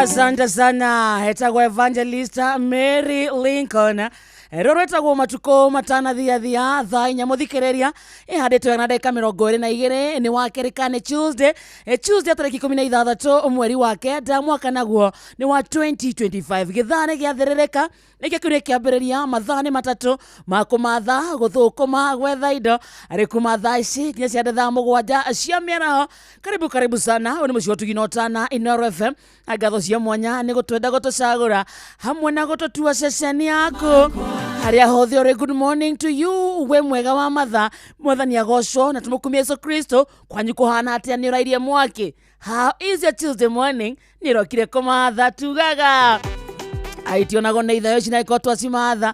Asante sana hetagwa Evangelista Mary Lincoln roro etagwo matuko matana thia thaa inya muthikereria ihanditwe na ndeka 22 ni wakerikane Tuesday tariki 16 mweri wa kenda mwaka naguo ni wa 2025 githane giatherereka nikikure kiambiriria mathane matatu makumatha guthukuma gwetha indo ari kumatha ici nya cia thaa mugwanja cia miaraho. Karibu sana uni mucio tuginotana Inoro FM agatho cia mwanya ni gutwenda gutucagura hamwe na gututua ceceni yaku haria hothe uri. Good morning to you we mwega wa matha mwathani agocwo na tumukumia Yesu Kristo kwanyu kuhana atia ni urairie mwaki. How is your Tuesday morning? Nirokire kumatha tugaga aitionago na ithayo cina iko twasimatha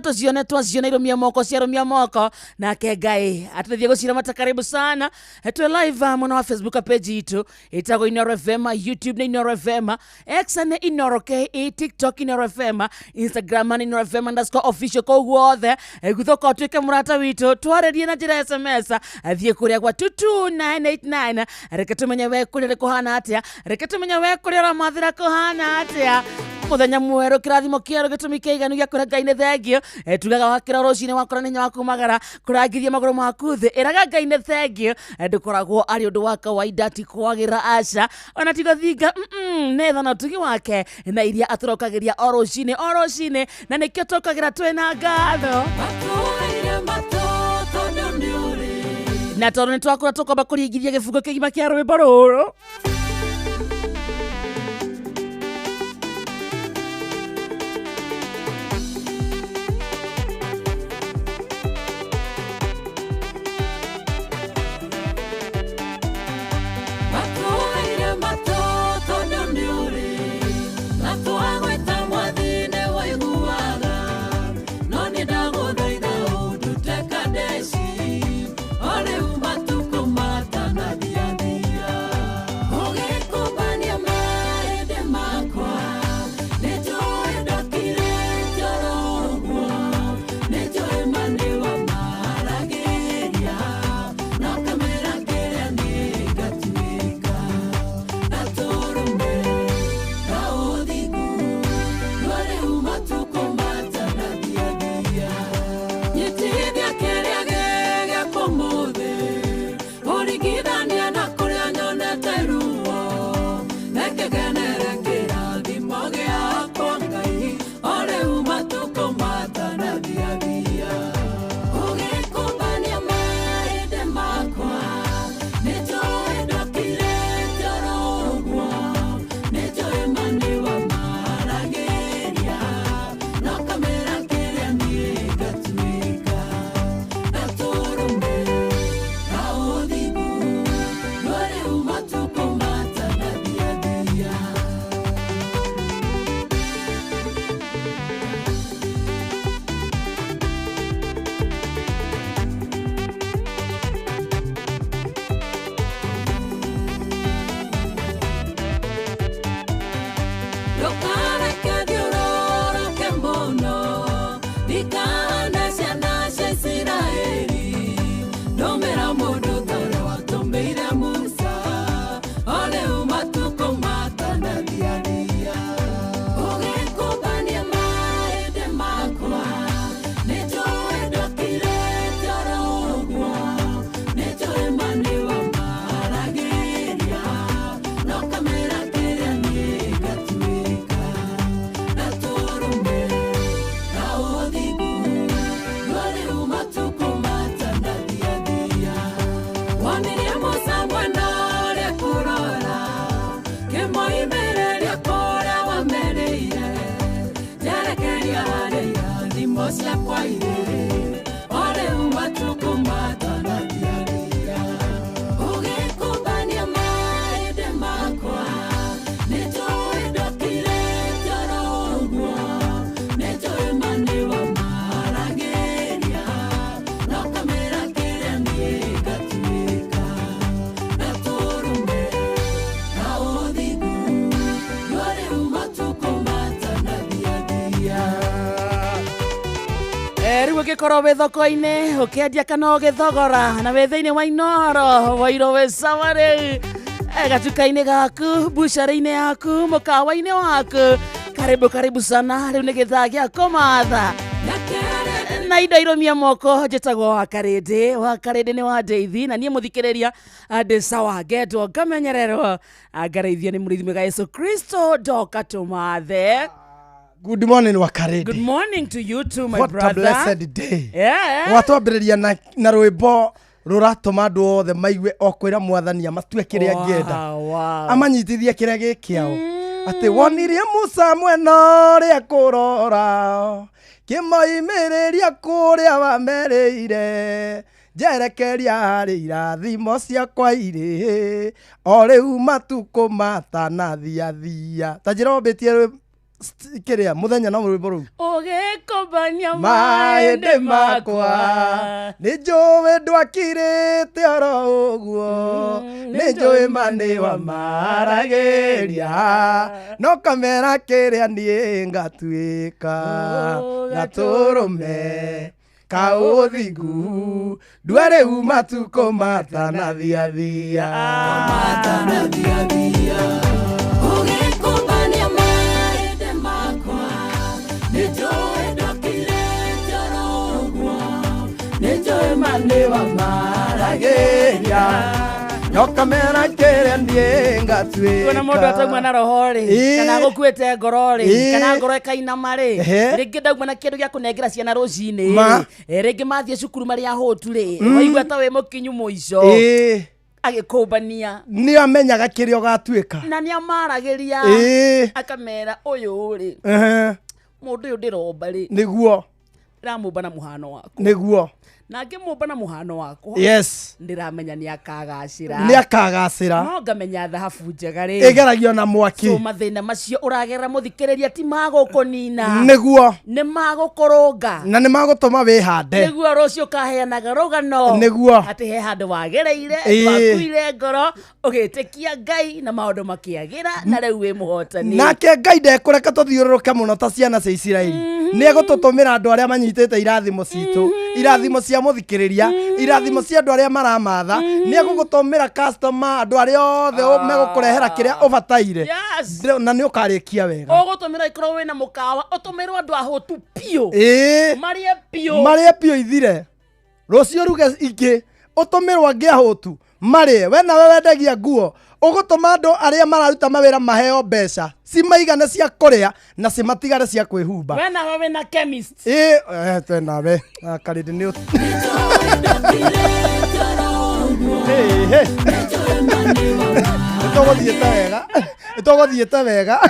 tucione irumia moko ciarumia moko na Ngai atethie gucira mata. Karibu sana etwe live mwana wa Facebook page itu itago Inoro FM, YouTube na Inoro FM, X na Inoro KE, TikTok Inoro FM, Instagram na Inoro FM _official ko guothe guthoka twike murata witu twarerie na njira SMS athie kuria kwa 22989 reke tumenye we kuria kuhana atia, reke tumenye we kuria ramathira kuhana atia. Muthenya mweru kirathimo kiero gitumi kiiganu gia kura Ngai ne thengio tugaga wakira rocine wakora nenya wakumagara kurangithia maguru maku thi iraga Ngai ne thengio ndukoragwo ari undu wa kawaida ti kwagira aca ona tigo thinga netha na tugi wake na iria aturokagiria orocine na nikio tokagira twena ngatho na tondu ni twakura tukomba kuringithia gifungo kigima kia rwimbo ruru. ũngĩkorwo wĩ thoko-inĩ ũkĩendia kana ũgĩthogora na wĩ thĩinĩ wa Inoro Wairũ wĩ sawa rĩu gatuka-inĩ gaku bucĩrĩ-inĩ yaku mũkawa-inĩ waku karibu sana rĩu nĩ gĩthaa gĩa kũmatha na indo irũmia moko njĩtagwo Wakarĩndĩ nĩ wa Ndeithi na niĩ mũthikĩrĩria ndĩ sawa ngetwo ngamenyererwo ngareithio nĩ mũrĩithi mwega Yesu Kristo ndoka tũmathe. Good morning Wakarĩndĩ. Good morning to you too my what brother. What a blessed day. Yeah. Watwambĩrĩria na rwĩmbo rũratũma andũ othe maigue okwĩra mwathani amatue kĩrĩa angĩenda. Amanyitithie kĩrĩa gĩkĩao. Atĩ wonirie Musa mwena ũrĩa kũrora kĩmoimĩrĩria kũrĩa wamerĩire njerekeria harĩ irathimo ciakwa irĩ o rĩu matukũ matanathiathia. Ta njĩra wambĩtie kĩrĩa mũthenya na rwĩmbo rũu ũgĩkũmbania mahĩndĩ makwa nĩnjũĩ ndwakirĩte oro ũguo nĩnjũĩ manĩwa maragĩria no kamera kĩrĩa niĩ ngatuĩka gatũrũme kaũthingu ndua rĩu matukũ matanathiathia manĩwa maragĩria no kamera kĩrĩa niĩ ngatuĩka. Kuona mũndũ atauma na roho rĩ kana gũkuĩte ngoro rĩ kana ngoro ĩkainama rĩ rĩngĩ ndauma na kĩndũ gĩa kũnengera ciana rũcinĩ rĩngĩ mathiĩ cukuru marĩ ahũtu rĩ waigua ta wĩ mũkinyu mũico agĩkũmbania nĩ amenyaga kĩrĩa ũgatuĩka na nĩ amaragĩria akamera ũyũ rĩ mũndũ ũyũ ndĩromba rĩ nĩguo ndĩramũmba na mũhano waku nĩguo na ngĩmũmba na mũhano wakwa ndĩramenya nĩ akagacĩra no ngamenya thahabu njega rĩ ĩgeragio na mwaki so mathĩna macio ũragerera mũthikĩrĩria ti magũkũnina nĩguo nĩ magũkũrũnga na nĩ magũtũma wĩhande nĩguo rũciũ ũkaheanaga rũgano nĩguo atĩ he handũ wagereire wakuire ngoro ũgĩtĩkia Ngai na maũndũ makĩagĩra na rĩu wĩ mũhotani nake Ngai ndekũreka tũthiũrũrũke mũno ta ciana cia Isiraeli nĩ egũtũtũmĩra andũ arĩa manyitĩte irathimo citũ irathimo cia mũthikĩrĩria irathimo cia andũ arĩa maramatha nĩ egũgũtũmĩra customer andũ arĩa othe megũkũrehera kĩrĩa ũbataire na nĩ ũkarĩkia wega ũgũtũmĩra ikorwo wĩna mũkawa ũtũmĩrwo andũ ahũtu piũ marĩe piũ ithire rũciũ ruge ingĩ ũtũmĩrwo angĩ ahũtu marĩe we nawe wendagia nguo ũgũtũma andũ arĩa mararuta mawĩra maheo mbeca cimaigane cia kũrĩa na cimatigare cia kwĩhumba we nawe wĩna chemist twe nawe Wakarĩndĩ nĩ nĩtũgũthiĩte wega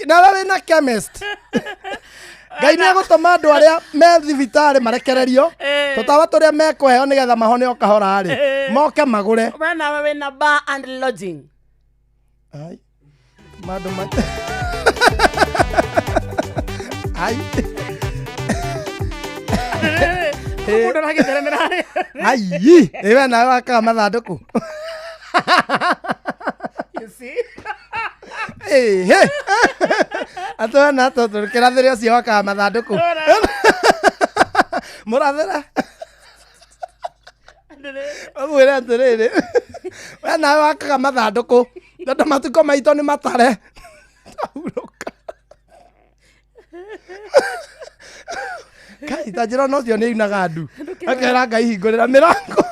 nawe wĩna chemist Ngai nĩ egũtũma andũ arĩa me thibitarĩ marekererio tũtawa tũrĩa mekũheo nĩgetha mahone o kahora rĩ moke magũre we nawe wĩna bar and lodging mandũ mũndũ aragĩtheremera we nawe wakaga mathandũkũ atwana tũkĩrathĩre ũcio wakaga mathandũkũ mũrathĩra mwĩre atĩrĩrĩ we nawe wakaga mathandũkũ tondũ matukũ maitũ nĩ matare Kai ta njĩra no cio nĩ ainaga ndu akera Ngai hingũrĩra mĩrango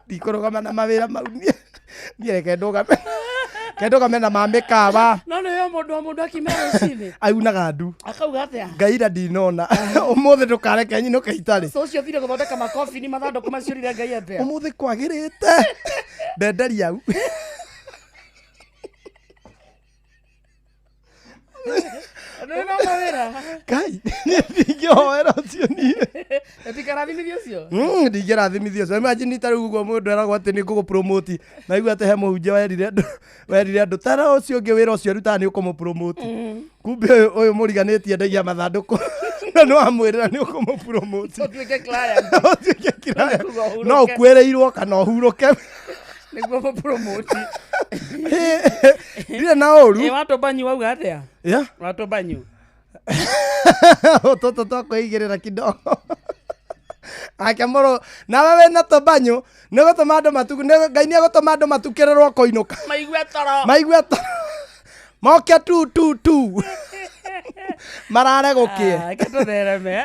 ndikũrũgama na mawĩra mau niĩ kendũgame na mamĩkawa no nĩyo mũndũ wa mũndũ akimera rũcinĩ aunaga ndu akauga atĩa Ngaira ndinona ũmũthĩ ndũkareke nyinũke itarĩ ũcio thire gũthondeka makobini mathandũkũ maciũrire Ngai atĩa ũmũthĩ kwagĩrĩte ndenderia au Kai ndingĩhoera ũcio niĩ ndingĩrathimithio ũcio imagine ta rĩu ũguo mũndũ eragwo atĩ nĩ ngũgũ-promote na igua atĩ he mũhunjia werire andũ tara ũcio ũngĩ wĩra ũcio arutaga nĩ ũkũmũ-promote kumbe ũyũ mũriganĩtie endagia mathandũkũ na nĩ wamwĩrĩra nĩ ũkũmũ-promote ũtuĩke client no ũkwĩrĩirwo kana ũhurũke niguo promote ndire na oru watu banyu wauga atia yeah watu banyu toto twakwigirira kidogo akemoro na wewe na tobanyo nego tomando matuku nego Ngai ni agotomando matukererwo koinuka maigwe toro moke tu marare gukie katothereme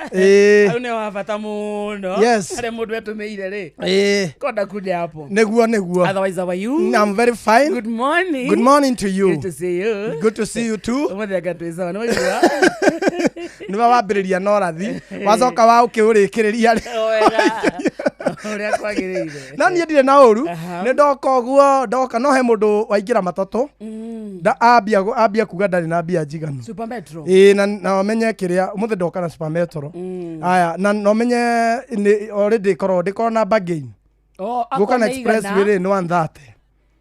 au ne wabata muno are mundu etumeire ri konda kuja hapo neguo otherwise how are you? I'm very fine. Good morning To you. Good to see you too. umwe gatweza no ni wabiriria no rathi wacoka wa ukiurikiriria uria kwagirire na nie ndire na uru ni ndoka guo ndoka no he mundu waingira matatu da ambia kuga ndari na mbia njiganu Super Metro na menye kiria umuthe ndoka na Super Metro aya na no menye already korwo na bargain guka na express wire ni 130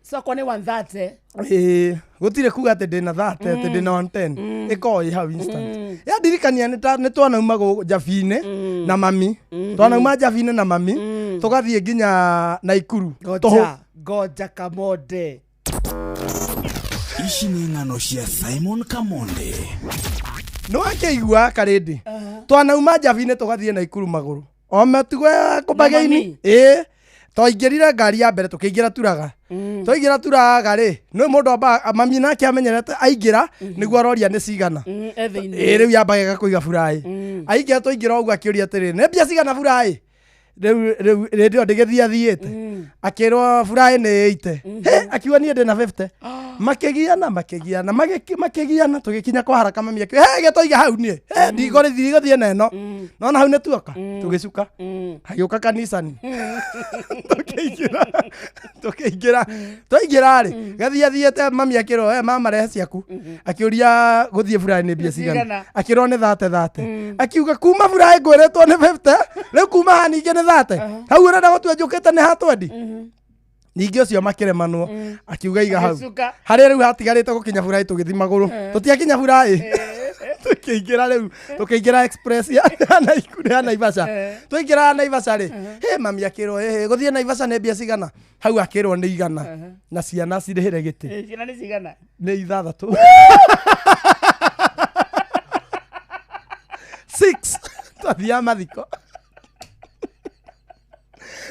so kwa ni 130 gutire kuga ati ndina 30 ati ndina 110 ikoi hau instant ya dirikania ni twana uma go Javine na mami twana uma Javine na mami tugathie nginya Naikuru goja Kamonde ici ni ng'ano cia Simon Kamonde no akeigua karindi twana uma Javine tugathie Naikuru maguru o metugo kubageini twaingirire ngari ya mbere tukiingira turaga twaingira turaga ri no mundu amba mami nake amenyerete aingira niguo aroria ni cigana riu yambaga kuiga furai aingira twaingira uguo akiuria atiri ne mbia cigana furai riu ndio ndigithiathiite akirwo furai ni 80 akiwa nie ndina 50 makigiana tugikinya kwa haraka mami akiwa getoiga hau nie ndigore thirigothie neno nona hau ne tuoka tugicuka hagiuka kanisani twaingira ri gathiathiete mami akirwo mama rehe ciaku akiuria guthie furai ni mbia cigana akirwo ni 30 akiuga kuma furai ngwiretwo ni 50 riu kuma haninge ni 30 hau urenda gutwe njukite ni hatwendi ningi ucio makiremanwo akiuga iga hau hari riu hatigarite gukinya furai tugithi maguru tutiakinya furai tukiingira express ya Naikuru ya Naivasha tuingira Naivasha ri mami akirwo guthie Naivasha ni mbia cigana hau akirwo ni igana na ciana cirihire giti ciana ni cigana ni 6 twathia mathiko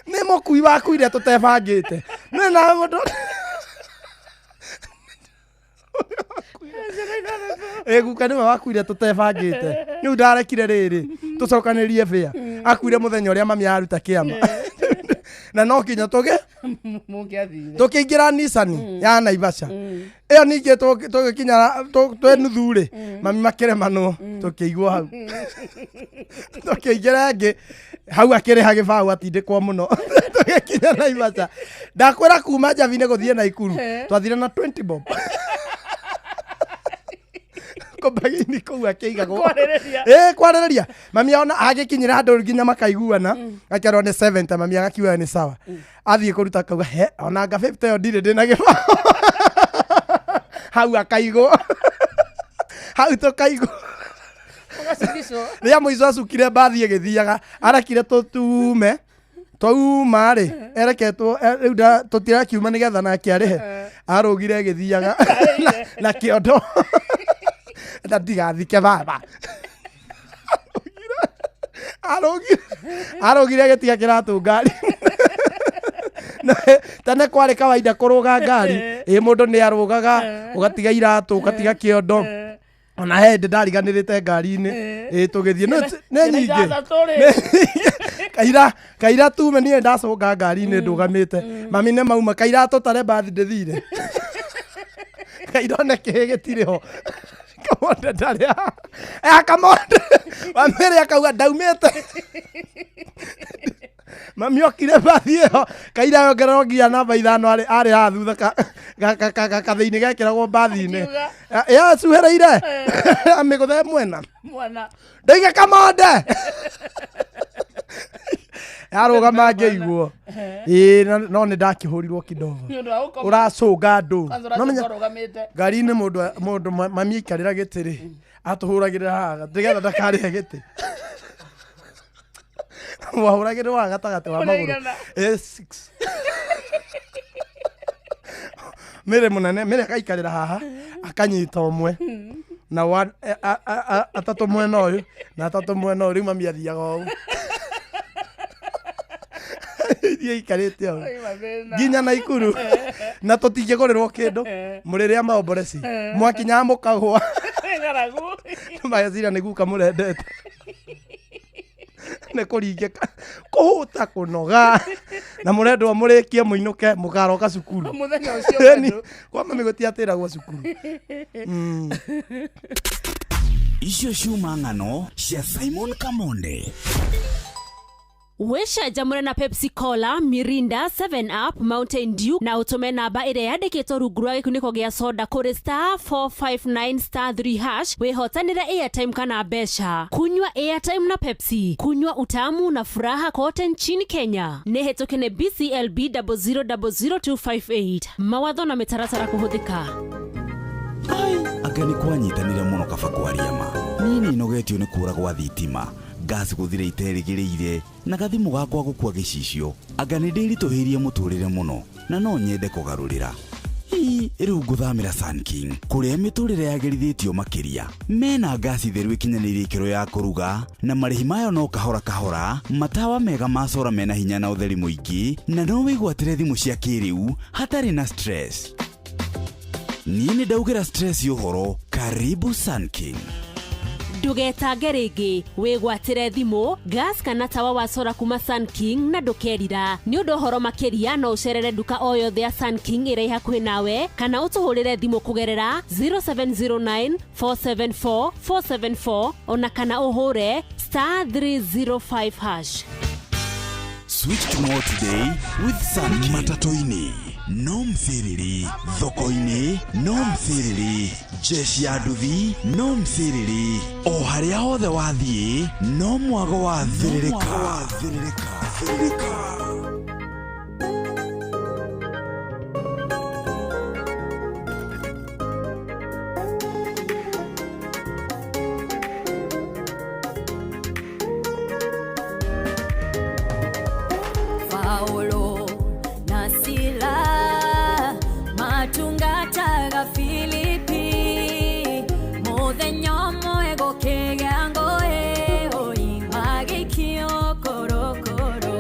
ni mukui wakuire tutebangite na mundu guka niwe wakuire tutebangite ni ndarekire riri tucokanirie bia akuire muthenya uria mami aruta kiama na no kinya tukiingira Nissan ya Naivasha iyo ningi tugikinya twenuthuri mami makiremanwo tukiigwo hau tukiingira ngi hau akiriha gibau atindikwo muno tugikinya Naivasha ndakwira kuma Javine guthie Naikuru twathire na 20 bob bagini ko akeigago kwarireria mami ona agikinyira andu nginya makaiguana akero ni 70 mami agakiuga ni sawa athie kuruta kauga ona nga 50 yo ndire ndina gibao hau akaigwo hau tukaigo ria muico acukire mbathi agithiaga arakire tutume twauma ri ereketwo riu tutirakiuma nigetha nake arihe arugire agithiaga na kiondo na ndigathike baba arugire getiga kiratu ngari tene kwari kawaida kuruga ngari mundu ni arugaga ugatiga iratu ugatiga kiondo ona hende ndariganirite ngari-ini tugithie ne nyingi kaira tume nie ndacoka ngari-ini ndugamite mami ne mauma kaira tutare bathi ndithire kaira ne kigitiriho Kamonde ndari Kamonde wamere akauga ndaumite mami okire bathi iyo kaira yongererwo nginya namba 5 ari ha thutha kathini gekiragwo bathi-ini cuhereire amiguthe mwana ndaiga Kamonde arugama ngeiguo no ni ndakihurirwo kidogo uracunga andu ngari-ini mundu mami ikarira gitiri atuhuragirira haga ndigetha ndakarihe giti wahuragirira wa gatagati wa maguru 6 Mere munene mere akaikarira haha akanyita omwe na atatu mwena uyu na atatu mwena uyu mami athiaga ugu iria ikarite au nginya Naikuru na tutingigurerwo kindu murire maomboreci mwakinya mukagwa magacira niguo kamurendete ne kuringika kuhuta kunoga na murendwo murikie muinuke mugaroka cukuru muthenya ucio kwa mami gutiatiragwo cukuru icio ciuma ng'ano cia Simon Kamonde. Wesha jamure na Pepsi Cola, Mirinda, 7up, Mountain Dew na utume namba ire yandikitwo rungu rwa gikuniko gia soda kuri *459*3# wihotanire airtime kana besha. Kunywa airtime na Pepsi, kunywa utamu na furaha kote nchini Kenya. Nehetokene BCLB 0000258. Mawatho na mitaratara kuhuthika. Anga ni kwanyitanire muno kaba kwariama. Nini nogetio ni kura gwa thitima. Gas guthire iterigirire na gathimu gakwa gukua gicicio. Anga ni ndirituhirie muturire muno na no nyende kugarurira. Riu nguthamira Sun King kuria miturire yagerithitio makiria. Mena gasi theru ikinyanirie ikiro ya kuruga na marihi mayo no kahora kahora, matawa mega macora mena hinya na utheri muingi na no wigwatire thimu cia kiriu hatari na stress. Nini ndaugira stress yohoro. Karibu Sun King. Ndugetange ringi wigwatire thimu gas kana tawa wa sora kuma Sun King na ndukerira ni undu horo makiria no ucerere duka o yothe ya Sun King ire hakuhi nawe kana utuhurire thimu kugerera 0709474474 ona kana uhure *305#. Switch to more today with Sun King. Matatoini no mthiriri, thoko-ini no mthiriri, jeshi ya nduthi no mthiriri, o haria hothe wathie no mwago wa thiririka. Paulo na Sila matungataga Filipi muthenya mwego kigango magikio korokoro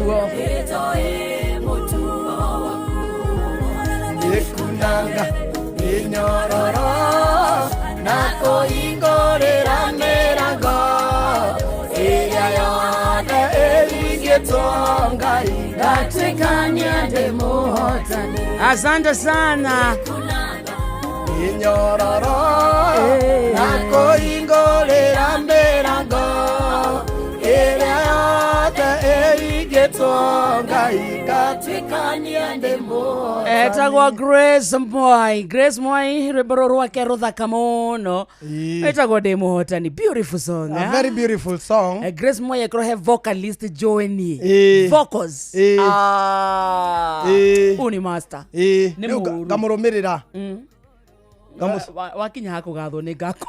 wakuo Ikunanga inyororo na kuingorera mirango iria yothe ĩringĩtwo Ngai gatikania ndĩ mũhotani. Asante sana. Inyororo na kuingorera mirango iria yothe ĩringĩtwo Ngai gatikania ndĩ mũhotani. Etagwo Grace Mwai. Grace Mwai rwĩmbo rwake rũthaka mũno. Etagwo ndĩ mũhotani. Beautiful song. A very beautiful song. Grace Mwai ekrohe vocalist Joanie. Vocals. Uni master. Nĩ mũru. Ngamũrũmĩrĩra. Wakinya hakũgathwo nĩ ngako.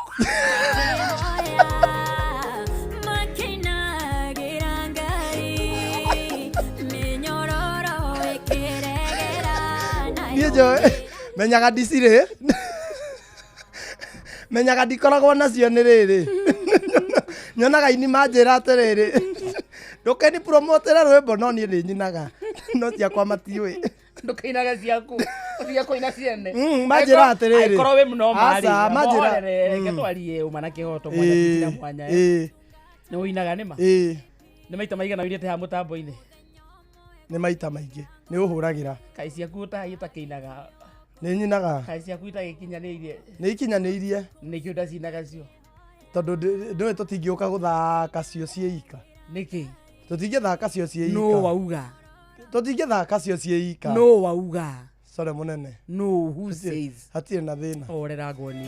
Menyaga ndicirĩ menyaga ndikoragwo nacio nĩ rĩrĩ nyonaga ini manjĩra atĩrĩrĩ ndũkeni promotere rwĩmbo no niĩ nĩ nyinaga no ciakwa matiũĩ ndũkĩinaga ciaku cia kũina ciene manjĩra atĩrĩrĩ aikorwo wĩ mũno marĩ manjĩra reke twarie ũma na kĩhoto mwanya mwanya nĩ ũinaga nĩma nĩ maita maigana ũirĩte ha mũtambo-inĩ nĩ maita maingĩ nĩ ũhũragĩra kai ciaku ũtakĩinaga nĩ nyinaga kai ciaku itagĩkinyanĩirie nĩ ikinyanĩirie nĩkĩ ũtacinaga cio tondũ ndũĩ tũtingĩũka gũthaka cio ciĩika nĩkĩ tũtingĩthaka cio ciĩika no wauga tũtingĩthaka cio ciĩika no wauga sore mũnene no who says hatirĩ na thĩna orera ngoni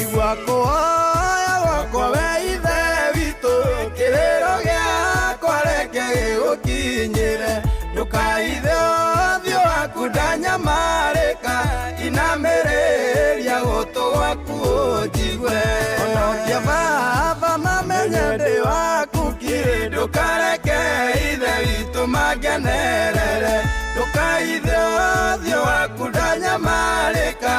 Igwakoya wakwa we ithe witũ kĩrĩro gĩakwa reke gĩgũkinyĩre ndũkaithe ũthiũ waku ndanyamarĩka inamĩrĩria gũtũ gwaku ũnjigue ona ũngĩbaba mamenye ndĩ waku kiri ndũkareke ithe witũ mangenerere ndũkaithe ũthiũ waku ndanyamarĩka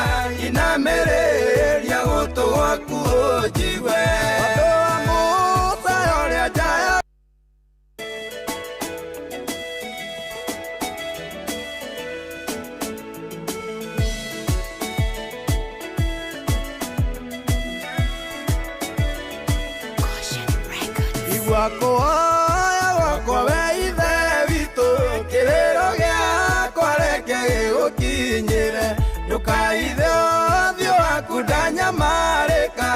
inamĩrĩria gũtũ gwaku ũnjigue andũ a Musa ũrĩa njaya igwakoya wakwa we ithe witũ kĩrĩro gĩakwa reke gĩgũkinyĩre ndũkaithe ũthiũ waku ndanyamarĩka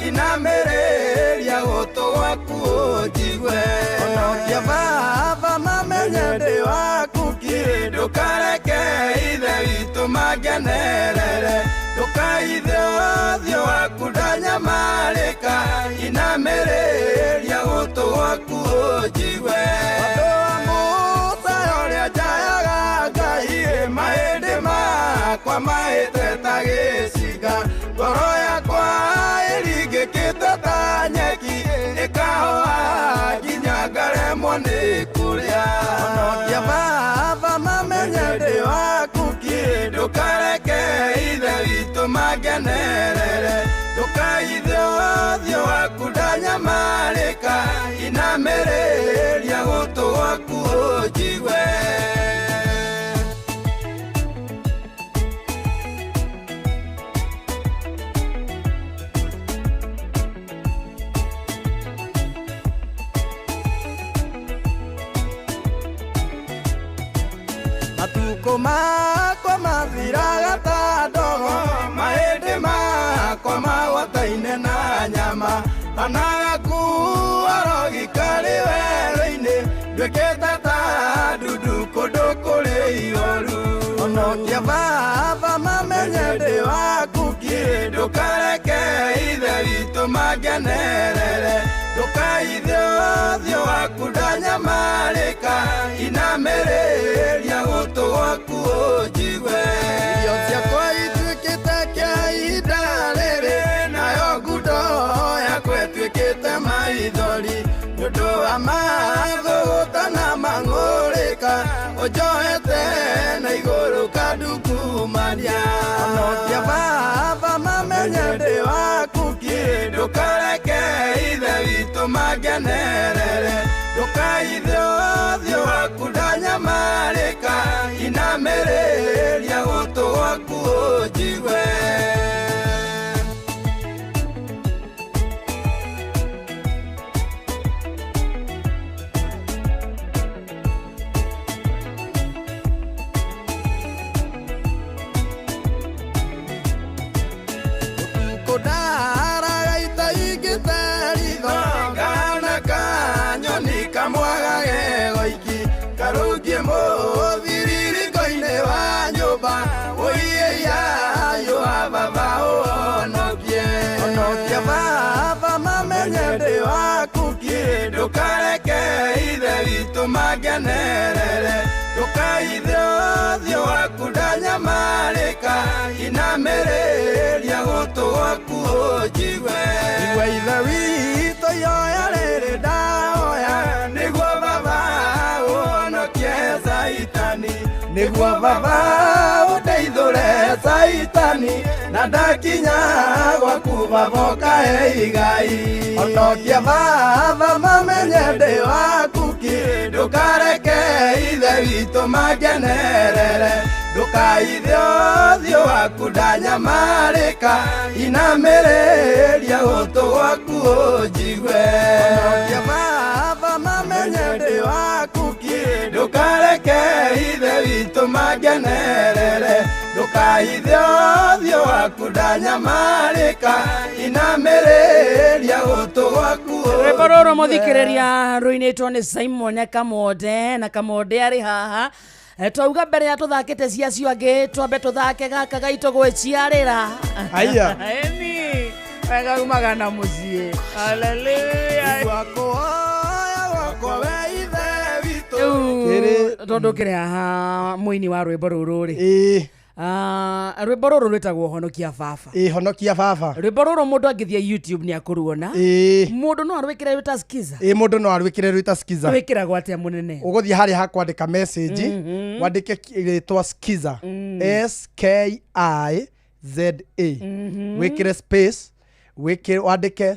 inamĩrĩria gũtũ gwaku ũnjigue ona ũngĩbaba mamenye ndĩ waku kiri ndũkareke ithe witũ mangenerere ndũkaithe ũthiũ waku ndanyamarĩka inamĩrĩria gũtũ gwaku ũnjigue andũ a Musa ũrĩa njayaga Ngai mahĩndĩ makwa mahĩte ta gĩcinga ngoro yakwa ĩringĩkĩte ta nyeki ĩkahũa nginya ngaremwo nĩ kũrĩa ona ũngĩbaba mamenye ndĩ waku kiri ndũkareke ithe witũ mangenerere ndũkaithe ũthiũ waku ndanyamarĩka inamĩrĩria gũtũ gwaku ũnjigue matuko makwa mathiraga ta ndogo mahĩndĩ makwa magwataine na nyama anagakuo rogikari werũ-inĩ nduĩkĩte ta ndundu kũndũ kũrĩ ihoru ona ũngĩbaba mamenye ndĩ waku kiri ndũkareke ithe witũ mangenerere ndũkaithe ũthiũ waku ndanyamarĩka inamĩrĩria gũtũ gwaku ũnjigue irio ciakwa ituĩkĩte kĩa ihinda rĩrĩ nayo ngundo yakwa ĩtuĩkĩte maithori nĩũndũ wa mathũgũta na mang'ũrĩka ũnjohete na igũrũ kandungumania ona ũngĩbaba Jehova oiya yo baba onokie baba mamenye ndi waku ki ndukareke ithe witũ mangenerere ndukaithe ũthiũ waku ndanyamarĩka inamĩrĩria gũtũ gwaku ũnjigue igwe ithe witũ ihoya rĩrĩ ndahoya nĩguo baba ũhonokie Saitani nĩguo baba ũndeithũre Saitani na ndakinya gwaku baba ũkahe igai onokie baba mamenye ndĩ waku ki ndukareke ithe witũ mangenerere ndukaithe ũthiũ waku ndanyamarĩka inamĩrĩria gũtũ gwaku ũnjigue onokie baba mamenye ndĩ waku ki ndukareke ithe witũ mangenerere ndukaithe ũthiũ waku ndanyamarĩka inamĩrĩria gũtũ gwaku rwĩmbo rũrũ mũthikĩrĩria rũinĩtwo nĩ Simon Kamode na Kamode arĩ haha twauga mbere ya tũthakĩte ciacio angĩ twambe tũthake gaka gaitũ gwĩciarĩra aya eni wega umaga na mũciĩ haleluya tondũ kĩrĩ haha mũini wa rwĩmbo rũrũ rĩ rwĩmbo rũrũ rwĩtagwo honokia baba honokia baba rwĩmbo rũrũ mũndũ angĩthiĩ YouTube nĩ akũruona mũndũ no arwĩkĩre rwĩta skiza mũndũ no arwĩkĩre rwĩta skiza wĩkĩragwo atĩa mũnene ũgũthiĩ harĩa ha kwandĩka message wandĩke rĩtwa skiza SKIZA wĩkĩre space wandĩke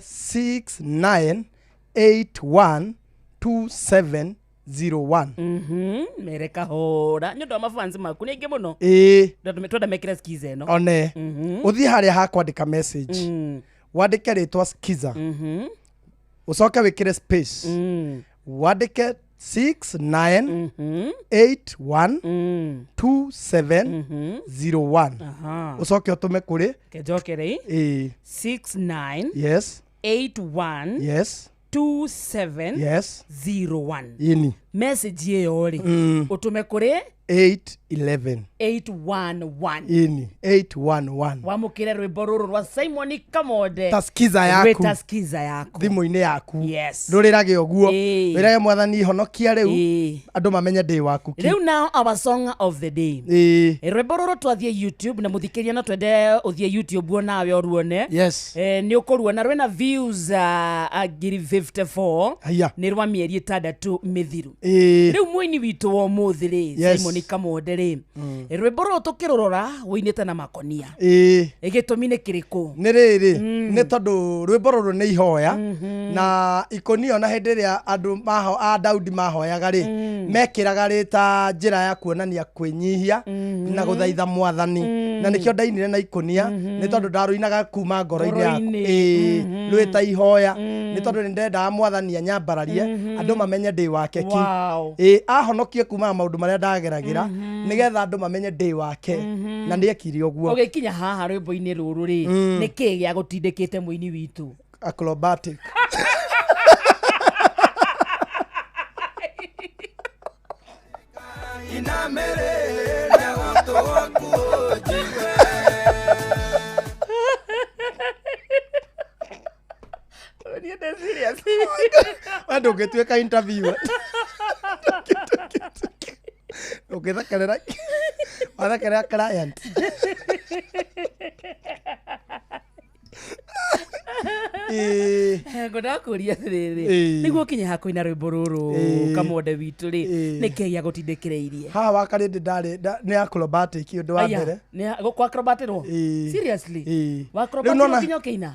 69812701 mere kahora nĩ ũndũ wa mafansi maku nĩ aingĩ mũno twenda mekĩre skiza ĩno one ũthiĩ harĩa ha kwandĩka message wandĩke rĩtwa skiza ũcoke wĩkĩre space wandĩke 69812701 ũcoke ũtũme kũrĩ kenjokere 69 yes 81 yes 27 yes 01 ini message ĩyo rĩ ũtũme kũrĩ 811 ini 811 wamũkĩre rwĩmbo rũrũ rwa Simon Kamode ta skiza yaku wĩta skiza yaku thimũ-inĩ yaku yes rũrĩrage ũguo wĩrage mwathani honokia rĩu andũ mamenye ndĩ waku ki rĩu now our song of the day rwĩmbo rũrũ twathiĩ YouTube na mũthikĩria no twende ũthiĩ YouTube onawe ũruone yes nĩ ũkũruona rwĩna views ngiri 54 nĩ rwa mĩeri 6 mĩthiru rĩu mũini witũ wa ũmũthĩ rĩ Simon Kamode rĩ rwĩmbo rũrũ tũkĩrũrora wĩinĩte na makonia gĩtũmi nĩ kĩrĩkũ nĩ rĩrĩ nĩ tondũ rwĩmbo rũrũ nĩ ihoya na ikonio na hĩndĩ ĩrĩa andũ a Daudi mahoyaga rĩ mekĩraga rĩta njĩra ya kuonania kwĩnyihia na gũthaitha mwathani na nĩkĩo ndainire na ikonia nĩ tondũ ndarũinaga kuma ngoro-inĩ yaku rwĩta ihoya nĩ tondũ nĩ ndendaga mwathani anyambararie andũ mamenye ndĩ wake ki ahonokie kuma maũndũ marĩa ndageragĩra nĩgetha andũ mamenye ndĩ wake na nĩ ekire ũguo ũgĩkinya haha rwĩmbo-inĩ rũrũ rĩ nĩkĩ gĩa gũtindĩkĩte mũini witũ acrobatic inamĩrĩria gũtũ gwaku ũnjigue wenda ũngĩtuĩka interview ũngĩthakerera wathakerera client ngũndakũria atĩrĩrĩ nĩguo kinye hakuina rwĩmbo rũrũ Kamode witũ rĩ nĩkĩ gĩa gũtindĩkĩrĩirie haha wakari nĩ acrobatic ũndũ wa mbere kwa acrobatirwo seriously wa acrobatirwo kinya ũkĩina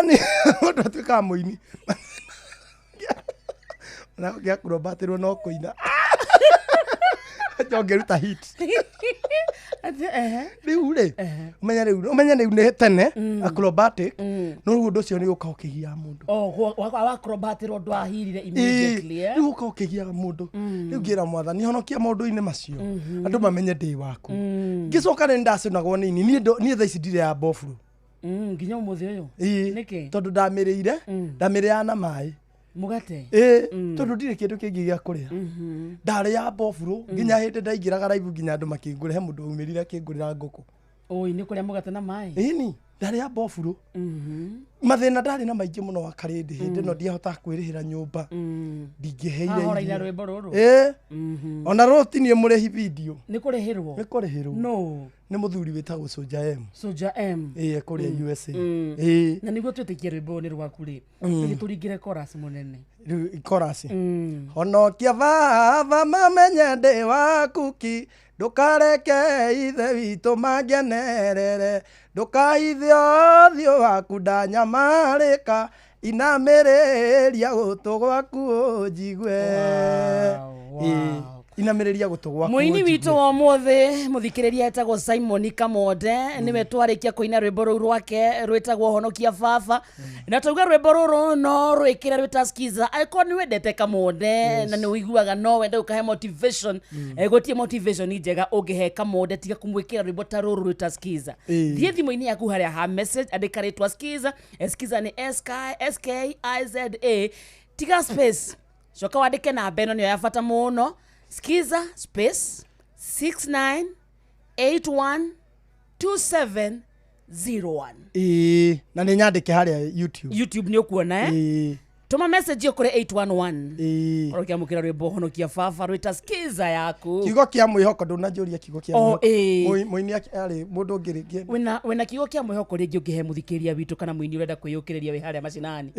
ni mũndũ atuĩkaga mũini na acrobatirwo no kũina njongeruta hit rĩu rĩ ũmenye rĩu nĩ tene acrobatic no rĩu ũndũ ũcio nĩ ũka ũkĩgia mũndũ acrobatirwo ndwahirire immediately rĩu ũka ũkĩgiaga mũndũ rĩu ngĩra mwathani honokia maũndũ-inĩ macio andũ mamenye ndĩ waku ngĩcoka nĩ ndacinagwo nini niĩ thaa ici ndirĩ ya bofuru nginya ũmũthĩ ũyũ nĩkĩ tondũ ndamĩrĩire na maĩ mugate tondu ndire kindu kingi gia kuria ndari ya bofuro nginya hindi ndaingiraga raivu nginya andu makingure he mundu umirire akingurira nguku ni kuria mugate na mai ni ndari ya bofuro mathina ndari na maingi muno wa karindi hindi no ndiahota kwirihira nyumba ndingiheire ina rwimbo ruru ona rotinie murehi video ni kurihirwo no ni muthuri witagwo Soja M kuria USA na niguo twitikie rwimbo ni rwaku ri ni turingire chorus munene chorus onokia baba mamenye ndi waku ndukareke ithe witũ mangenerere ndukaithie ũthiũ waku ndanyamarĩka inamĩrĩria gũtũ gwaku ũnjigue inamĩrĩria gũtũ gwaku mũini witũ wa mũthĩ mũthikĩrĩria etagwo Simon Kamonde niwe twarĩkia kũina rwĩmbo rũu rwake rwĩtagwo honokia baba na tauga rwĩmbo rũrũ no rwĩkĩre rwĩta skiza aiko nĩ wendete Kamonde na nĩ ũiguaga no wende ũkahe motivation gũtie motivation njega ũngĩhe Kamonde tiga kũmwĩkĩra rwĩmbo ta rũrũ rwĩta skiza thiĩ thimũ-inĩ yaku harĩa ha message andĩka rĩtwa skiza skiza nĩ SKIZA tiga space coka wandĩke namba ĩno nĩyo ya bata mũno Skiza space 69812701 na nĩ nyandĩke harĩa YouTube nĩ ũkuona tuma message yo kuri 811 orokia mukira rwimbo honokia baba rwita skiza yaku kiugo kia mwihoko ndunanjuria kiugo kia muini ari mundu ngirigie wena kiugo kia mwihoko ringi ungihe muthikiria witu kana muini urenda kwiyukiriria wi haria macinani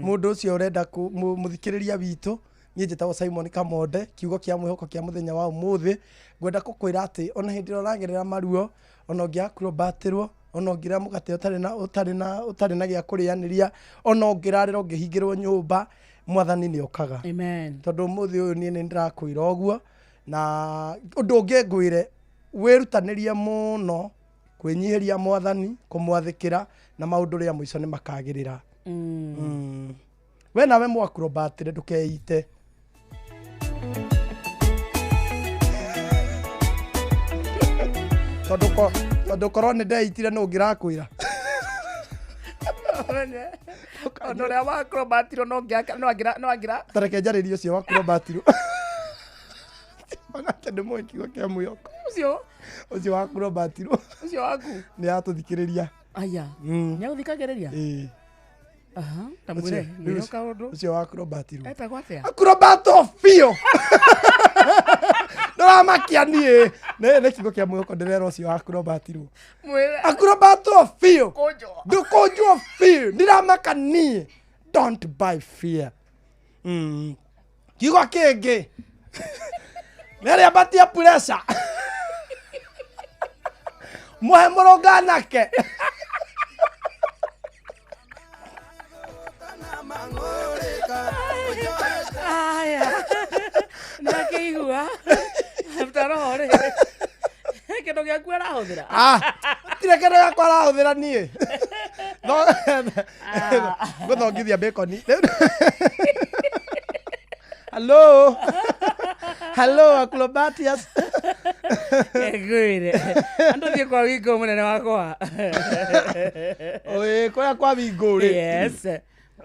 mundu ucio urenda muthikiria witu nie njitagwo Simon Kamonde kiugo kia mwihoko kia muthenya wa umuthi ngwenda kukwira ati ona hindi roragerera maruo ona ngiakurobatirwo ono ngira mugate utari na gya kurianiria ono ngirarira ngihingirwo nyumba mwathani ni okaga amen tondu muthi uyu ni ndirakwira oguo na undu ngengwire wirutanirie muno kwinyihiria mwathani kumwathikira na maundu ria muico ni makagirira we nawe mwakurobatire ndukeite tondu korone ndeitire no ngirakwira ono ria wakurobatirwo no ngira tareke njaririe ucio wakurobatirwo magate nĩ mwe kiugo kia mwĩhoko ucio wakurobatirwo ucio waku nĩ atũthikĩrĩria aya nĩ ũthikagĩrĩria tamwire nĩ kaũndũ ucio wakurobatirwo etagwo atĩa akurobato biũ ndoramakia niĩ nĩ kiugo kia mwĩhoko ndĩrera ucio wakurobatirwo akurobato biũ ndũkũnjwo biũ ndiramaka niĩ don't buy fear kiugo kĩngĩ nĩrĩa mbatia pressure muhe mũrũnga nake aya nakĩigua aftarohore kĩndũ gĩaku arahũthĩra tire kĩndũ gĩakwa arahũthĩra niĩ gũthongithia baconi hello acrobatias gwire andu thie kwa wingo munene wakwa oe kwa winguri yes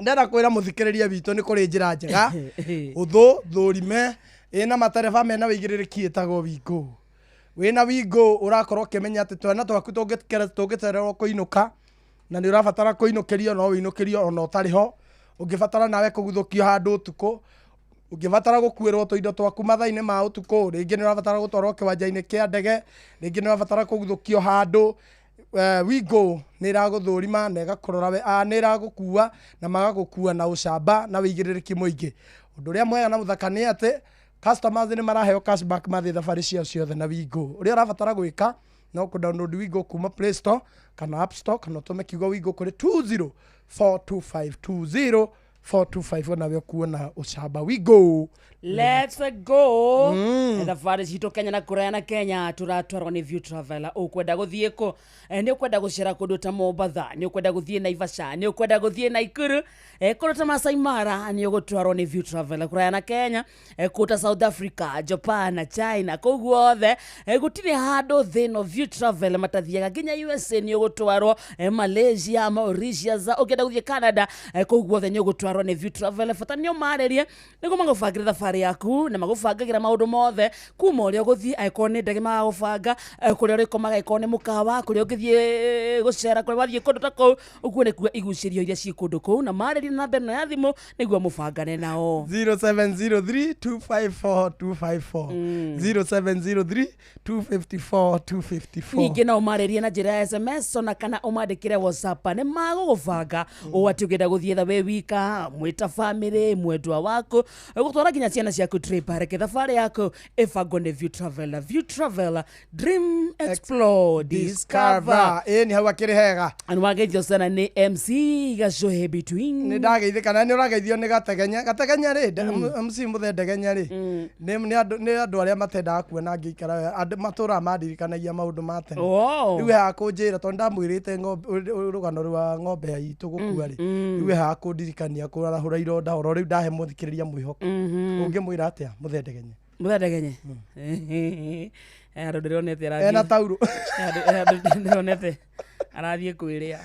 ndenda kwira muthikiriria witu ni kuri njira njega uthu thurime ina matereba mena wigiririkie etagwo wingo wina wingo urakorwo kimenya ati twana twaku tungitererwo kuinuka na ni urabatara kuinukirio no winukirio ona utariho ungibatara nawe kuguthukio handu utuku ungibatara gukuirwo tuindo twaku mathaini ma utuku ringi ni urabatara gutwarwo kiwanja-ini kia ndege ringi ni urabatara kuguthukio handu wingo ni iraguthurima na igakurora we ni iragukua na magagukua na ucamba na wigiririki muingi undu ria mwega na muthaka ni ati customers ni maraheo cashback mathi thabari cia ciothe na wingo uria urabatara gwika no ku download wingo kuma Play Store kana App Store kana tume kiugo wingo kuri 2042520 nawe kuona ucamba wingo let's go thabari citũ Kenya na kuraya na Kenya turatwarwo ni View Traveler ukwenda guthie ku ni ukwenda gucera kundu ta Mombasa ni ukwenda guthie Naivasha ni ukwenda guthie Nakuru kundu ta Masai Mara ni ugutwarwo ni View Traveler kuraya na Kenya kuta South Africa Japan China koguothe gutire handu thino View Traveler matathiaga nginya USA ni ugutwarwo Malaysia Mauritius ukenda guthie Canada koguothe ni ugutwarwo twarwo nĩ View Travel bata nĩ ũmarĩrie nĩguo magũbangĩre thabarĩ yaku na magũbangagĩra maũndũ mothe kuma ũrĩa ũgũthiĩ angĩkorwo nĩ ndege magagũbanga kũrĩa ũrĩkomaga angĩkorwo nĩ mũkawa kũrĩa ũngĩthiĩ gũcera kũrĩa wathiĩ kũndũ ta kũu ũguo nĩkuo igucĩrio iria ciĩ kũndũ kũu na marĩrie na namba ĩno ya thimũ nĩguo mũbangane nao 0703-254-254 ningĩ no ũmarĩrie na njĩra ya SMS ona kana ũmandĩkĩre WhatsApp nĩ magũgũbanga ũgati ũngĩenda gũthiĩ tha wĩ wika mwĩta famĩlĩ mwendwa waku gũtwara nginya ciana ciaku trip reke thabarĩ yaku ĩbangwo nĩ View Travel. View Travel, dream, explore, discover. Ni hau akĩrĩ hega Anwageithio sana nĩ MC Gacohe Between. Nĩ ndageithĩka na nĩ ũrageithio nĩ Gategenya rĩ MC Mũthendegenya rĩ nĩ andũ arĩa matendaga kuona ngĩikara matũra mandirikanagia maũndũ ma tene rĩu ha kũnjĩra tondũ ndamwĩrĩte rũgano rwa ng'ombe ya itũ gũkua rĩ rĩu ha kũndirikania kũrahũra ironda horo rĩu ndahe mũthikĩrĩria mwĩhoko ũngĩmwĩra atĩa Mũthendegenya andũ ndĩronete arathiĩ ena tauro andũ ndĩronete arathiĩ kwĩrĩa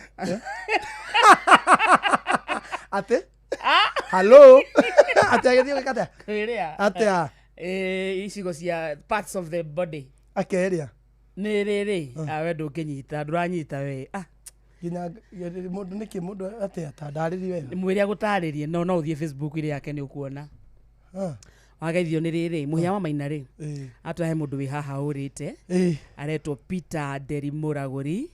atĩ hello atĩ agĩthiĩ gwĩka kwĩrĩa atĩa icigo cia parts of the body akeria nĩ rĩrĩ we ndũngĩnyita ndũranyita we nginya mũndũ nĩkĩ mũndũ atĩa ta ndarĩri wega mwĩrĩa gũtarĩrie no ũthiĩ Facebook ile yake nĩ ũkuona wageithio nĩ rĩrĩ mũhĩa wa Maina rĩ atwahe mũndũ wĩ haha ũrĩte aretwo Peter Nderi Mũragũri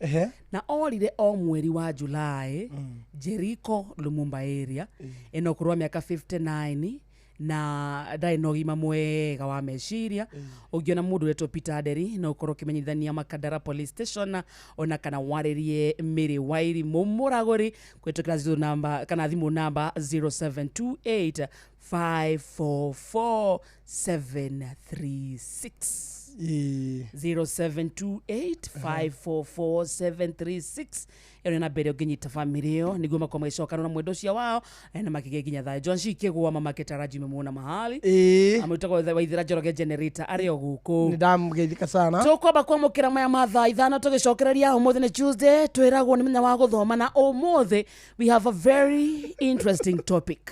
na orire o mweri wa July Jericho Lumumba area eno kurwa mĩaka 59 na ndarĩ na ũgima mwega wa meciria ũngĩona mũndũ wetwo Peter Nderi no ũkorwo ũkĩmenyithania Makadara Police Station ona kana warĩrie Mĩrĩ Wairi Mũragũri kwĩtũkĩra thimũ namba kana thimũ namba 0728 544-736 0728-544-736 eno na mbere ũngĩnyita famĩlĩ ĩyo nĩguo makorwo magĩcokana na mwendo ũcio wao na makĩgĩa nginya thayũ. John Cikĩgũa mama Ketaraji memwona mahali amwĩtagwo Waithĩra Njoroge generator arĩ o gũkũ. Nĩ ndamũgeithĩka sana. Tũkwamba kwamũkĩra maya ma thaa ithano tũgĩcokereria ũmũthĩ nĩ Tuesday twĩragwo nĩ mũthenya wa gũthoma na ũmũthĩ we have a very interesting topic.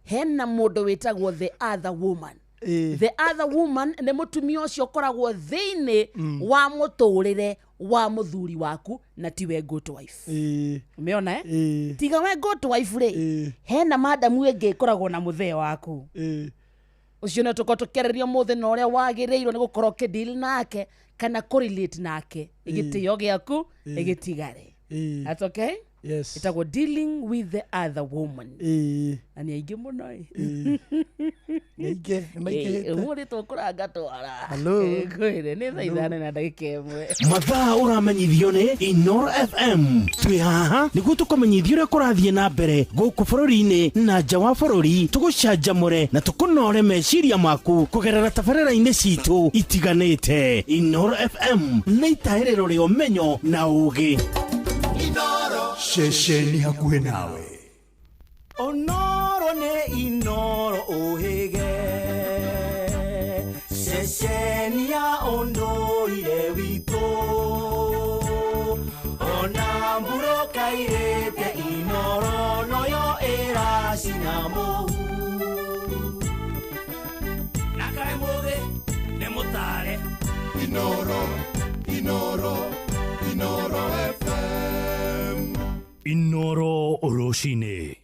Hena mũndũ wĩtagwo the other woman. The other woman nĩ mũtumia ũcio ũkoragwo thĩinĩ wa mũtũrĩre wa mũthuri waku na tiwe good wife. Umeona tiga we good wife rĩ hena madamu ĩngĩ ĩkoragwo na mũthee waku. Ũcio nĩ tũkotũkererio mũthĩ na ũrĩa wagĩrĩirwo nĩ gũkorwo ũkĩdeal nake kana kũrelate nake igĩtĩo gĩaku igĩtigare. That's okay? Yes. Itagwo dealing with the other woman. Na nĩ aingĩ mũno nĩ maingĩ ũmũrĩ tũkũranga twara. Hello. Kwĩrĩ nĩ thaa ithano na ndagĩka ĩmwe. Mathaa ũramenyithio nĩ Inooro FM. Twĩ haha nĩguo tũkũmenyithia ũrĩa kũrathiĩ na mbere gũkũ bũrũri-inĩ na nja wa bũrũri tũgũcanjamũre na tũkũnore meciria maku kũgerera tabarĩra-inĩ citũ itiganĩte. Inooro FM nĩ itaĩrĩro rĩa ũmenyo na ũũgĩ. Shesheni hakuhĩ nawe. Onoro nĩ Inooro ũhĩge. Shesheni ya ũndũire witũ. Ona mbũro kairĩte Inooro noyo ĩracina mũhu. Na kaĩ mũthĩ nĩ mũtare. Inooro FM. Inooro Oroshine.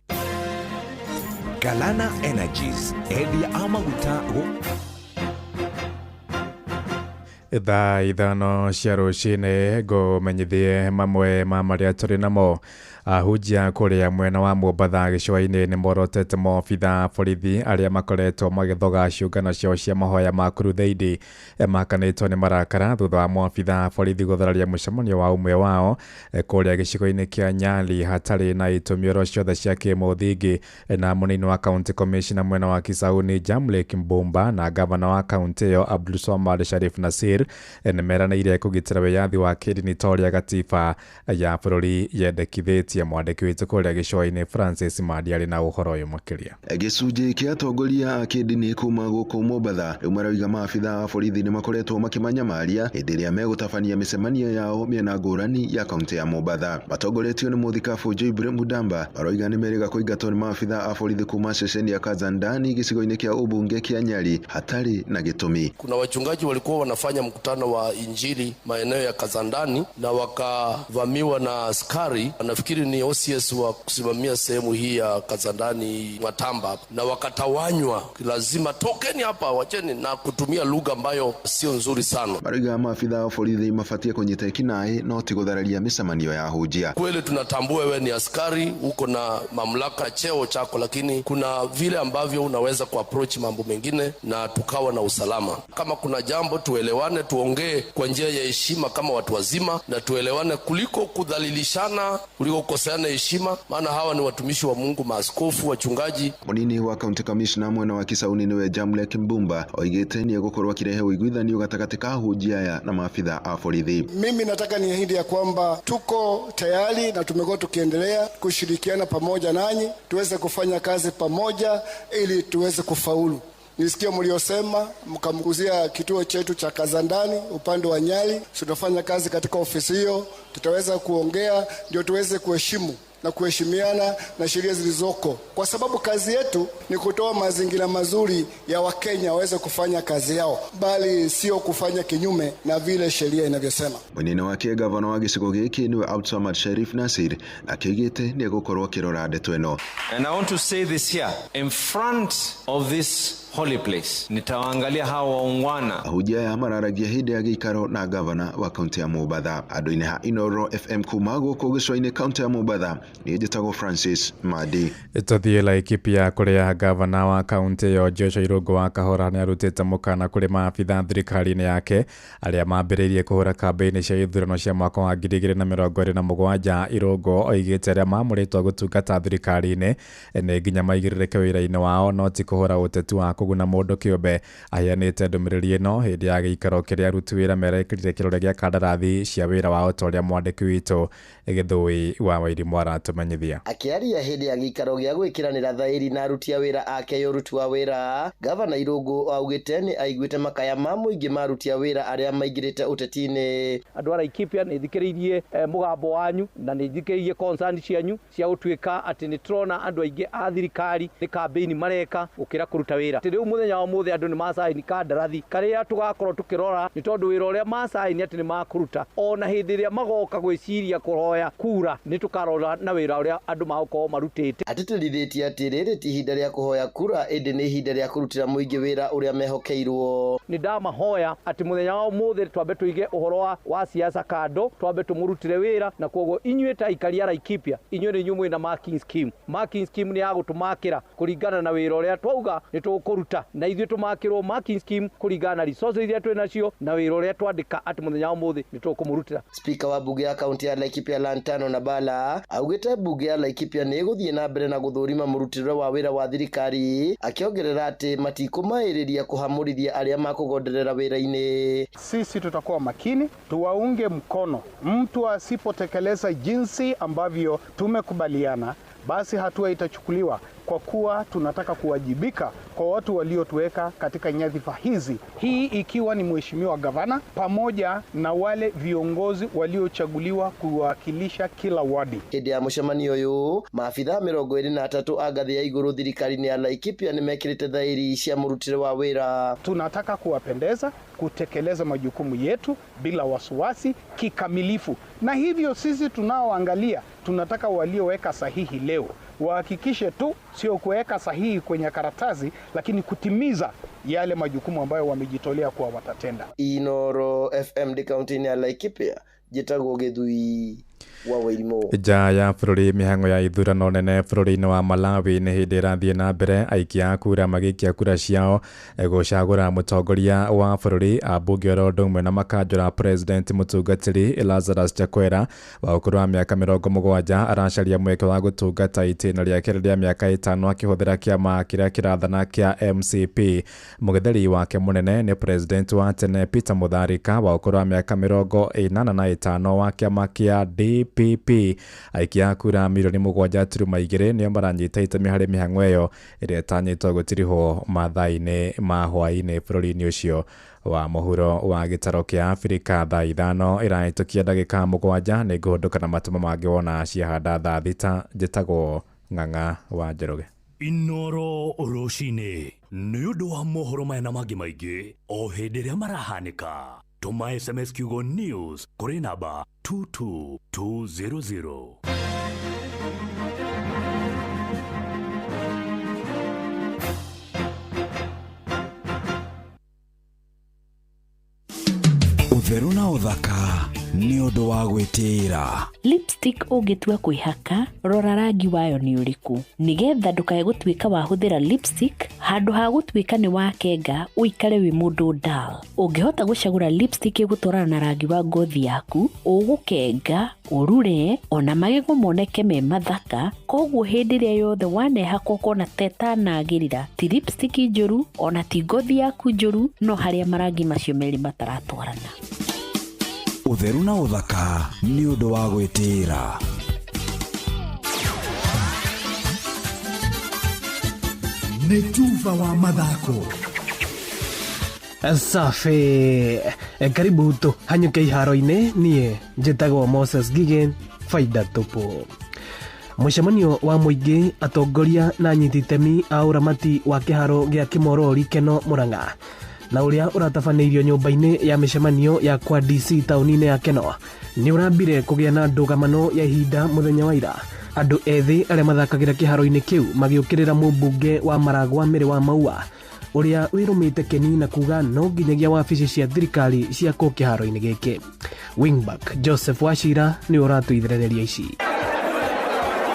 Galana Energies, endia a maguta thaa ithano cia rũcinĩ ngũmenyithie mamwe ma marĩa tũrĩ namo. Ahunjia kũrĩa mwena wa Mombatha gĩcũa-inĩ nĩ morotete maobitha borithi arĩa makoretwo magĩthoga ciũngano ciao cia mahoya ma crusade makanĩtwo nĩ marakara thutha wa maobitha borithi gũthararia mũcemanio wa ũmwe wao kũrĩa gĩcigo-inĩ kĩa Nyali hatarĩ na itũmi oro ciothe cia kĩmũthingi. Na mũnini wa county commissioner mwena wa Kisauni Jamlek Mbumba na gavana wa county ĩyo Abdulswamad Sharif Nassir Nasir nemeranĩire kũgitĩra wĩyathi wa kĩndini toria gatiba ya bũrũri yendekithĩtie mwandĩki witũ kũrĩa gĩcũa-inĩ Francis Madi arĩ na ũhoro ũyũ makĩria. Gĩcunjĩ kĩa atongoria a kĩndini kuma gũkũ Mombatha rĩu marauga maabitha a borithi nĩ makoretwo makĩmanyamaria hĩndĩ ĩrĩa megũtabania mĩcemanio yao mĩena ngũrani ya kaunti ya Mombatha. Matongoretio nĩ mũthikabu Joyce Mudamba marauga nĩ merĩga kũingatwo nĩ maabitha a borithi kuma ceceni ya Kazandani gĩcigo-inĩ kĩa ubunge kĩa Nyali hatarĩ na gĩtũmi. Kuna wachungaji walikuwa wanafanya mkutano wa injili maeneo ya Kazandani na wakavamiwa na askari, nafikiri ni OCS wa kusimamia sehemu hii ya Kazandani Matamba, na wakatawanywa, lazima tokeni hapa, wacheni, na kutumia lugha ambayo sio nzuri sana. Marauga maafitha wa borithi mafatie kũnyita ekinaĩ no ti gũthararia mĩcemanio ya hujia. Kweli tunatambua wewe ni askari, uko na mamlaka, cheo chako, lakini kuna vile ambavyo unaweza kuapproach mambo mengine na tukawa na usalama. Kama kuna jambo tuelewane, tuongee kwa njia ya heshima kama watu wazima, na tuelewane kuliko kudhalilishana, kuliko kukoseana heshima, maana hawa ni watumishi wa Mungu, maaskofu, wachungaji. Munini wa county commissioner mwena wa Kisauni niwe Jamlek Mbumba oigĩte nĩ egũkorwo akĩrehe ũiguithanio gatagatĩ ka hujia aya na maafitha a borithi. Mimi nataka niahidi ya kwamba tuko tayari na tumekuwa tukiendelea kushirikiana pamoja nanyi tuweze kufanya kazi pamoja ili tuweze kufaulu. Nisikia mliosema mkamguzia kituo chetu cha Kazandani upande wa Nyali. Tutafanya kazi katika ofisi hiyo, tutaweza kuongea ndio tuweze kuheshimu na kuheshimiana na sheria zilizoko, kwa sababu kazi yetu ni kutoa mazingira mazuri ya Wakenya waweze kufanya kazi yao, bali sio kufanya kinyume na vile sheria inavyosema. Munene wake gavana wa gĩcigo gĩkĩ niwe Abdulsamad Sharif Nasir akĩgĩte nĩ egũkorwo akĩrora ndeto ĩno. And I want to say this here in front of this holy place. Nitawaangalia hawa waungwana. Hujia ya mararagia hĩndĩ ya gĩikaro na gavana wa kaunti ya Mombatha. Andũ-inĩ ha Inoro FM kuma gũkũ gĩcũa-inĩ kaunti ya Mombatha nĩ njĩtagwo Francis Madi. Tũthiĩ Laikipia kũrĩa gavana wa kaunti ĩyo Joshua Irungu wa Kahora nĩ arutĩte mũkana kũrĩ maabitha thirikari-inĩ yake arĩa mambĩrĩirie kũhũra kambĩini cia ithurano cia mwaka wa 2027. Irungu oigĩte arĩa mamũrĩtwo gũtungata thirikari-inĩ nĩ nginya maigĩrĩrĩke wĩra-inĩ wao no ti kũhũra ũteti wa kũguna mũndũ kĩũmbe. Aheanĩte ndũmĩrĩri ĩno hĩndĩ ya gĩikaro kĩrĩa aruti wĩra merekĩrire kĩrore gĩa kandarathi cia wĩra wao ta ũrĩa mwandĩki witũ Gĩthũi wa Wairimũ aratũmenyithia. Akĩaria hĩndĩ ya gĩikaro gĩa gwĩkĩranĩra thaĩri na aruti a wĩra ake ũruti wa wĩra, gavana Irungu augĩte nĩ aiguĩte makaya ma mũingĩ ma aruti a wĩra arĩa maingĩrĩte ũteti-inĩ. Andũ a Laikipia nĩ thikĩrĩirie mũgambo wanyu na nĩ thikĩrĩirie concern cianyu cia gũtuĩka atĩ nĩ tũrona andũ aingĩ a thirikari nĩ kambĩini mareka gũkĩra kũruta wĩra. Rĩu mũthenya wa mũthĩ andũ nĩ masaini kandarathi karĩa tũgakorwo tũkĩrora nĩ tondũ wĩra ũrĩa masaini atĩ nĩ makũruta, ona hĩndĩ ĩrĩa magoka gwĩciria kũhoya kura nĩ tũkarora na wĩra ũrĩa andũ magũkorwo marutĩte. Atĩtĩrithĩtie atĩ rĩrĩ ti ihinda rĩa kũhoya kura, ĩndĩ nĩ ihinda rĩa kũrutĩra mũingĩ wĩra ũrĩa mehokeirwo. Nĩ ndamahoya atĩ mũthenya wa mũthĩ twambe tũige ũhoro wa siasa kando, twambe tũmũrutĩre wĩra, na koguo inyuĩ ta aikari a Laikipia inyuĩ nĩ inyuĩ na marking scheme. Marking scheme nĩ ya gũtũmakĩra kũringana na wĩra ũrĩa twauga nĩ tũkũruta, na ithuĩ tũmakĩrwo marking scheme kũringana na resources iria twĩ nacio na wĩra ũrĩa twandĩka atĩ mũthenya wa mũthĩ nĩ tũkũmũrutĩra. Speaker wa bunge ya kaunti ya Laikipia Lantano Nabala augĩte bunge ya Laikipia nĩ gũthiĩ na mbere na gũthũrima mũrutĩre wa wĩra wa thirikari, akiongerera atĩ matikũmaĩrĩria kũhamũrithia arĩa makũgonderera wĩra-inĩ. Sisi tutakuwa makini, tuwaunge mkono. Mtu asipotekeleza jinsi ambavyo tumekubaliana, basi hatua itachukuliwa, kwa kuwa tunataka kuwajibika kwa watu waliotuweka katika nyadhifa hizi, hii ikiwa ni mheshimiwa gavana pamoja na wale viongozi waliochaguliwa kuwakilisha kila wadi. Hĩndĩ ya mũcemanio ũyũ, maabitha 23 a ngathĩ ya igũrũ thirikari-inĩ ya Laikipia nĩ mekĩrĩte thaĩri cia mũrutĩre wa wĩra. Tunataka kuwapendeza, kutekeleza majukumu yetu bila wasiwasi kikamilifu, na hivyo sisi tunaoangalia tunataka walioweka sahihi leo wahakikishe tu sio kuweka sahihi kwenye karatasi, lakini kutimiza yale majukumu ambayo wamejitolea kuwa watatenda. Inoro FM de kaunti ya Laikipia, Njĩtagwo Gĩthũi. nja ya bũrũri mĩhang'o ya ithurano nene bũrũri-inĩ wa Malawi nĩ hĩndĩ ĩrathiĩ na mbere aikia kura magĩikia kura ciao gũcagũra mũtongoria wa bũrũri ambunge oro ũndũ ũmwe na makanjũra president mũtungatĩri Lazarus Chakwera wa ũkũrũ wa mĩaka 70 aracaria mweke wa gũtungata itĩna rĩake rĩa mĩaka 5 akĩhũthĩra kĩama kĩrĩa kĩrathana kĩa MCP. Mũgĩtheri wake mũnene nĩ president wa tene Peter Mutharika wa ũkũrũ wa mĩaka 85 wa kĩama kĩa DPP. Aikia kura milioni 7.2 nĩo maranyita itemi harĩ mĩhang'o ĩyo ĩrĩa ĩtanyĩtwo gũtirihwo mathaa-inĩ ma hwaĩ-inĩ bũrũri-inĩ ũcio wa mũhuro wa gĩtaro kĩa Afrika. Thaa 5 ĩrahĩtũkia ndagĩka 7 nĩ ngũhũndũka na matũmo mangĩ wona ciahanda thaa thita. Njĩtagwo Ng'ang'a wa Njoroge. Inoro rũcinĩ nĩ ũndũ wa mohoro maya na mangĩ maingĩ o hĩndĩ ĩrĩa marahanĩka. Tuma SMS kiugo news kũrĩ namba 22200. Ũtheru na ũthaka nĩ ũndũ wa gwĩtĩĩra. Lipstick ũngĩtua kwĩhaka, rora rangi wayo nĩ ũrĩkũ, nĩgetha ndũkae gũtuĩka wa hũthĩra lipstick handũ ha gũtuĩka nĩ wakenga ũikare wĩ mũndũ dull. Ũngĩhota gũcagũra lipstick ĩgũtwarana na rangi wa ngothi yaku, ũgũkenga, ũrure, ona magego moneke me mathaka. Koguo hĩndĩ ĩrĩa yothe wanehaka ũkona tetanagĩrĩra, ti lipstick njũru ona ti ngothi yaku njũru, no harĩa marangi macio merĩ mataratwarana. Ũtheru na ũthaka nĩ ũndũ wa gwĩtĩĩra. Nĩ Tuva wa mathako. Safi. Karibu tu hanyuke iharo-inĩ, niĩ njĩtagwo Moses Gigen, faida tupu. Mũcemanio wa mũingĩ, atongoria na anyiti itemi a ũramati wa kĩharo gĩa Kĩmorori Keno Mũrang'a na ũrĩa ũratabanĩirio nyũmba-inĩ ya mĩcemanio ya kwa DC taũni-inĩ ya Keno nĩ ũrambire kũgĩa na ndũgamano ya ihinda mũthenya wa ira. Andũ ethĩ arĩa mathakagĩra kĩharo-inĩ kĩu magĩũkĩrĩra mũmbunge wa Maragwa Mĩrĩ wa Maua ũrĩa wĩrũmĩte keni na kuga no nginyagia wabici cia thirikari ciakwo kĩharo-inĩ gĩkĩ. Wingback Joseph Wachira nĩ ũratũithĩrĩria ici.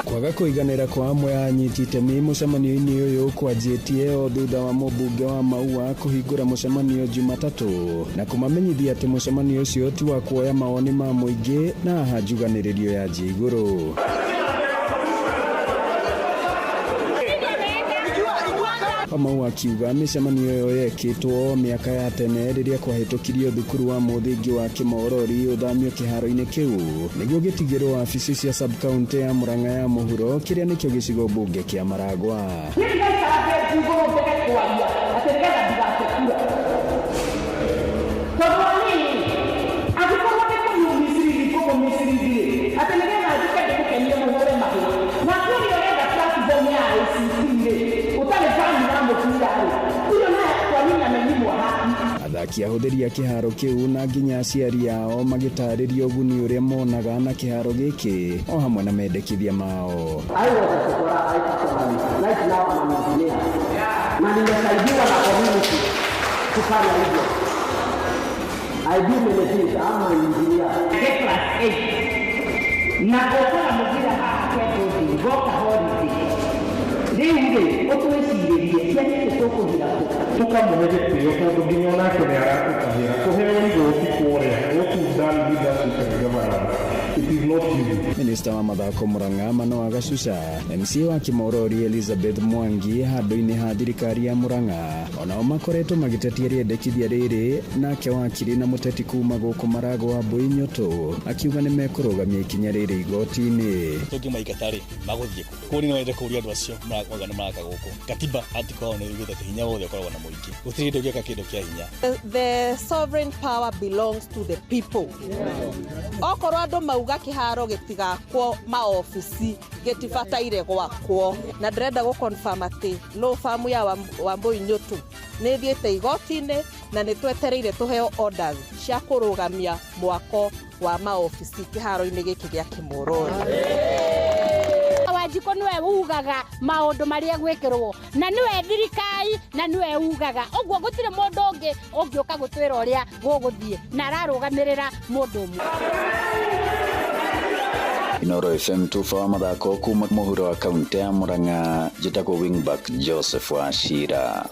Kwaga kũiganĩra kwa amwe a anyiti itemi mũcemanio-inĩ ũyũ kwanjĩtie o thutha wa mũmbunge wa Maua kũhingũra mũcemanio Jumatatũ na kũmamenyithia atĩ mũcemanio ũcio ti wa kuoya mawoni ma mũingĩ na hanjuganĩrĩrio ya igũrũ. Maua akiuga mĩcemanio ĩyo yekĩtwo mĩaka ya tene rĩrĩa kwahĩtũkirio thukuru wa mũthingi wa Kĩmorori ũthamio kĩharo-inĩ kĩu nĩguo gĩtigĩrwo wabici cia sub-county ya Mũrang'a ya mũhuro kĩrĩa nĩkĩo gĩcigo mbunge kĩa Maragwa. Athaki ahũthĩri a kĩharo kĩu na nginya aciari ao magĩtarĩria ũguni ũrĩa monaga na kĩharo gĩkĩ o hamwe na mendekithia mao. Minista wa mathako Mũrang'a Manoa Gacuca, MC wa Kĩmorori Elizabeth Mwangi handũ-inĩ ha thirikari ya Mũrang'a onao makoretwo magĩtetia rĩendekithia rĩrĩ, nake wakiri na mũteti kuma gũkũ Maragwa Mbũi Nyoto akiuga nĩ mekũrũgamia ikinya rĩrĩ igoti-inĩ. Tũngĩmaikatarĩ magũthiĩ kũrĩ no wende kũria andũ acio maragwa nĩ maraka gũkũ katiba article nĩ yugĩte hinya wothe ũkoragwo na mũingĩ gũtirĩ hĩndĩ ũngĩka kĩndũ kĩa hinya. The sovereign power belongs to the people. Okorwo andũ mauga kĩharo gĩtigakwo maobici gĩtibataire gwakwo, na ndĩrenda gũconfirm atĩ law firm ya Wambũi Nyoto nĩ thiĩte igoti-inĩ na nĩ twetereire tũheo orders cia kũrũgamia mwako wa maobici kĩharo-inĩ gĩkĩ gĩa Kĩmorori. Wanjiko niwe ugaga maũndũ marĩa gwĩkĩrwo na niwe thirikari na niwe ugaga ũguo gũtirĩ mũndũ ũngĩ ũngĩũka gũtwĩra ũrĩa gũgũthiĩ na ararũgamĩrĩra mũndũ ũmwe. Inoro FM tufa wa mathako kuma muhuro wa kaunti ya Murang'a njitagwo wingback Joseph Wachira.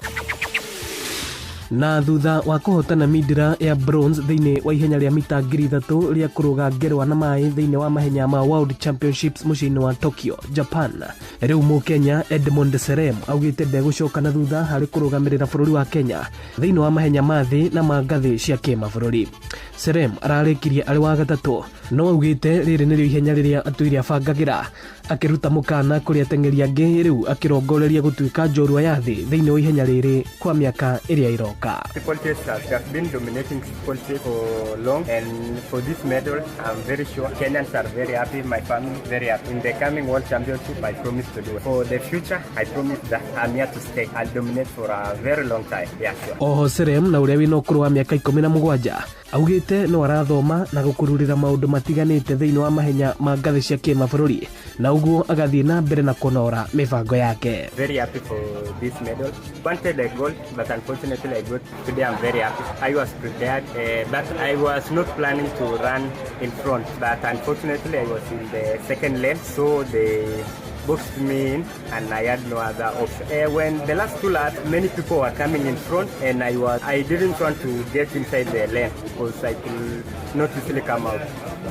Na thutha wa kuhotana midira ya bronze thiini wa ihenya ria mita 3,000 ria kuruga ngerwa na mai thiini wa mahenya ma World Championships muciini wa Tokyo, Japan. Riu Mukenya Edmond Serem augite ndegucoka na thutha hari kurugamirira bururi wa Kenya thiini wa mahenya ma thi na mangathi cia kimabũrũri. Serem ararikirie ari wa gatatu, no augite riri nirio ihenya riria atuire abangagira akiruta mukana kuri ateng'eri angi riu akirongoreria gutuika njorua ya thi thiini wa ihenya riri kwa miaka iria iroka. People chasers have been dominating people chase for long, and for this medal I'm very sure Kenyans are very happy, my family very happy. In the coming World Championship I promise to do it. For the future I promise that I'm here to stay. I'll dominate for a very long time. Yeah, sure. Oho Serem na uria wina ukuru wa miaka 17 augite no arathoma na gukururira maundu matiganite thiini wa mahenya ma ngathi cia kimabũrũri na uguo agathie na mbere na kunora mibango yake. Very happy for this medal. Wanted a gold, but unfortunately I got today. I'm very happy. I was prepared, but I was not planning to run in front, but unfortunately I was in the second lane, so they boxed me in and I had no other option. When the last two laps, many people were coming in front, and I didn't want to get inside the lane because I could not easily come out.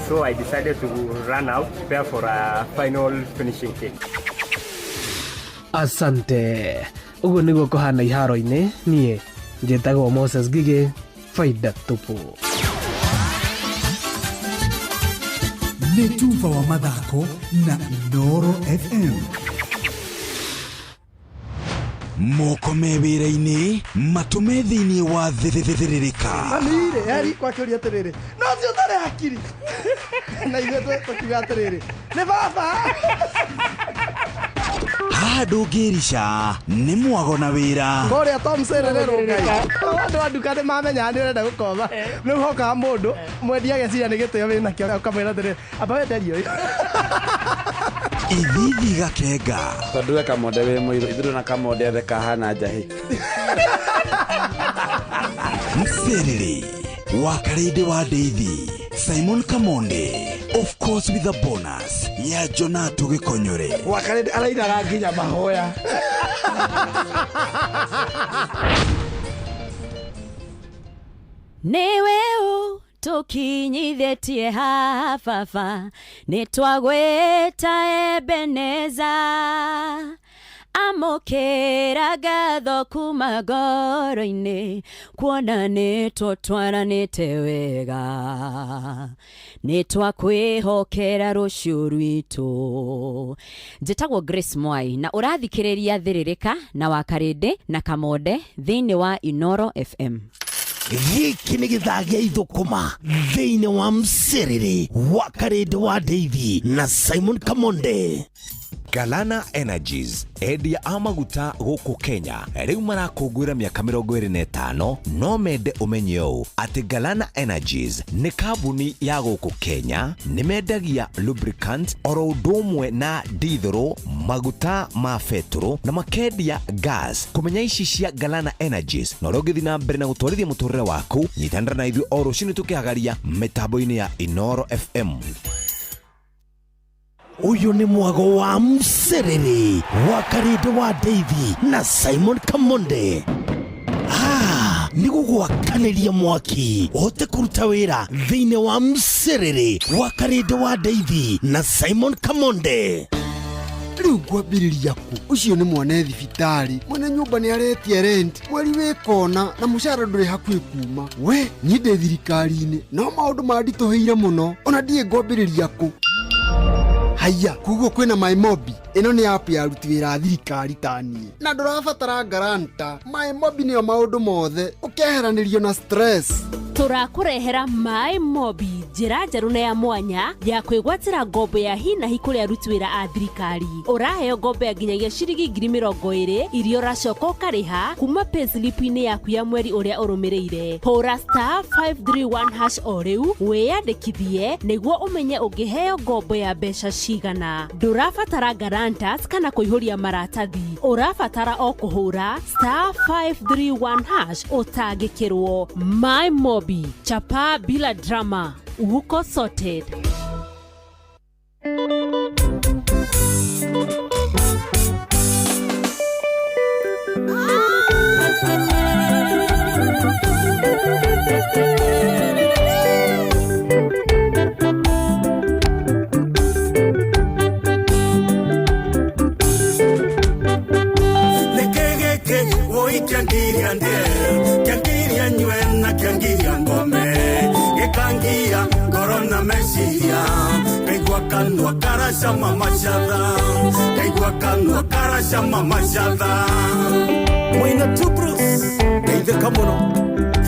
So I decided to run out, prepare for a final finishing kick. Asante. Uguo niguo kuhana iharo-ini. Nie njitagwo Moses Gige, faida tupu. Nĩ tufa wa mathako na Inoro FM. Moko mewira-ini matume thiini wa thithiririka. Manire ari kwa kiuria atiriri. No cio tare hakiri. Na ithuĩ tukiuga atiriri. Nĩ baba. Ndũngĩrica nĩ mwago na wĩra. Kũrĩa Tom Sererero ngai. Andũ a nduka nĩ mamenya nĩ ũrenda gũkoma. Rĩu hoka mũndũ mwendia ageciria nĩ gĩtĩo wĩna kĩo ũkamwĩra atĩrĩrĩ amba wenderio. Ithithi gakenga. Tondũ we kamonde wĩ mũirũ ithuĩ na kamonde othe kahana njahĩ. Mserere wakarĩndĩ wa Ndeithi Simon Kamonde, of course with a bonus ya Jonato Gĩkonyore. Wakarĩndĩ arainaga nginya mahoya. Niwe tukinyithetie hafafa nitwagweta Ebeneza amokera gatho kuma ngoro-ini kuona nitutwaranite wega nitwakwihokera rucio rwitu. Njitagwo Grace Mwai na urathikiriria thiririka na Wakarĩndĩ na Kamonde thiini wa Inoro FM. Gĩkĩ nĩ gĩthagĩa ithũkũma thĩinĩ wa Mserere, Wakarĩndĩ wa Ndeithi na Simon Kamonde. Galana Energies, endia a maguta gũkũ Kenya, rĩu marakũngũĩra mĩaka 25, no mende ũmenye ũũ atĩ Galana Energies nĩ kambuni ya gũkũ Kenya, nĩ mendagia lubricant oro ũndũ ũmwe na diesel, maguta ma betũrũ na makendia gas. Kũmenya ici cia Galana Energies na ũngĩthiĩ na mbere na gũtwarithia mũtũrĩre waku, nyitanĩra na ithuĩ o rũciinĩ tũkĩhagaria mĩtambo-inĩ ya Inoro FM. Uyu ni mwago wa Mserere, Wakarĩndĩ wa Ndeithi na Simon Kamonde. Nĩ gũgwakanĩria mwaki ũhote kũruta wĩra thĩinĩ wa Mserere, Wakarĩndĩ wa Ndeithi na Simon Kamonde. Rĩu ngwambĩrĩria ku ũcio nĩ mwana thibitarĩ, mwene nyũmba nĩ aretie rent, mweri wĩkona na mũcara ndũrĩ hakuhĩ kuma. We niĩ ndĩ thirikari-inĩ no maũndũ manditũhĩire mũno, ona ndiĩ ngwambĩrĩria ku. Haya, kuguo kwĩna MyMobi, ĩno nĩ app ya aruti wĩra a thirikari taniĩ. Na ndũrabatara garanta, MyMobi nĩyo maũndũ mothe, ũkeheranĩrio na stress. Tũrakũrehera MyMobi, njĩra njerũ na ya mwanya ya kwĩgwatĩra ngombo ya hi na hi kũrĩ aruti wĩra a thirikari. Ũraheo ngombo ya nginyagia ciringi 20,000 iria ũracoka ũkarĩha kuma payslip-inĩ yaku ya mweri ũrĩa ũrũmĩrĩire. Hũra *531# o rĩu wĩyandĩkithie nĩguo ũmenye ũngĩheo ngombo ya mbeca cigana. Ndũrabatara guarantors kana kũihũria maratathi. Ũrabatara o kũhũra *531# ũtangĩkĩrwo. MyMobi, chapa bila drama, uko sorted. Kanwa karasha mama shada kaigwa kanwa karasha mama shada Mwina Tubrus kaithe kamuno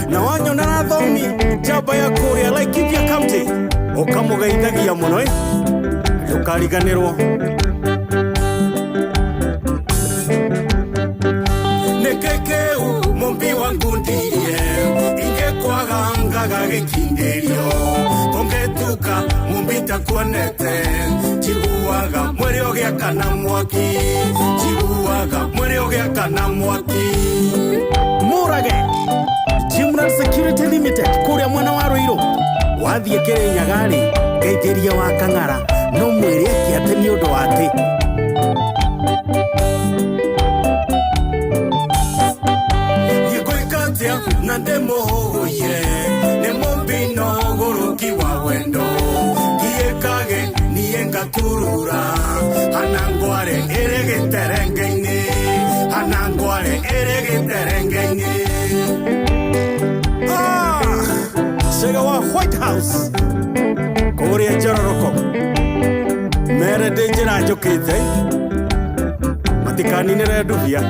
na wanyo na nathomi jamba ya kuria Laikipia County ukamugeithagia muno ndukariganirwo nekekeu mumbi wangu ndiye ingekwaga ngaga gikindirio kongetuka mumbita kuonete chiguaga mwere ogea kana mwaki chiguaga mwere ogea kana mwaki Murage Jimran Security Limited kuria mwana wa Ruiru wathie Kirinyaga ri ngeithiria wa Kang'ara no mwere kiate ni undu wati yikoikatia na demo hoye nemo guruki wa wendo giekage nienga turura anangware erege terengeini anangware erege terengeini Sega wa White House kuria Jororoko mere dejera jokite matikani ne reduvia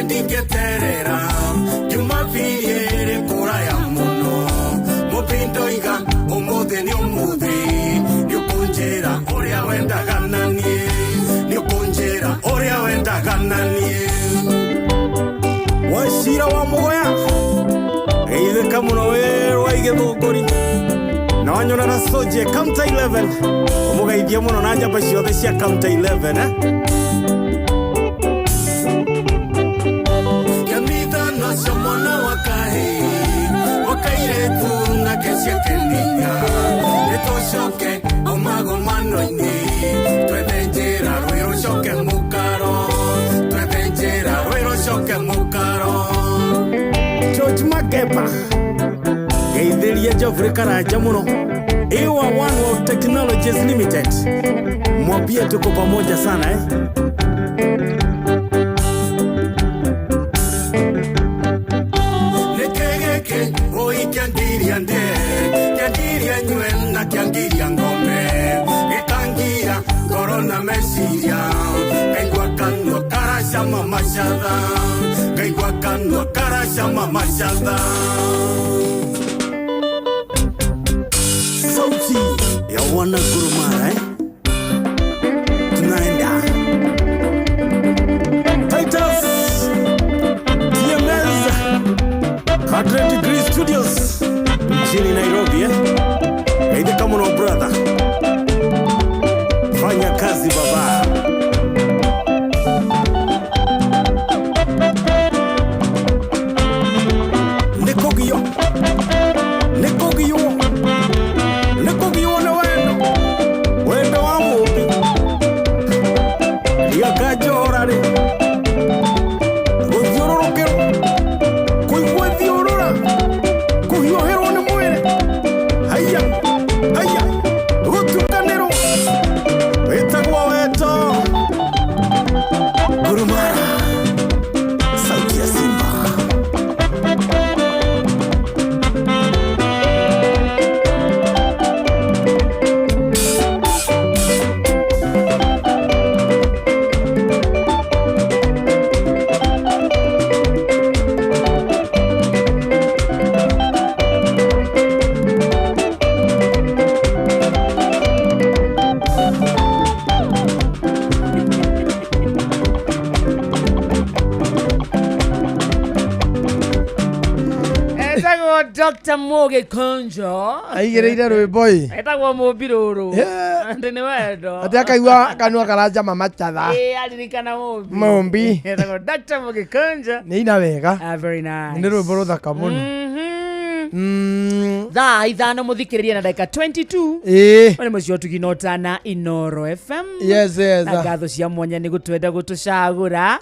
Ndingeterera Jumapili kura ya muno Mupindo iga umuthi ni umuthi Ni ukunjira uria wendaga nanie Ni ukunjira uria wendaga nanie Washira wa mugoya Eithe kamuno werwa igithunguri Na wanyona na soje County 11 Umugeithia muno na njamba ciothe cia County 11 Somona wakahe wakaire tu na kesia kenia netoshoke omago manoini twedenjera roiro shoke mukaro twedenjera roiro shoke mukaro George Magepa geithiria Geoffrey Karanja muno Iwa One World Technologies Limited mwambie tuko pamoja sana Kiangiria nywe na kiangiria ngome Gitangia korona mesiria Kaigwa kanwa karasha mama shada Kaigwa kanwa karasha mama shada Sauti ya wana Gurumara Tunaenda Titus TMS 100 Degree Studios Mjini Nairobi Eithe kama no brother Fanya kazi baba Nekogio na wendo wa mubi Liakajorare Guthiororokero Kuigwe thiorora Kuhioherwo ni mwere Haya Gutukaniro Wetagwa weto Gurumara Sauti ya Simba Dr. Moge Konjo aigereire rwimbo etagwo mubiruru ndene wendo ati akaigua kanua karanja mama chatha aririkana mumbi etagwo Dr. Moge Konjo ni ina wega very nice ni rwimbo ruthaka muno Thaa ithano muthikiriria na ndagika 22 ni mucio tuginota na Inoro FM. Yes. Na ngatho cia mwanya ni gutwenda gutucagura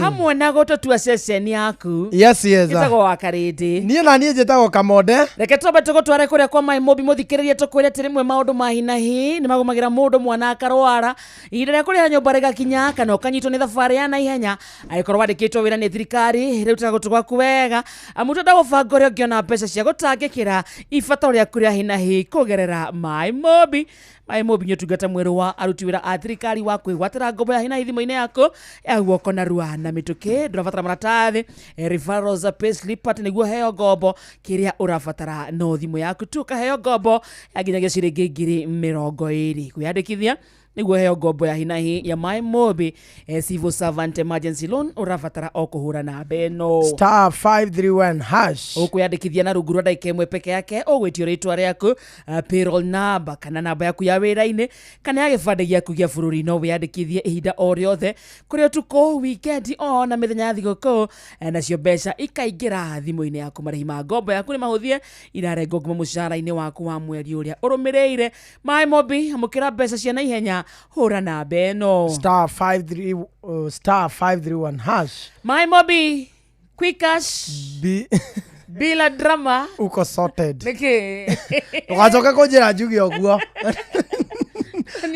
hamwe na gututua ceceni yaku. Yes. Gitago wa Karindi. Nie na nie njitagwo Kamode. Reke tobe tugutware kuria kwa My Mobi muthikiriria tukwire tiri mwe maundu mahina hi ni magumagira mundu mwana akarwara ire ria kuria nyumba rega kinya kana ukanyitwo ni thabari ya na ihenya aikorwo wandikitwo wira ni thirikari riu tutagutu gwaku wega amuto ndagubanga ria ngiona mbeca cia gutangikira ifata ria kuria hina hi kugerera My Mobi. My Mobi nyotungata mweru wa aruti wira a thirikari wa kwigwatira ngombo ya hina thimo-ini yaku ya guoko na rua na mituki ndurabatara maratathi referrals a payslip at niguo heo ngombo kiria urabatara no thimo yaku tu kaheo ngombo ya nginyagia ciringi 20,000 kwiyandikithia niguo heo ngombo ya hina hi ya My Mobi civil servant emergency loan urabatara o kuhura na beno *531# ukuyandikithia na rungu rwa ndagika imwe peke yake ugwitio ritwa riaku payroll number kana namba yaku ya wira-ini kana ya gibande giaku gia bururi no wiyandikithie ihinda o riothe kuria tuko weekend na mithenya ya thiguku nacio mbeca ikaingira thimo-ini yaku marihi ma ngombo yaku ni mahuthie irarengo ngoma mucara-ini waku wa mweri uria urumireire. My Mobi amukira mbeca cia na ihenya hura na beno *531#. My Mobi quick cash bila drama uko sorted niki ugacoka kunjira njuge oguo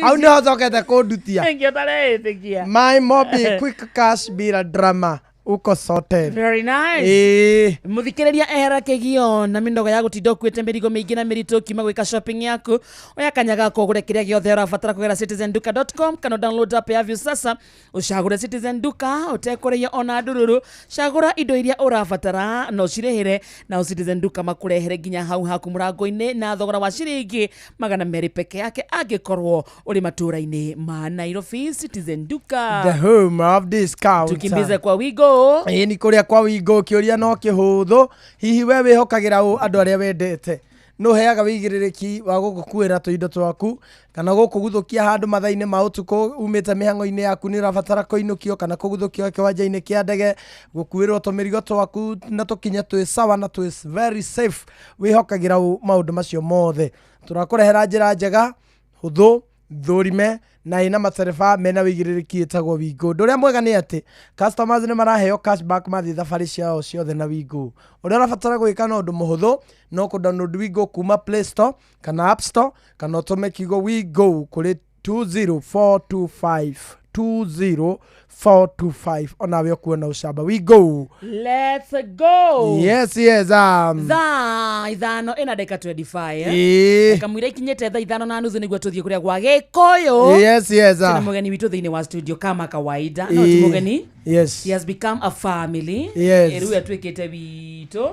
au ni hocokete kundutia ngiotareitikia My Mobi quick cash bila drama uko sorted. Very nice. Muthikiriria ehera kegio na mindogo ya gutinda kwete mirigo mingi na mirito kiuma gwika shopping yaku oya kanyaga kugure kiria giothe urabatara kugera citizenduka.com kana download app ya View sasa ucagure Citizen Duka utekoreia ona ndururu cagura indo iria urabatara no cirehire na Citizen Duka makurehere nginya hau haku murango-ini na thogora wa ciringi 200 peke yake angikorwo uri matura-ini ma Nairobi. Citizen Duka, the home of discount. Tukimbize kwa Wigo. Ni kuria kwa Wigo kiuria no kihuthu hihi we wihokagira u andu aria wendete no heaga wigiririki wa gukukuira tuindo twaku kana gukuguthukia handu mathaini ma utuku umite mihango-ini yaku ni urabatara kuinukio kana kuguthukio kiwanja-ini kia ndege gukuirwo tumirigo twaku na tukinye twi sawa na twi very safe wihokagira u maundu macio mothe turakurehera njira njega huthu thurime na ina matereba mena wigiririki etagwo Wigo. Nduria mwega ni ati customers ni maraheo cashback mathi thabari ciao ciothe na Wigo. Uria urabatara gwika no ndu muhuthu no ku download Wigo kuma Play Store kana App Store kana utume kigo Wigo kuri 20425 onawe okuona ucamba Wigo. Let's go. Yes. Thaa ithano ina ndagika 25 kamwira ikinyete thaa ithano na nuthu niguo tuthie kuria gwa Gikuyu. Yes. Tuna mugeni witu thiini wa studio kama kawaida no ti mugeni. Yes. He has become a family. Yes. Riu atwikite witu.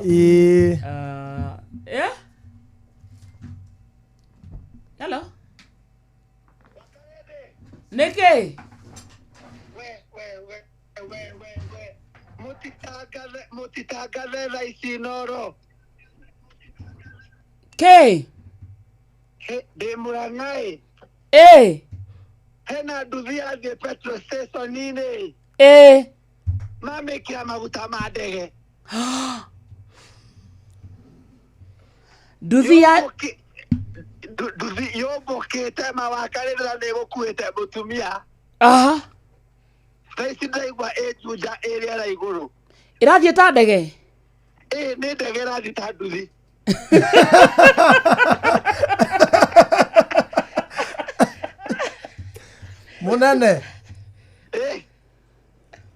Hello. Niki. Mutitagaze raisi Inoro. Ke de Murangai. Hena nduthi athie petrol station ini. Mamekia maguta ma ndege. Nduthi yobokite mawakarira ni gukuite mutumia. Raisi ndaigua ejuja area ra iguru. Irathie ta ndege? Ni ndege irathie ta nduthi. Munene.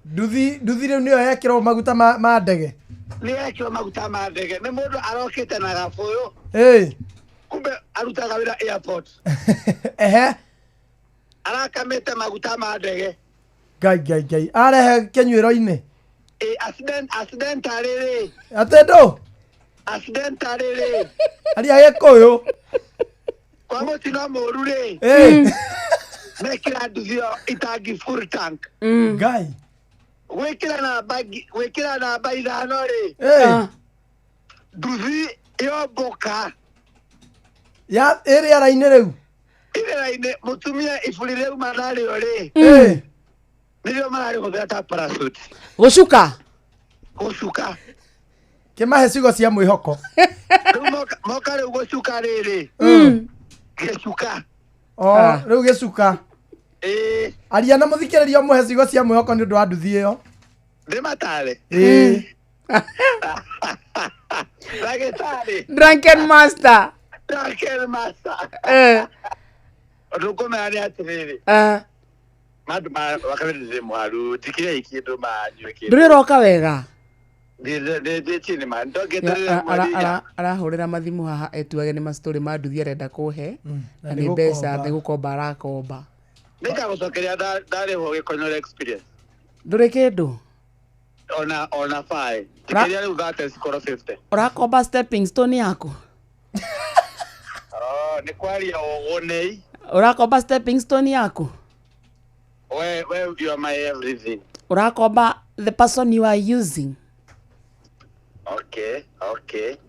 Nduthi riu niyo yekirwo maguta ma ndege. Ni yekirwo maguta ma ndege. Ni mundu arokite na gabuyu. Kumbe arutaga wira airport. Arakamite maguta ma ndege. Gai. Arehe kenyuiro-ini. Accident ariri. Atendo. Accident ariri. Ari Agikuyu. Kwa mutino muru ri. Mekira nduthio itangi full tank. Gai. Gwikira na baithano ri. Nduthi yomboka. Ya iri ara-ini riu. Iri ara-ini mutumia iburi riu marario ri. Ndio marari gutheta parachute. Gucuka. Kimahe cigo cia mwihoko. moka rä u gå cuka rä rä gä cuka rä u gä cuka aria na må thikä rä ria må he cigo cia mwä hoko nä å ndå wa nduthi ä yo ndä matarä ndagätarä Drunken master ndå kå mera nä atä rä rä mandå makamä ndä mwaru njikire ikä ndå manyue kä ndå rä roka wega arahå rä ra mathimå haha etuage nä macitå ma nduthi arenda kå he na nä mbeca nä gå komba arakomba nä ngagå cokeria ndarä ho gä konyore ndå rä kä ndå ona bae tikiria rä u thate cikoro 50 ũrakomba stepping stone yaku nä kwaria wonei ũrakomba stepping stone yaku we you are my everything ũrakomba the person you are using okay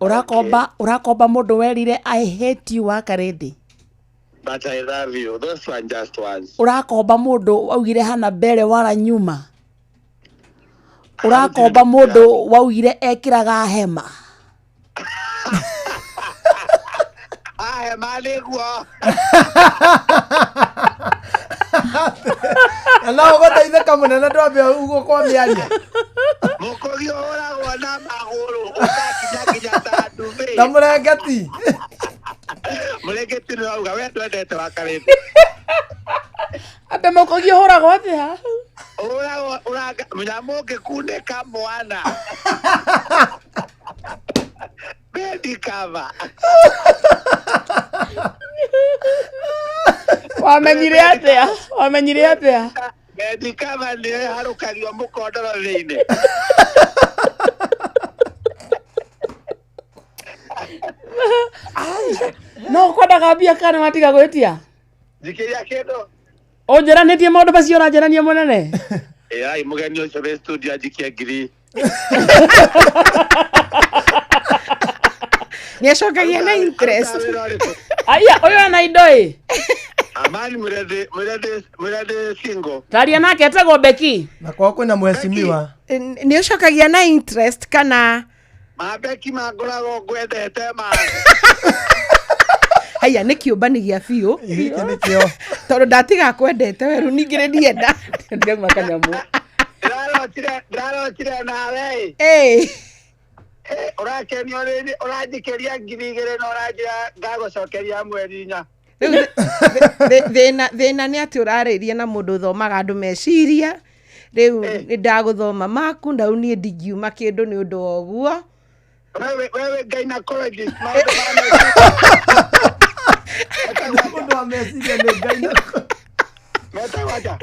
ũrakomba mũndũ werire I hate you wakarĩndĩ but I love you those one just ones ũrakomba mũndũ waugire hana mbere wala nyuma ũrakomba mũndũ waugire ekĩraga hema hema nĩguo no ũgũteithĩka mũnene ndwambe ũguo kwa mĩaria mũkũgi ũragwo na magũrũ ũgakinya ta nduthi na mũrengeti mũrengeti nĩ wauga we ndwendete wakarĩndĩ andũ mũkũgi ũhũragwo atĩa ũraga mũnyamũ ũngĩkunĩka mwana bedikava wamenyire atĩa bedikava nĩ harũkagio mũkondoro thĩinĩ no ũkwendaga mbia kana matiga gwĩtia njikĩria kĩndũ ũnjĩranĩtie maũndũ macio ũranjĩrania mũnene ai mũgeni ũcio wĩ studio anjikie ngiri nĩ acokagia na interest aya ũyũ ena indo amani mũrende single taria nake etagwo Beki na kwao kwĩna mheshimiwa nĩ ũcokagia na interest kana mabeki mangoragwo ngwendete haya nĩ kĩũmbani gĩa biũ tondũ ndatiga kwendete weru ningĩ ndienda ndirauma kanyamũ ndĩrarotire nawe ũrakenio rĩrĩ ũranjikĩria ngiri igĩrĩ na ũranjĩra ngagũcokeria mweri inya thĩna nĩ atĩ ũrarĩrie na mũndũ ũthomaga andũ meciria rĩu nĩ ndagũthoma maku ndau niĩ ndingiuma kĩndũ nĩ ũndũ wa ũguo wewe gynecologist mũndũ wa meciria nĩ metawaja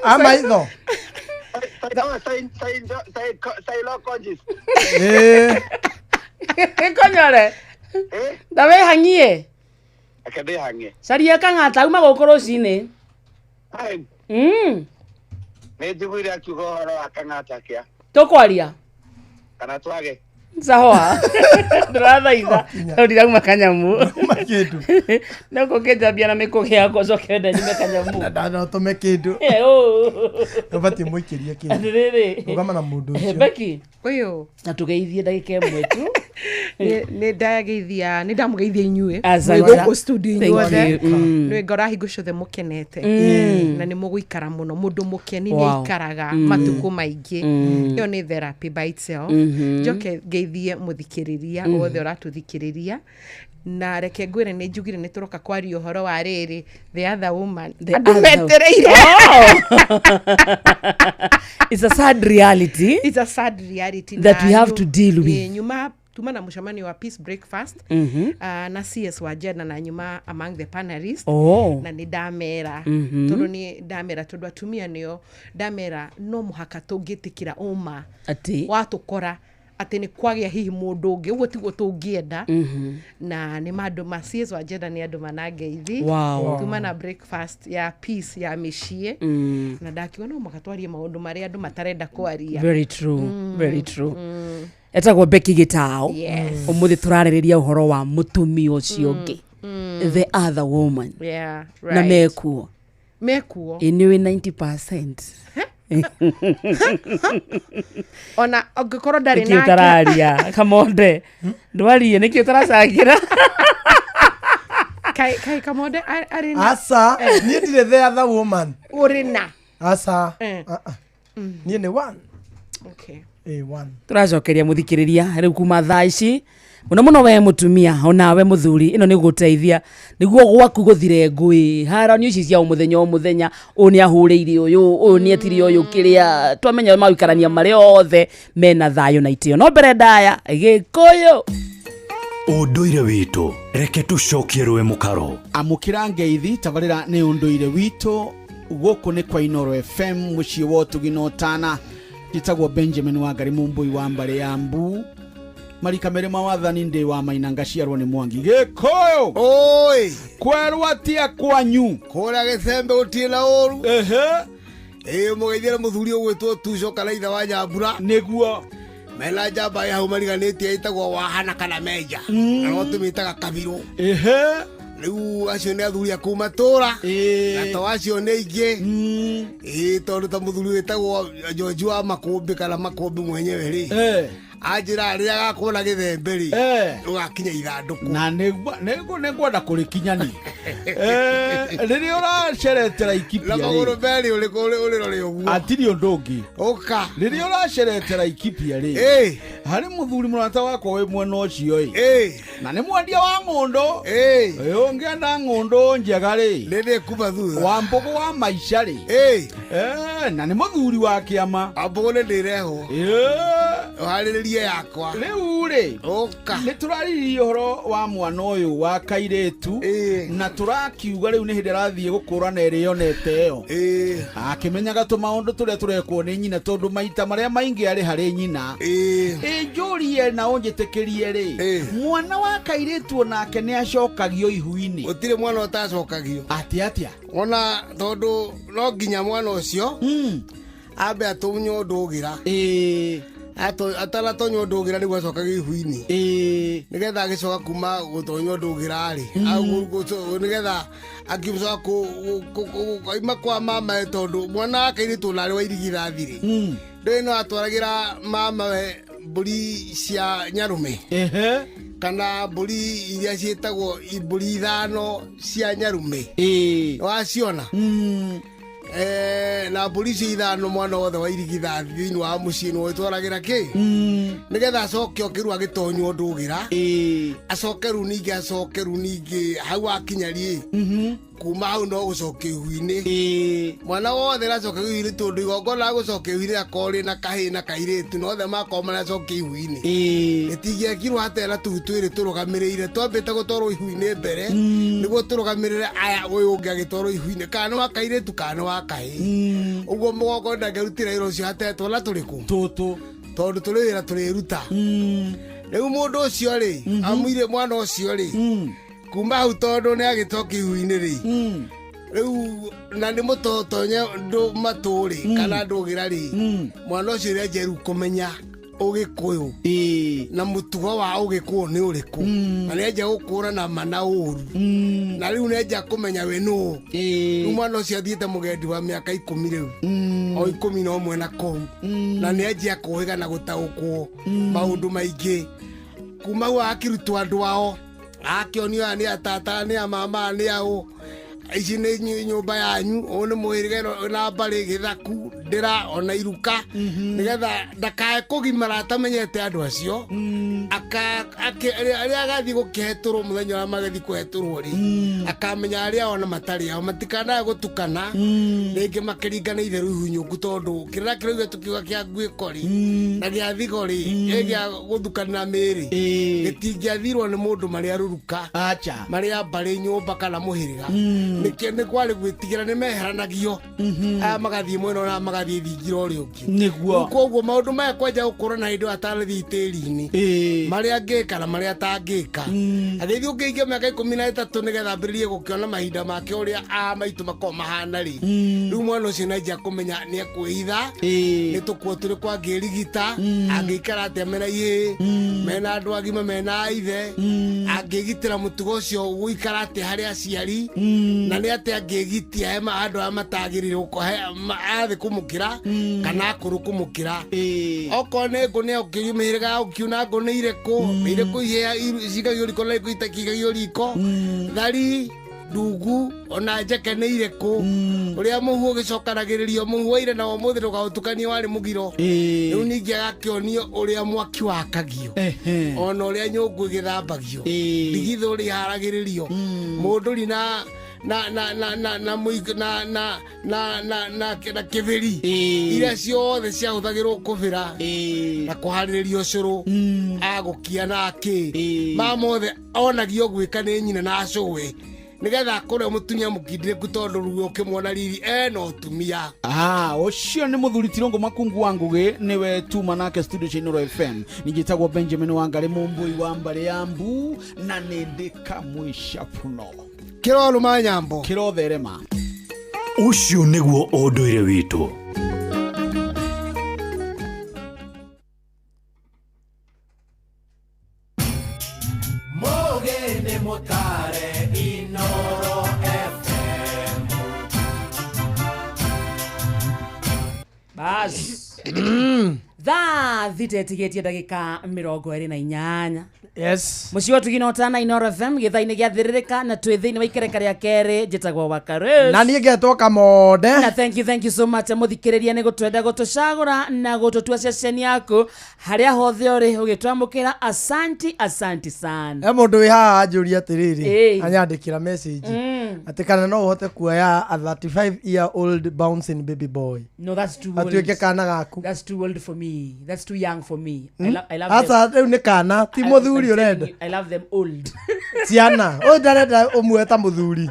amaitho konyore ndawe hang'ie akende hang'ie caria kang'ata uma gũkũ rũcinĩ nĩ njiguire akiuga ũhoro wa kang'ata kĩa tũkwaria kana twage sawa ndĩrathaitha ndirauma kanyamũ no kũkĩnjambia na mĩkũgĩ yakwa coke nde nyume kanyamũ ndanatũme kĩndũ ũbatiĩ mũikĩrie kĩndũ atĩrĩrĩ rũgama na mũndũ ũcio Beki ũyũ na tũgeithie ndagĩka ĩmwe tu nĩ ndamũgeithia inyuĩ gũkũ studio inyuothe nĩ ngora hingo ciothe mũkenete na nĩ mũgũikara mũno mũndũ mũkeni nĩ aikaraga matukũ maingĩ ĩyo nĩ therapy by itself njoke ngeithie mũthikĩrĩria wothe ũratũthikĩrĩria na reke ngwĩre nĩ njugire nĩ tũroka kwaria ũhoro wa rĩrĩ the other woman andũ metereire it's a sad reality that we have to deal with nyuma tuma na mũcemanio wa peace breakfast na CS wa Jena na nyuma among the panelists na nĩ ndamera tondũ nĩ ndamera tondũ atumia nĩo ndamera no mũhaka tũngĩtĩkĩra ũma watũkora atĩ nĩ kwagĩa hihi mũndũ ũngĩ ũguo tiguo tũngĩenda na nĩ mandũ ma CS wa Jena nĩ andũ manangeithi tuma na breakfast ya peace ya mĩciĩ na ndakiuga no makatwarie maũndũ marĩa andũ matarenda kwaria very true etagwo Beki Gitau ũmũthĩ tũrarĩrĩria ũhoro wa mũtumia ũcio ũngĩ the other woman na mekuo mekuo inĩwe 90% ona ongikorwo ndari nake tararia Kamonde ndwarie nikio taracagira kai Kamonde arina asa nie ndire the other woman urina asa nie ne one okay one turacokeria muthikiriria riu kuma thaa ici muno we mutumia ona we muthuri ino ni guteithia niguo gwaku guthire ngui harani ici cia muthenya uni ahuriire uyu ni etiri uyu kiria twamenya mauikarania mari othe mena thayo na itio no mbere ndaya Gikuyu unduire witu reke tucokie rwe mukaro amukira ngeithi tabarira ni unduire witu guku ni kwa Inoro FM muci wotu ginotana gitagwo Benjamin Wangari Mumbui wa Mbare ya Mbu marika mere mawathani ndi wa Mainanga ciarwo ni Mwangi Gikuyu oi kwerwa tia kwanyu kora githembe utila oru mugeithira muthuri ugwitwo Tuco kana itha wa Nyambura niguo mena njamba ya humariganitie itagwo Wahana kana Meja na no tumitaga Kabiru riu acio ni athuri akuma tura na to acio ni ingi tondu ta muthuri witagwo George wa Makumbi kana Makumbi mwenyewe ri ajira ria gakona githembe ri ugakinya ithanduku na negwenda kurikinyani riri uraceretera ikipia ri na maguru beri uri rore uguo atiri ndungi uka riri uraceretera ikipia ri hari muthuri murata wako we mwena ucio na ni mwendia wa ngondo ungienda ngondo njega ri riri kuba thutha wa mbogo wa maisha ri na ni muthuri wa kiama ambogo ni ndireho hariririe yakwa riu ri uka ni turaririe horo wa mwana uyu wa kairetu na turakiuga riu ni hindi rathie gukura na irionete yo akimenyaga tu maundu turia turekwo ni nyina tondu maita maria maingi ari hari nyina njurie na unjitikirie ri mwana wa kairetu onake ni acokagio ihu-ini utire mwana utacokagio atia ona tondu no nginya mwana ucio ambe atunyo ndugira atala tonyo ndugira niguo acokagio ihu-ini nigetha agicoka kuma gutonyo ndugira ri nigetha akicoka ima kwa mama tondu mwana wake ni tunari wa irigithathi ri ndino atwaragira mama we mburi cia nyarume kana mburi iria cietagwo mburi ithano cia nyarume waciona na mburi cia ithano mwana wothe wa irigithathi thiini wa mucii no itwaragira ki nigetha acoke okiru agitonywo ndugira acoke ru ningi hau akinyari kuma hau no gucoke ihu-ini mwana wothe acoke ihu-ini tondu igongona gucoke ihu-ini akori na kahi na kairetu no the makomana acoke ihu-ini itingiekirwo hatena tu twiri turugamirire twambite gutwarwo ihu-ini mbere niguo turugamirire aya uyu ungi agitwarwo ihu-ini kana wa kairetu kana wa kahi uguo mugongo ndangerutira iro cio hatetwo na turiku tutu tondu turi wira turiruta riu mundu ucio ri amwire mwana ucio ri kuma hau tondu ni agitoka ihu-ini ri riu na ni mutotonya ndu maturi kana ndugira ri mwana ucio ri njeru kumenya Ugikuyu na mutugo wa Ugikuyu ni uriku na nĩenja gũkũra na mana ũru na rĩu nĩenja kũmenya we nũ rĩu mwana ũcio athiĩte mũgendi wa mĩaka 10 rĩu o 11 na kũu na nĩenja kũhĩga na gũtaũkwo maũndũ maingĩ kuma hau akĩrutwo andũ ao akĩonio aya nĩ atata nĩ amama nĩ ao ici nĩ nyũmba yanyu o nĩ mũhĩrĩga na mbarĩ gĩthaku ndĩra ona iruka nĩgetha ndakae kũgimara atamenyete andũ acio arĩa agathiĩ gũkĩhetũrwo mũthenya ũrĩa magathiĩ kũhetũrwo rĩ akamenya arĩa ona matarĩ ao matikanae gũtukana rĩngĩ makĩringana itherũ ihunyũku tondũ kĩrĩa kĩrauga tũkiuga kĩa nguĩko rĩ na gĩa thigo rĩ gĩa gũthukanĩra mĩĩrĩ gĩtingĩathirwo nĩ mũndũ marĩa rũruka marĩa mbarĩ nyũmba kana mũhĩrĩga nĩ kwarĩ gwĩtigĩra nĩ meheranagio aya magathiĩ mwena na magathiĩ thingira ũrĩa ũngĩ koguo maũndũ maya kwenja gũkũra na hĩndĩ atanathiĩ tĩri-inĩ marĩa angĩka na marĩa atangĩka agĩthiĩ ũngĩingia mĩaka 13 nĩgetha ambĩrĩrie gũkĩona mahinda make ũrĩa maitũ makorwo mahana rĩ rĩu mwana ũcio nĩanjia kũmenya nĩ ekwĩhitha nĩ tũkuo tũrĩ kwa ngĩrigita angĩikara atĩa mena ihĩ mena andũ agima mena ithe angĩgitĩra mũtugo ũcio guikara atĩ harĩ aciari na nĩ atĩ angĩgitia he andũ arĩa matagĩrĩirwo athĩ kũmũkĩra kana akũrũ kũmũkĩra okorwo nĩ ngũ nĩ ũkĩumĩrĩga ũkiuna ngũ nĩ irĩkũ cigagio riko na irĩkũ itakigagio riko thari ndugu ona njeke nĩ irĩkũ ũrĩa mũhu ũgĩcokanagĩrĩrio mũhu wa ire na ũmũthĩ ndũgaũtukanie warĩ mũgiro rĩu ningĩ agakĩonio ũrĩa mwaki wakagio ona ũrĩa nyũngũ ĩgĩthambagio ndigithũ rĩharagĩrĩrio mũndũri na kĩbĩri iria ciothe ciahũthagĩrwo kũbĩra na kũharĩrĩria ũcũrũ agũkia nake mamothe onagio gwĩka nĩ nyina na acũwe nigetha kũrĩa mũtumia mũkindĩrĩku tondũ rũĩ ũkĩmwona riri ena ũtumia ũcio nĩ mũthuri Tirũngũ Makungu wa Ngũgĩ nĩwe tuma nake studio cia Inooro FM nĩnjĩtagwo Benjamin Wangari Mũmbui wa Mbare ya Mbu na nĩ ndĩkamwĩca puno kĩro Nyambo kĩro therema ũcio nĩguo ũndũire witũ Mogene motare Inooro FM. Bas. Thaa thitetigetie ndagika 28. Yes. Mucio tuginotana Inooro FM githaini giathirika na twi thiini wa ikereka ria keri njitagwo Wakaresh. Na nie ngetwo Kamode. Na thank you so much muthikiriria ni gutwenda gutucagura na gututua session yaku haria hothe uri ugitwamukira asanti sana. Mundu wi haha anjuria atiriri anyandikira message ati kana no uhote kuoya a 35-year-old bouncing baby boy. No, that's too old. Atuike kana gaku. That's too old for me. That's too young for me. I love Asa rĩu nĩ kana ti mũthuri ũrenda. I love them old. Ciana o ndarenda ũmwe ta mũthuri.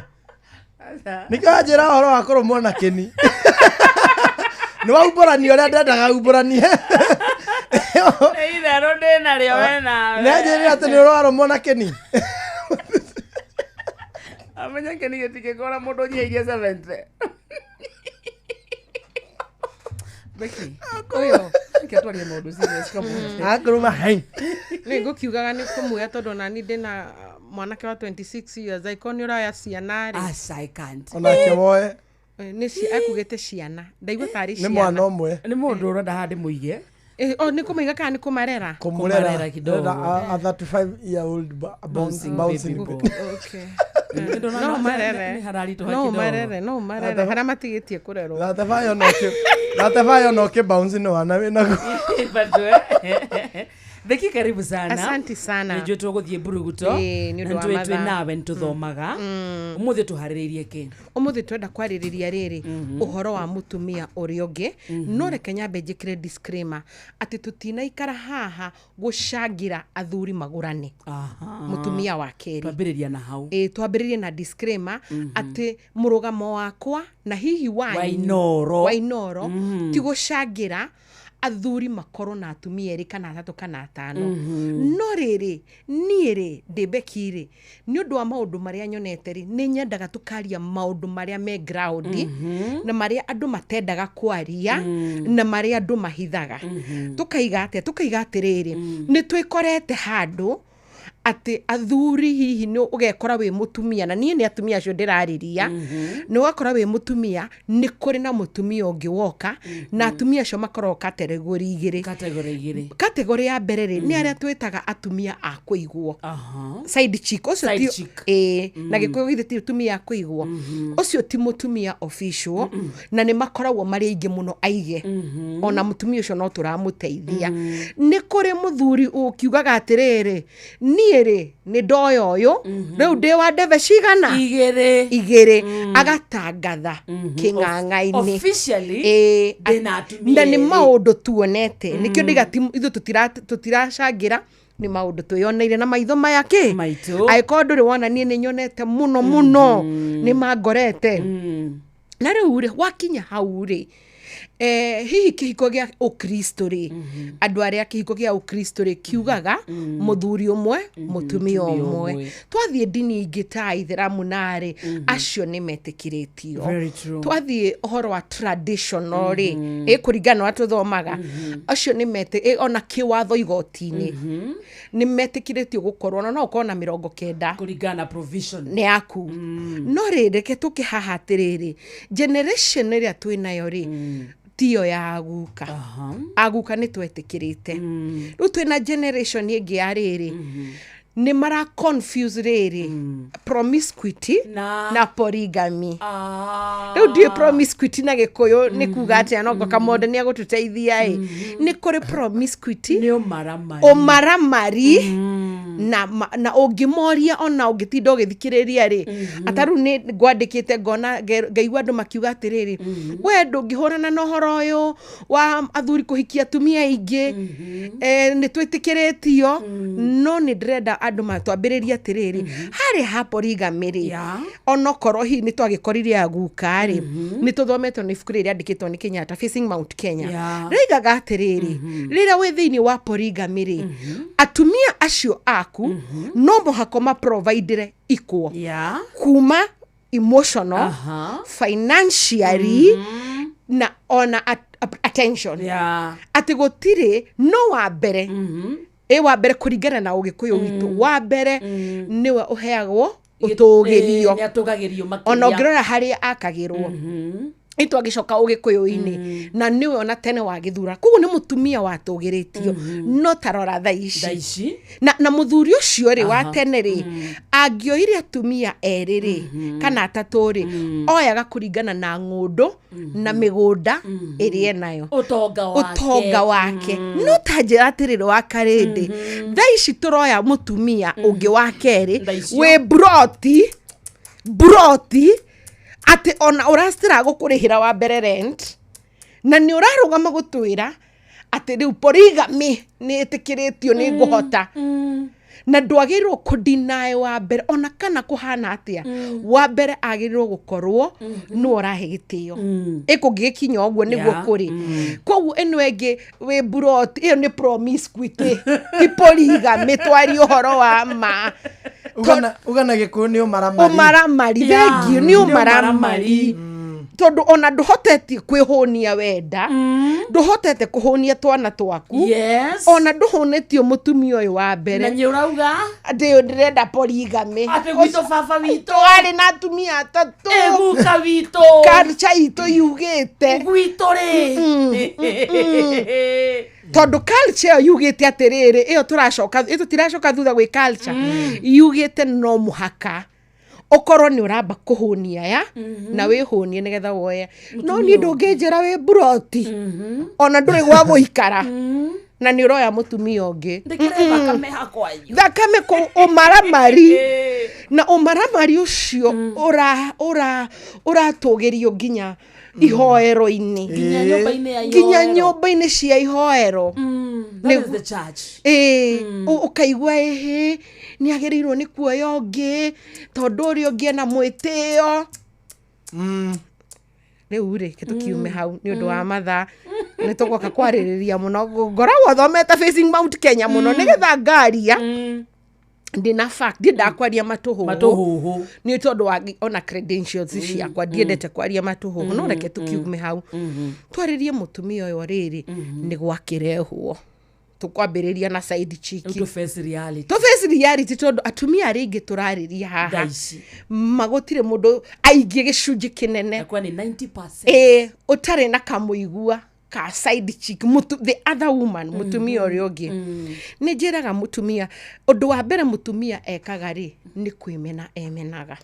Nĩkĩo njĩra ũhoro wa kũrũmwo na kĩni. Nĩ waumbũrani ũrĩa ndendaga umbũrani. Itherũ ndĩna rĩo we nawe. Nĩ njĩra atĩ nĩ ũrarũmwo na kĩni. Amenya kĩni gĩtikĩkora mũndũ ũnyihĩirie 70. Becky, oyo, kiatwaria maundu serious kama. Akuruma hai. Nĩngũkiugaga nĩ kũmuoya tondũ nani ndĩna mwanake wa 26 years aikoni ũraya ciana rĩ. I can't. Onake woe. Nĩ akugĩte ciana. Ndaigua tarĩ ciana. Nĩ mwana ũmwe. Nĩ mũndũ ũrenda handi mũige. Nĩ kũmaiga kana nĩ kũmarera? Kũmurera kidogo. A 35-year-old bouncing boy. Okay. No marere hara matigĩtie kũrerwo. Natevayo no ke bouncing no wana wena. Beki karibu sana. Asante sana. Nĩnjũĩ tũgũthiĩ Mburuguto. Na twĩ nawe nĩtũthomaga. Ũmũthĩ tũharĩrĩirie kĩ? Ũmũthĩ twenda kwarĩrĩria rĩrĩ ũhoro wa mũtumia ũrĩa ũngĩ no reke nyambe njĩkĩre disclaimer atĩ tũtinaikara haha gũcangira athuri magũrane. Mũtumia wa kerĩ. Twambĩrĩria na hau. Twambĩrĩrie na disclaimer atĩ mũrũgamo wakwa na hihi wa Inooro ti gũcangira athuri makorwo na atumia erĩ kana atatũ kana atano. No rĩrĩ niĩ rĩ ndĩ Beki rĩ nĩ ũndũ wa maũndũ marĩa nyonete rĩ nĩ nyendaga tũkaria maũndũ marĩa me ground na marĩa andũ matendaga kwaria na marĩa andũ mahithaga. Tukaiga atĩrĩrĩ nĩ twĩkorete handũ ati athuri hihi no ugekora we mutumia na niĩ nĩ atumia acio ndĩrarĩria nĩ wakora we mutumia nĩ kũrĩ na mutumia ũngĩ woka na atumia acio makorwo kategori igĩrĩ. Kategori ya mbere rĩ nĩ arĩa twĩtaga atumia a kũigwo side chick ũcio ti na gĩkũyũ githĩ ti atumia a kũigwo ũcio ti mutumia official na nĩ makoragwo marĩ aingĩ mũno aige ona mutumia ũcio no tũramũteithia. Nĩ kũrĩ mũthuri ũkiugaga atĩrĩrĩ niĩ rĩ nĩ ndoya ũyũ rĩu ndĩ wa ndebe cigana igĩrĩ agatangatha kĩng'ang'a-inĩ officially na nĩ maũndũ tuonete nĩkĩo ithuĩ tũtiracangira nĩ maũndũ twĩyoneire na maitho maya kĩ angĩkorwo ndũrĩ wona niĩ nĩ nyonete mũno nĩ mangorete na rĩu rĩ wakinya hau rĩ hihi kihiko gia ukristo ri andu aria kihiko gia ukristo ri kiugaga muthuri umwe mutumia umwe twathie dini ingi ta Itheramu nari acio ni metikiritio twathie horo wa traditional ri kuringana watu thomaga acio ni mete ona kiwatho igoti-ini ni metikiritio gukorwo no ukona 90 kuringana provision ni aku no reke tukihahatiriri generation ria twinayo ri tio ya aguka aguka ni twetikirite riu twina generation ingi ya riri ni mara confuse riri promiscuity na polygamy riu ndi promiscuity na gikuyu ni kuga atia no Kamonde ni agututeithia ni kuri promiscuity ni umaramari na ungimoria ona ungitinda ugithikiriria ri ataru ni ngwandikite ngona ngaigua andu makiuga atiriri we ndungihurana na uhoro uyu wa athuri kuhikia atumia ingi ni twitikiritio no ni ndrenda andu matwambiriria atiriri hari ha polygamy ri ona korwo hi ni twagikoririe aguka ri ni tuthometwo ni ibuku riri andikitwo ni Kenyatta Facing Mount Kenya rigaga atiriri rira we thiini wa polygamy ri atumia acio aku no muhako ma provide equal kuma emotional financially na ona attention ati gutire no wa mbere wa mbere kuringana na ugikuyu witu wa mbere niwe uheagwo utugirio ni atugagirio makia ona ngirora hari akagirwo itu agicoka ugikuyu-ini na niwe ona tene wa githura kugu ni mutumia watugiritio no tarora thaici na muthuri ucio ri wa tene ri angioire atumia eriri kana atatu ri oyaga kuringana na ngundu na migunda irie nayo utonga wake no tanjira atiriri wa karindi thaici turoya mutumia ungi wa keri we broti ati ona urastira gukurihira wa mbere rent na ni urarugama gutwira ati riu polygamy ni itikiritio ni nguhota na ndwagirwo kudeny wa mbere ona kana kuhana atia wa mbere agirwo gukorwo no urahe gitio ikugikinya ogwo niguo kuri koguo eno enge we brot iyo ni promiscuity ti polygamy twari uhoro wa ma ugana gikuyu ni umaramari thengio ni umaramari tondu ona nduhotetie kwihunia wenda nduhotete kuhunia twana twaku ona nduhunetio mutumia uyu wa mbere na nyurauga ndirenda polygamy ati gwito baba witu ari na atumia atatu eguka witu culture itu yugite gwito ri tondu culture yugite atiriri iyo tiracoka thutha gwi culture yugite no muhaka okorwo ni uramba kuhunia na wihunie nigetha woya no ni ndunginjira wi broti ona nduri gwa guikara na ni uroya mutumia ungi thakame ku umaramari na umaramari ucio uratugirio nginya ihoero-ini nginya nyumba-ini cia ihoero ukaigua ni agirirwo ni kuoya ungi tondu uria ungi na mwitio riu ri tukiume hau ni undu wa mathaa ni tugoka kwaririria muno ngoragwo thomete Facing Mount Kenya muno nigetha ngaria ndina fact ndakwaria matuhuhu ni tondu ona credentials ciakwa ndiendete kwaria matuhuhu no reke tukiume hau twaririe mutumia uyu riri ni gwakirehwo tukwambiriria na side chiki to face reality tondu atumia ringi turariria haha magotire mundu aingi gicunji kinene kwa ni 90% utari na kamuigua ka side chick the other woman mutumia uri ungi ni njiraga mutumia undu wa mbere mutumia ekaga ri ni kwimena emenaga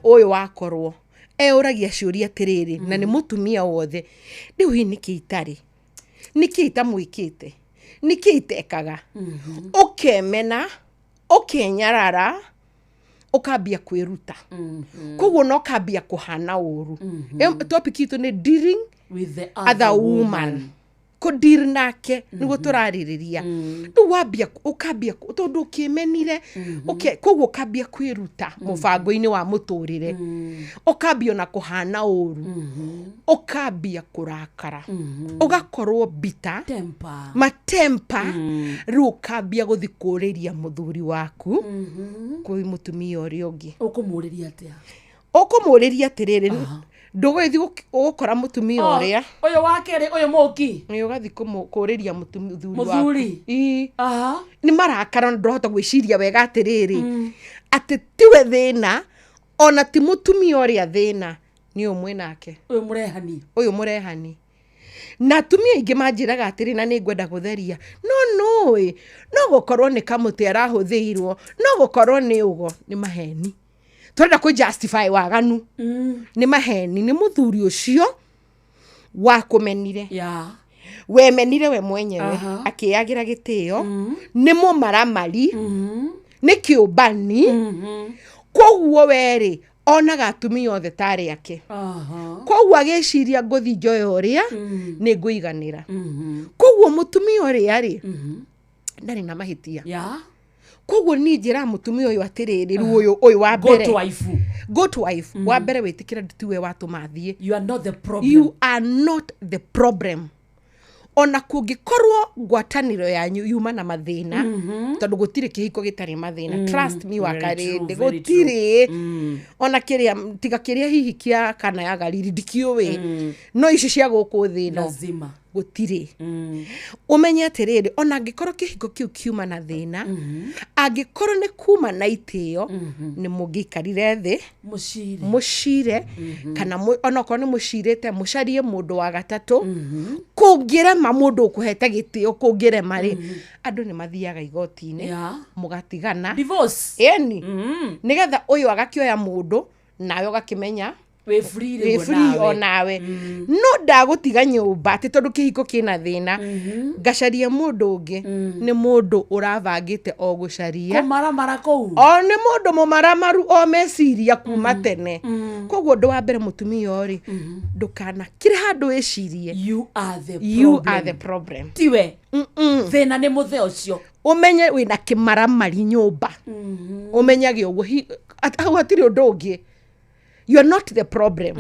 uyu wakorwo uragia ciuria tiriri na ni mutumia wothe riu hi nikitari nikita mwikite nikitekaga ukemena ukenyarara ukambia kwiruta koguo no kambia kuhana uru topic itu ni dealing with the other woman kudir nake niguo turaririria tu wambia ukambia tondu kimenire koguo ukambia kwiruta mubango-ini wa muturire ukambia na kuhana uru ukambia kurakara ugakorwo bita matempa riu ukambia guthikuriria muthuri waku kwi mutumia uria ungi ukumuriria atiriri ndugithi ukora mutumia uria uyu wakere uyu muki ni ugathi kuriria muthuri ni marakara ndohota gwiciria wega atiriri ati tiwe thina ona ti mutumia uria thina ni umwe nake uyu murehani na tumia ingi manjiraga atiri na ningwenda gutheria no gukorwo ni kamuti arahuthirwo no gukorwo ni ugo ni maheni twenda ku justify waganu ni maheni ni muthuri ucio wakumenire wemenire we mwenyewe akiagira gitio ni mumaramari ni kiubani koguo weri onaga atumia othe tari ake koguo agiciria nguthi njoyo uria ni nguiganira koguo mutumia uria ri ndari na mahitia koguo ni njira mutumia uyu atiriri uyu wa mbere go to wife wa mbere witikira nditiwe watumathie you are not the problem ona kungikorwo ngwataniro yanyu yuma na mathina tondu gutire kihiko gitari mathina trust me wakarinde gutire ona kiria tiga kiria hihi kia kana ya gariri ndikiuwe no ici cia guku thino lazima gutire umenye atiriri ona ngikorwo kihiko kiu kiuma na thina angikorwo ni kuma na itio ni mugikarire thi mushire kana ona ko ni mushirite musharie mundu wa gatatu kungire mundu ukuhete gitio kungire mari andu ni mathiaga igoti-ini mugatigana divorce nigetha uyu agakioya mundu nawe ugakimenya we free onawe no ndagutiga nyumba ati tondu kihiko kina thina ngacaria mundu ungi ni mundu uravangite o gucaria maramara kou ni mundu mumaramaru o meciria kuma tene koguo ndu wa mbere mutumia ori ndukana kire handu wicirie you are the problem tiwe thina ni muthe ucio umenye wina kimaramari nyumba umenyage uguo atiri undu ungi you are not the problem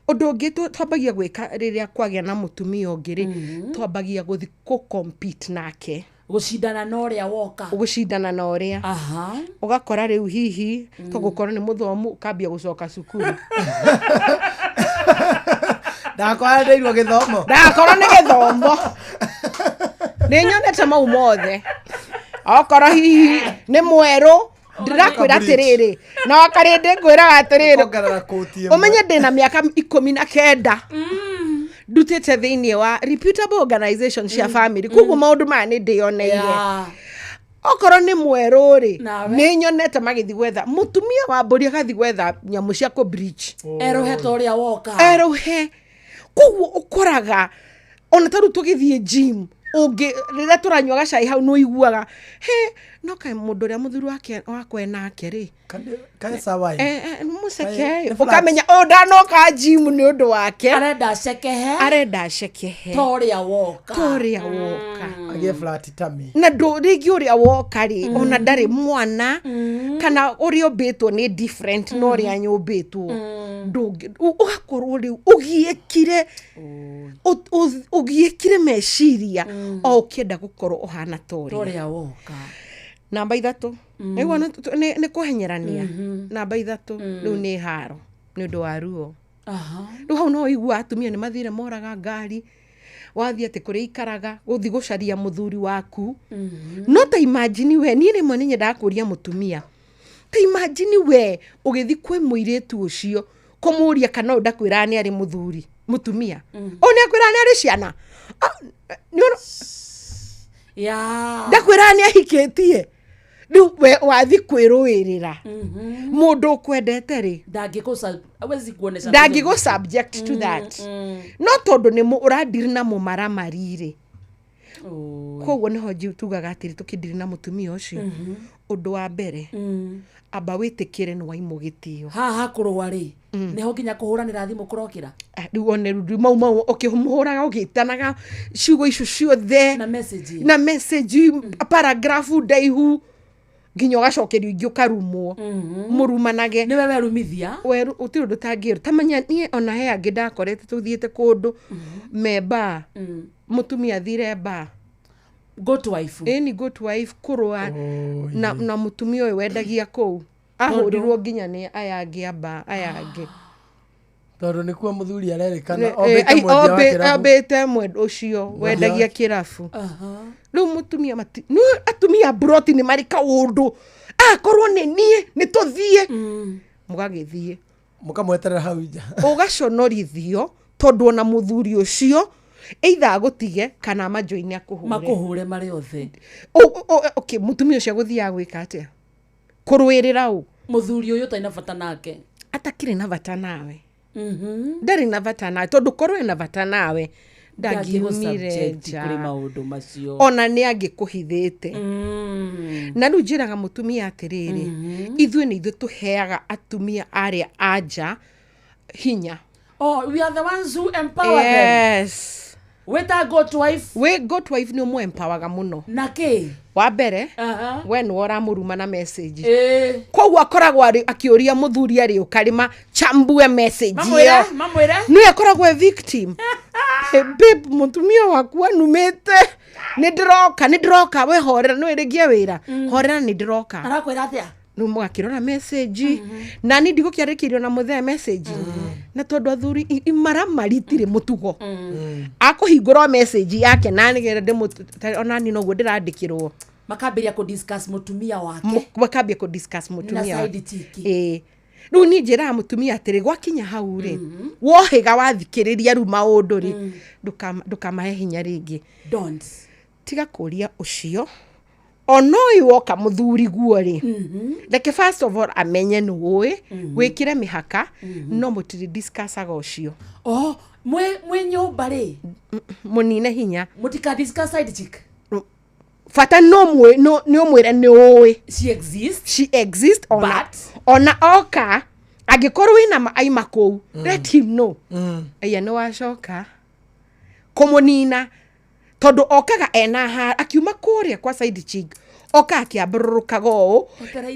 undu ungi twambagia gwika riria kwagia na mutumia ungiri twambagia guthi ku compete nake gucindana na uria woka gucindana na uria ugakora riu hihi tugukorwo ni muthomu kambia gucoka cukuru ndakorwo githomo ni githomo ni nyonete mau mothe okora hihi ni mweru ndirakwira atiriri na wakarinde ngwiraga atiriri umenye ndina miaka 19 ndutite thiini wa reputable organization cia family koguo maundu maya ni ndioneire okoro ni mweru ri ni nyonete magithi gwetha mutumia wa mburi agathi gwetha nyamu cia ku bridge erohe toria woka erohe koguo ukoraga ona taru tugithie gym ungi rira turanywa gacai hau no iguaga no kai mundu ria muthuru wake wakwe nake ri kanisa wai museke ukamenya ndanoka gym ni undu wake arenda cekehe toria woka agie flat tummy na ndo rigi uria woka ri ona ndari mwana kana uria obetwo ni different no ria nyobetwo ugakorwo ri ugiekire meciria o ukienda gukorwo uhana toria woka namba 3 egwa ni kuhenyerania namba 3 riu ni haro ni undu wa ruo riu hau no igua atumia ni mathire moraga ngari wathie ati kuri ikaraga guthi gucaria muthuri waku no ta imagine we ni rimwe ni ndakuria mutumia ta imagine we ugithi kwi muiritu ucio kumuria kana ndakwira ni ari mutumia oni akwira ni ari ciana ni ndakwira ni ahikitie riu we wathi kwiruirira mundu kwendete ri ndangigo subject to that no tondu ni uradiri na mumaramari ri koguo niho tugaga atiri tukindiri na mutumia ucio undu wa mbere amba witikire ni waimu gitio haha kurwa ri niho nginya kuhuranira thimu kurokira riu one mau ukihumuhuraga ugitanaga ciugo icio ciothe na message paragrafu ndaihu nginya ugacokerio ingi ukarumwo murumanage ni wewe rumithia weru utiro ndutangiru tamanya nie ona he angi ndakorete tuthiete kundu memba mutumia thire ba good wife ni good wife kurwa na mutumia uyu wendagia kou ahurirwo nginya ni ayangi amba ayangi tondu ni kuo muthuri arerikana obete mwendu ucio wendagia kirafu riu mutumia no atumia broti ni marika undu akorwo ni nie ni tuthie mugagithie mukamweterera hau nja ugaconorithio tondu ona muthuri ucio either agutige kana majoini makuhure mari othe okay mutumia ucio guthia gwika atia kurwirira u muthuri uyu taina bata nake atakire na bata nawe ndari na bata nawe tondu korwe na bata nawe ndangihumire kuri maundu macio ona ni angikuhithite na riu njiraga mutumia atiriri ithuĩ ni ithuĩ tuheaga atumia aria anja hinya we are the ones who empower them weta good wife ni umwe empowerga muno nake wa mbere we ni uramuruma na message koguo akoragwo akiuria muthuri ari ukarima chambue message iyo ni akoragwo victim babe mutumia waku anumite ni ndiroka we horera no irigie wira horera ni ndiroka arakwira atia no mwakirora message na ni ndigukiarikirio na muthe message na tondu athuri imararitire mutugo akuhingura message yake na nigere ona ni noguo ndirandikirwo makambia ku discuss mutumia wake makambia ku discuss mutumia riu ni njira mutumia atiri gwakinya hau ri wohiga wathikiriria ru maundu ri ndukamahe hinya ringi don't tiga kuria ucio ono iwoka muthuri guo ri like first of all amenye ni uwe wikire mihaka no mutiri discussaga ucio mwe nyumba ri munine hinya mutika discuss side chick fata no mwire ni uwe she exists ona oka agikorwo ina aima kou let him know aya no washoka komunina tondu okaga ena akiuma kuria kwa side chick oka akiambrurukaga uu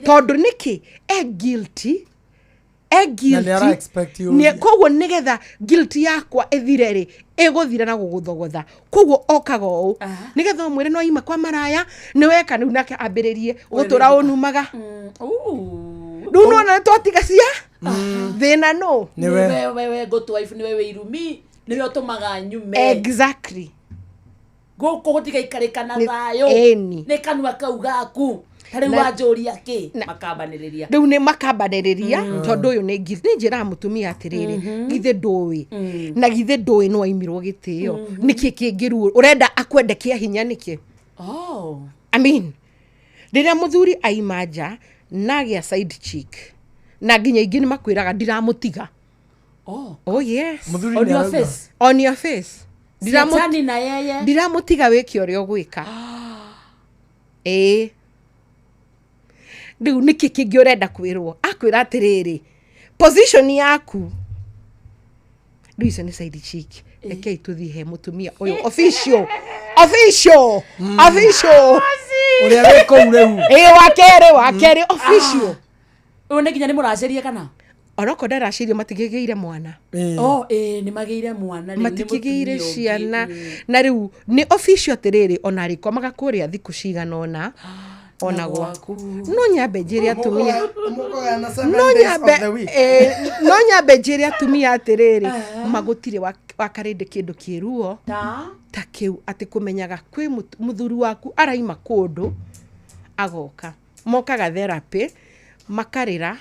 tondu niki guilty ni koguo nigetha guilty yakwa ithire ri iguthira na guguthogotha koguo okaga uu nigetha mwire no ima kwa maraya ni weka ni nake ambiririe gutura unumaga ndu no twatiga cia thina no ni wewe good wife ni wewe irumi ni wewe utumaga nyume exactly goko gutiga ikarikana thayo ni kanwa kau gaku tari wanjuria ki makambaniriria riu ni makambaniriria tondu uyu ni njira mutumia atiriri githe ndui na githe ndui no aimirwo gitio niki kingiru urenda akwende kia hinya niki I mean riria muthuri aimanja nagia side chick na nginya ingi ni makwiraga ndiramutiga yes on your face ndiramutiga wiki uria ugwika riu niki kingi urenda kwirwo akwira atiriri position yaku riu icio ni side chick rekei tuthie he mutumia uyu official uria wiko ureu wakere official uyu ni nginya ni muraceria kana oroko ndaracirio matigigeire mwana ni magiire mwana matigigeire ciana na riu ni official atiriri ona riko magakuria thiku cigana ona gwaku no nyambe njire atumia no nyambe njire atumia atiriri magutire wakarinde kindu kiruo ta kiu ati kumenyaga kwi muthuri waku araima kundu agoka mokaga therapy makarira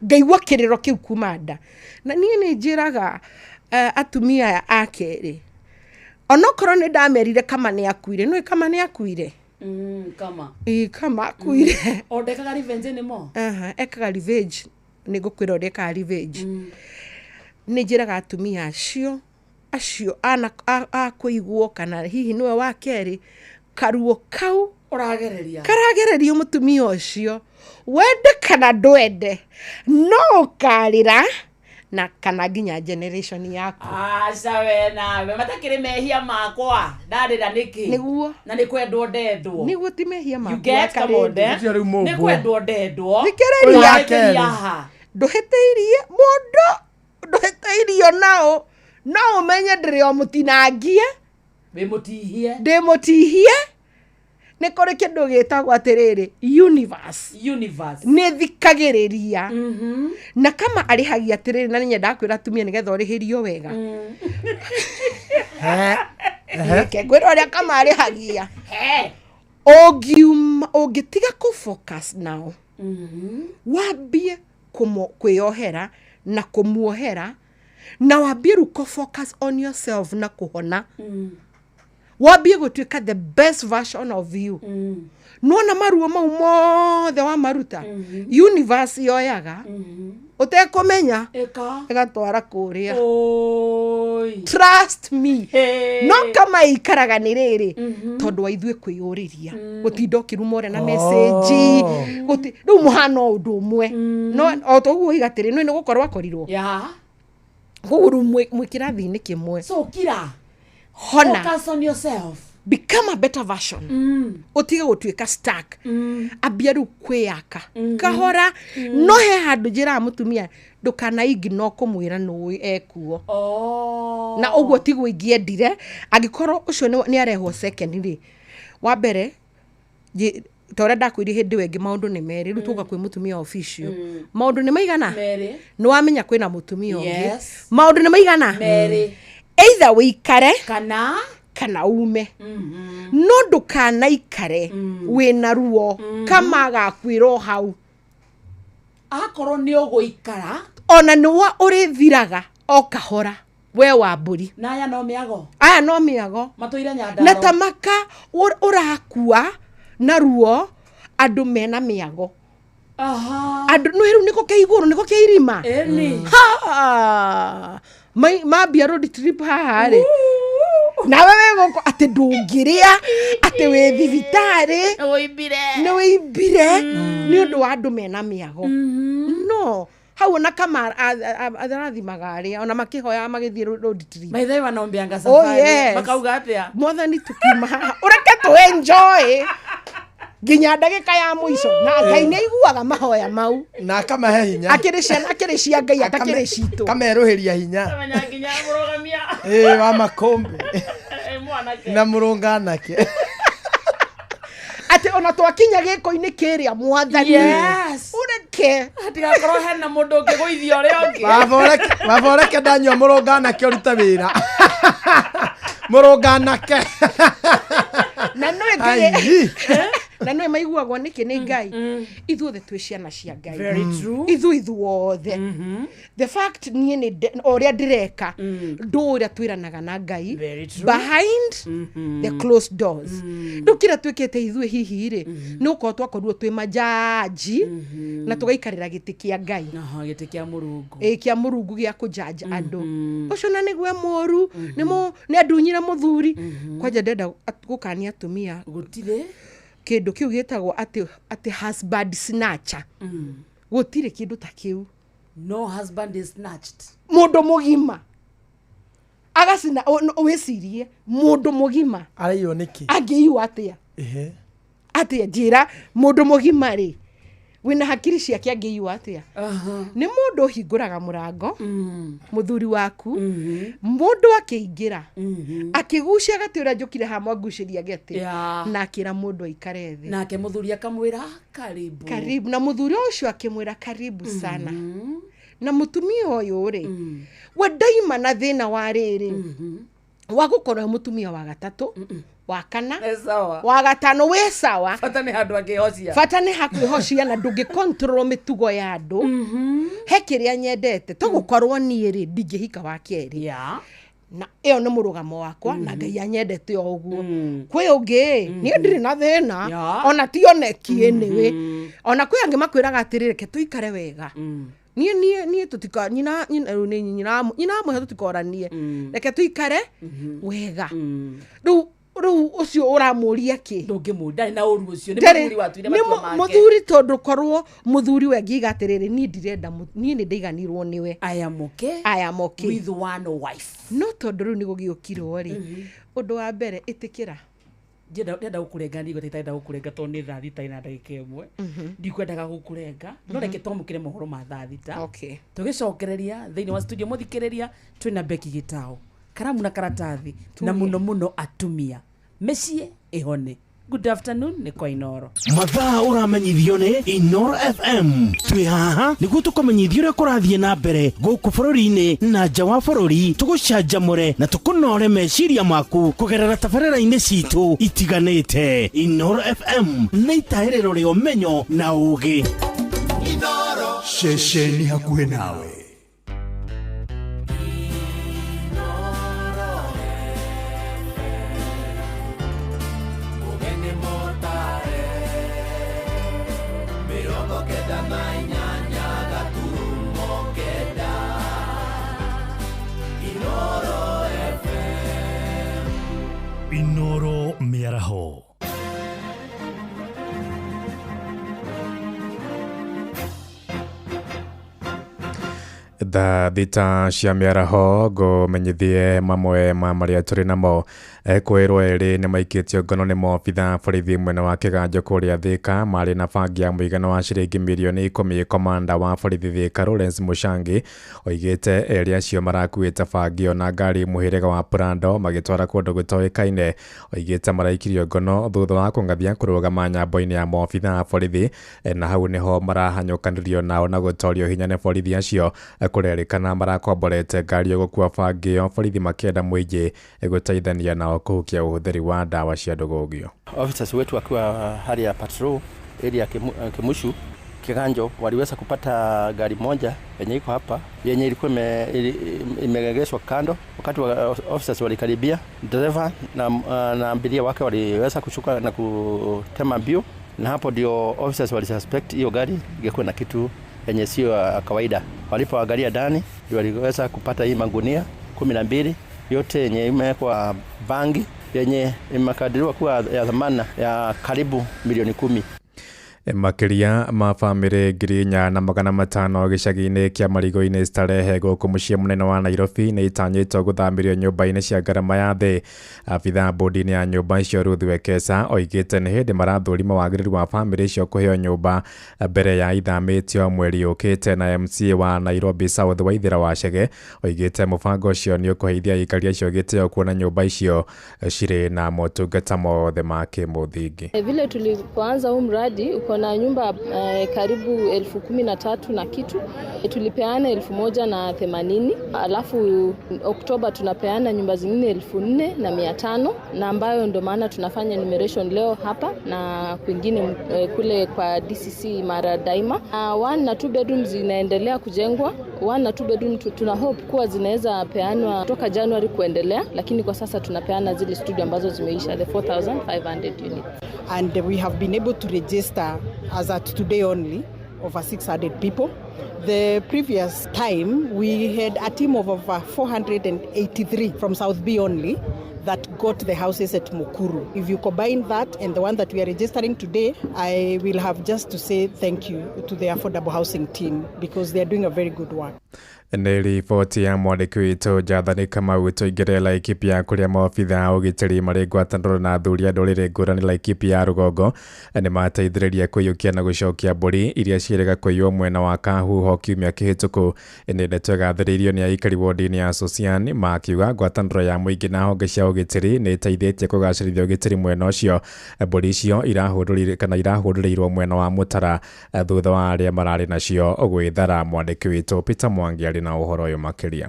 ngaigua kiriro kiu kumanda na nie ni njiraga atumia akeri onokorwo ni ndamerire kama ni akuire no kama ni akuire kama akuire ondekaga revenge ni mo ekaga revenge ni gukwira ondekaga revenge ni njiraga atumia acio acio ana akuiguo kana hihi niwe wa keri karuo kau karagereria mutumia ucio wende kana ndwende no karira na kana nginya generation yaku sawe nawe matakire mehia makwa ndarira niki niguo na nikwendwo ndendwo niguo ti mehia makwa nikwendwo ndendwo thikiriria nduheteirie mundu nduheteirio nao no umenye ndiri o mutinangie ndimutihie nä kå rä kä ndå gä tagwo atä rä rä nä thikagä na kama arä hagia atä rä rä na nä nyendaga kwä ra tumia nä getha å rä hä rio wega ngwä ra å rä a kama arä hagia å ngä tiga kå focus nao wambie kwä ohera na kå muohera na wambie rä u focus on yourself na kå hona wambie gũtuĩka the best version of you nona maruo mau mothe wa maruta universe yoyaga utekũmenya ĩgatwara kũrĩa trust me no kama ikaraga nĩ rĩrĩ tondũ wa ithuĩ kwĩyũrĩria gũtinda ũkĩruma na message rĩu mũhana ũndũ ũmwe no o toguo igatĩrĩ nĩ gũkorwo akorirwo kũgũrũ mwĩ kĩrathi-inĩ kĩmwe so kira hona focus on yourself, become a better version utige gutuika stuck ambia ru kwiyaka kahora no he handu njira mutumia ndukana igno kumwira no ekuo na uguo tigwo ingiendire agikorwo ucio ni arehwo second ri wa mbere tora ndakwiri hindi wengi maundu ni meri ru tuka kwi mutumia official maundu ni maigana ni wamenya kwina mutumia ungi maundu ni maigana either wikare kana ume no ndukana ikare wina ruo kama gakwiro hau akorwo ni uguikara ona niwa urithiraga o kahora we wa mburi na aya no miago matuire nyandaro na tamaka urakua na ruo andu mena miago andu no heru niko keiguru niko keirima mambia road trip haha ri na wewe goko ati ndungiria ati we thibitari ni wimbire ni undu wa andu mena miago no hau na kama atharathi magari ona makihoya magithie road trip maithai wanaombianga safari makauga atia mwathani tukima ureke tu enjoy ginya ndagika ya muico na Ngai ni aiguaga mahoya mau na kama he hinya akiri cia Ngai atakiri citu kameruhiria hinya ginya murogamia wa makombe na murunganake ati ona twakinya giko-ini kiria mwathani ureke atigakorwo hena mundu ngiguithia uria ungi wavoreke ndanyua murunganake uruta wira murunganake na no Ngai na no maiguagwo niki ni Ngai ithuothe twi ciana cia Ngai very true ithuothe the fact ni oria ndireka nduria twiranaga na Ngai behind the closed doors ndukira twikete ithuĩ hihi ri ni uko twakorwo twi majaji na tugaikarira giti kia Ngai giti kia Murungu kia Murungu gia kujaji andu ucio na nigwe moru ni andunyira muthuri kwaja ndenda gukania atumia gutire kindu kiu gitagwo ati husband snatcher gutire kindu ta kiu no husband is snatched mundu mugima agasina wicirie mundu mugima arayo niki angiyu atia atia njira mundu mugima ri wina hakiri ciake angiyu atia ni mundu hinguraga murango muthuri waku mundu akiingira akigucia gati uria njukire hamwe nguciria geti na akira mundu aikare thi nake muthuri akamwira karibu na muthuri ucio akimwira karibu sana na mutumia uyu ri we daima na thina wa riri wa gukorwo mutumia wa gatatu wa kana wa gatano we sawa fata ni handu angihocia fata ni hakwihocia na ndungi control mitugo ya andu he kiria nyendete to gukorwo nie ri ndingihika wa keri na eo ni murugamo wakwa na Ngai anyendete o uguo kwi ungi ni ndiri na thina ona ti onekie niwe ona kwi angi makwiraga atirire ke tuikare wega nie tutika nyina mwe tutikoranie reke tuikare wega ru ucio uramuria ki ndungimunda na uru ucio ni muthuri watu ni matua make muthuri tondu korwo muthuri we ngiga atiriri ni ndirenda ni ndiganirwo niwe ayamoke with one wife no tondu ru ni gugiukirwo ri undu wa mbere itikira ndenda gukurenga ni gutitaenda gukurenga to ni thaa thita ina ndagika imwe ndikwendaga gukurenga no reke tomukire mohoro ma thaa thita tugicokereria thiini wa studio muthikiriria twina Becky Gitao karamu na karatathi na muno atumia mecie ihone. Good afternoon ni kwa Inoro. Mathaa uramenyithio ni Inoro FM. Twi haha niguo tukomenyithio ria kurathie na mbere guku bururi-ini na nja wa bururi, tugucanjamure na tukunore meciria maku kugerera tabarĩra-inĩ citu itiganĩte. Inoro FM nĩ itaĩrĩro rĩa ũmenyo na ũũgĩ. Inoro ceceni hakuhĩ nawe. Inoro Miaraho. Thaa thita cia mĩaraho ngũmenyithie mamwe ma marĩa tũrĩ namo. Kwĩrwo erĩ nĩ maikĩtio ngono nĩ maobitha borithi mwena wa Kĩganjo kũrĩa Thika marĩ na bangi ya mũigana wa ciringi mirioni 10. Komanda wa borithi Thika Lawrence Mushangi oigĩte erĩ acio marakuĩte bangi ona ngari mũhĩrĩga wa Prado magĩtwara kũndũ gũtoĩkaine. Oigĩte maraikirio ngono thutha wa kũng'athia kũrũgama nyambo-inĩ ya maobitha a borithi, na hau nĩho marahanyũkanĩrio nao na gũtorio hinya nĩ borithi acio. Kũrerĩkana marakomborete ngari gũkua bangi ĩyo, borithi makĩenda mũingĩ gũteithania nao kuhukia uhudhiri wa dawa cia ndũgũgio. Officers wetu wakiwa hali ya patrol area Kimushu Kiganjo waliweza kupata gari moja yenye iko hapa yenye ilikuwa imegegeshwa kando. Wakati wa officers walikaribia, driver na abiria wake waliweza kushuka na kutema mbio, na hapo ndio officers walisuspect hiyo gari ingekuwa na kitu yenye sio kawaida. Walipoangalia ndani ndio waliweza kupata hii magunia 12 yote yenye imewekwa bangi yenye imekadiriwa kuwa ya dhamana ya karibu milioni 10. Makiria ma family 4,500 gĩcagi-inĩ kĩa Marigũ-inĩ Starehe gũkũ mũciĩ mũnene wa Nairobi nĩ itanyĩtwo gũthamirio nyũmba-inĩ cia ngarama ya thĩ. Abitha bodi-inĩ ya nyũmba icio Ruth Wekesa oigĩte nĩ hĩndĩ marathũrima wagĩrĩru wa family icio kũheo nyũmba mbere ya ithamĩtio mweri ũkĩte. Na MCA wa Nairobi South Waithĩra Wachege oigĩte mũbango ũcio nĩ ũkũheithia aikari acio gĩtĩo kuona nyũmba icio cirĩ na motungata mothe ma kĩmũthingi. Vile tulipoanza huu mradi uko na nyumba karibu 13,000 na kitu. Tulipeana 1,080, alafu Oktoba tunapeana nyumba zingine 4,500, na ambayo ndo maana tunafanya enumeration leo hapa na kwingine kule kwa DCC Mara Daima. 1 na 2 bedrooms zinaendelea kujengwa. 1 na 2 bedroom tuna hope kuwa zinaweza peanwa toka January kuendelea, lakini kwa sasa tunapeana zile studio ambazo zimeisha the 4,500 units. And we have been able to register as at today only over 600 people. The previous time we had a team of over 483 from South B only that got the houses at Mukuru. If you combine that and the one that we are registering today, I will have just to say thank you to the affordable housing team because they are doing a very good work. Nĩ riboti ya mwandĩki witũ Njathani Kamau tũingĩre Laikipia kũrĩa maobitha a ũgitĩri marĩ ngwatanĩro na athuri a ndũrĩrĩ ngũrani Laikipia ya rũgongo nĩ mateithĩrĩirie kũiyũkia na gũcokia mbũri iria ciĩrĩga kũiywo mwena wa Kahuho kiumia kĩhĩtũku. Nĩ ndeto ĩgathĩrĩirio nĩ aikari wodi-inĩ ya Socian makiuga ngwatanĩro ya mũingĩ na honge cia ũgitĩri nĩ ĩteithĩtie kũgacĩrithia ũgitĩri mwena ũcio. Mbũri icio irahũrĩrĩirwo mwena wa Mũtara thutha wa arĩa mararĩ nacio gwĩthara. Mwandĩki witũ Peter Mwangi na ũhoro ũyũ makĩria.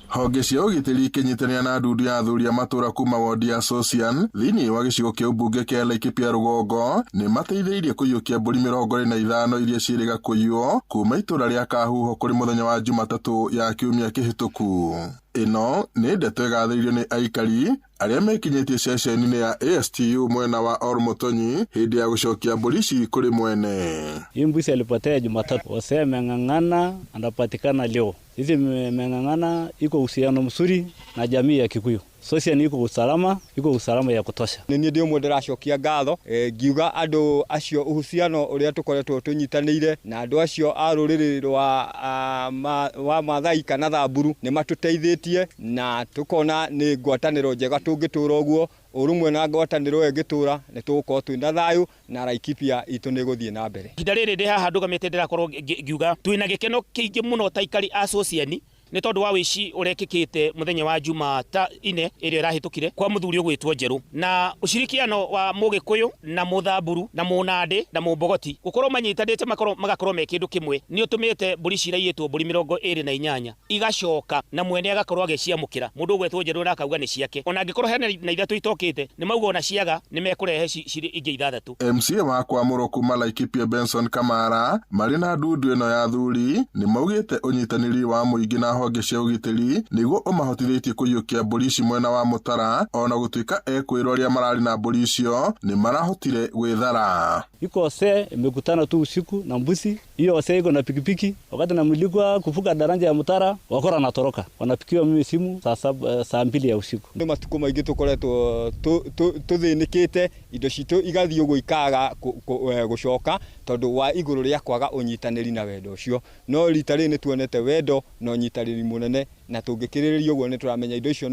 Honge cia ũgitĩri ikinyitanĩra na nduthi ya athuri a matũra kuma wodi ya Socian thĩinĩ wa gĩcigo kĩa ũmbunge kĩa Laikipia rũgongo nĩ mateithĩrĩirie kũiyũkia mbũri 25 iria ciĩrĩga kũiywo kuma itũra rĩa Kahuho kũrĩ mũthenya wa Jumatatũ ya kiumia kĩhĩtũku. ino nĩ ndeto ĩgathĩirio nĩ aikari arĩa mekinyĩtie ceceni-inĩ ya ASTU mwena wa Ormotonyi hĩndĩ ya gũcokia mbũri ici kũrĩ mwene. Hii mbuzi alipotea Jumatatu, wasee ameng'ang'ana, anapatikana leo. Hizi meng'ang'ana iko uhusiano mzuri na jamii ya Kikuyu. Social iko usalama ya kutosha. Ni ndio mwe ndĩracokia ngatho ngiuga andũ acio uhusiano ũrĩa tũkoretwo tũnyitanĩire na andũ acio a rũrĩrĩ wa Maathai kana Thamburu nĩ matũteithĩtie na tũkona nĩ ngwatanĩro njega tũngĩtũra ũguo urumwe na ngwatanĩro ĩngĩtũra nĩ tũgũkorwo twĩna thayũ na Laikipia itũ nĩ gũthiĩ na mbere. Ihinda rĩrĩ ndĩ haha ndũgamĩte ndĩrakorwo ngiuga twĩna gĩkeno kĩingĩ mũno ta ikari association nĩ tondũ wa wici urekĩkĩte muthenya wa Jumatatu ĩrĩa ĩrahĩtũkire kwa muthuri ũgwĩtwo Njeru na ushirikiano wa Mũgĩkũyũ na Mũthamburu na Mũnandĩ na Mũmbogoti gũkorwo manyitanĩte magakorwo me kĩndũ kĩmwe nĩ ũtũmĩte mbũri ciraiyĩtwo mbũri 28 igacoka na mwene agakorwo agĩciamũkĩra mũndũ ũgwĩtwo Njeru na akauga nĩ ciake ona angĩkorwo hena na ithatũ itokĩte nĩ mauga ona ciaga nĩ mekũrehe cirĩ ingĩ 6. MCA wa Kwamũrwo kuma Laikipia Benson Kamara marĩ na ndundu ĩno ya thuri nĩ maugĩte ũnyitanĩri wa mũingĩ na honge cia ũgitĩri nĩguo ũmahotithĩtie kũiyũkia mbũri ici mwena wa Mũtara ona gũtuĩka ekwĩrwo arĩa mararĩ na mbũri icio nĩ marahotire gwĩthara. Iko wasee imekutana tu usiku na mbuzi. Hiyo wasee iko na pikipiki. Wakati namilikuwa kuvuka daraja ya Mũtara wakora natoroka. Wanapikiwa mimi simu saa 2 ya usiku. Ndio matuko maingĩ tũkoretwo tũthĩnĩkĩte indo citũ igathiĩ ũguo ikaga gũcoka tondũ wa igũrũ rĩa kwaga ũnyitanĩri na wendo ũcio. No rita rĩ nĩ tuonete wendo na ũnyitanĩri mũnene na tũngĩkĩrĩrĩria ũguo nĩ tũramenya indo icio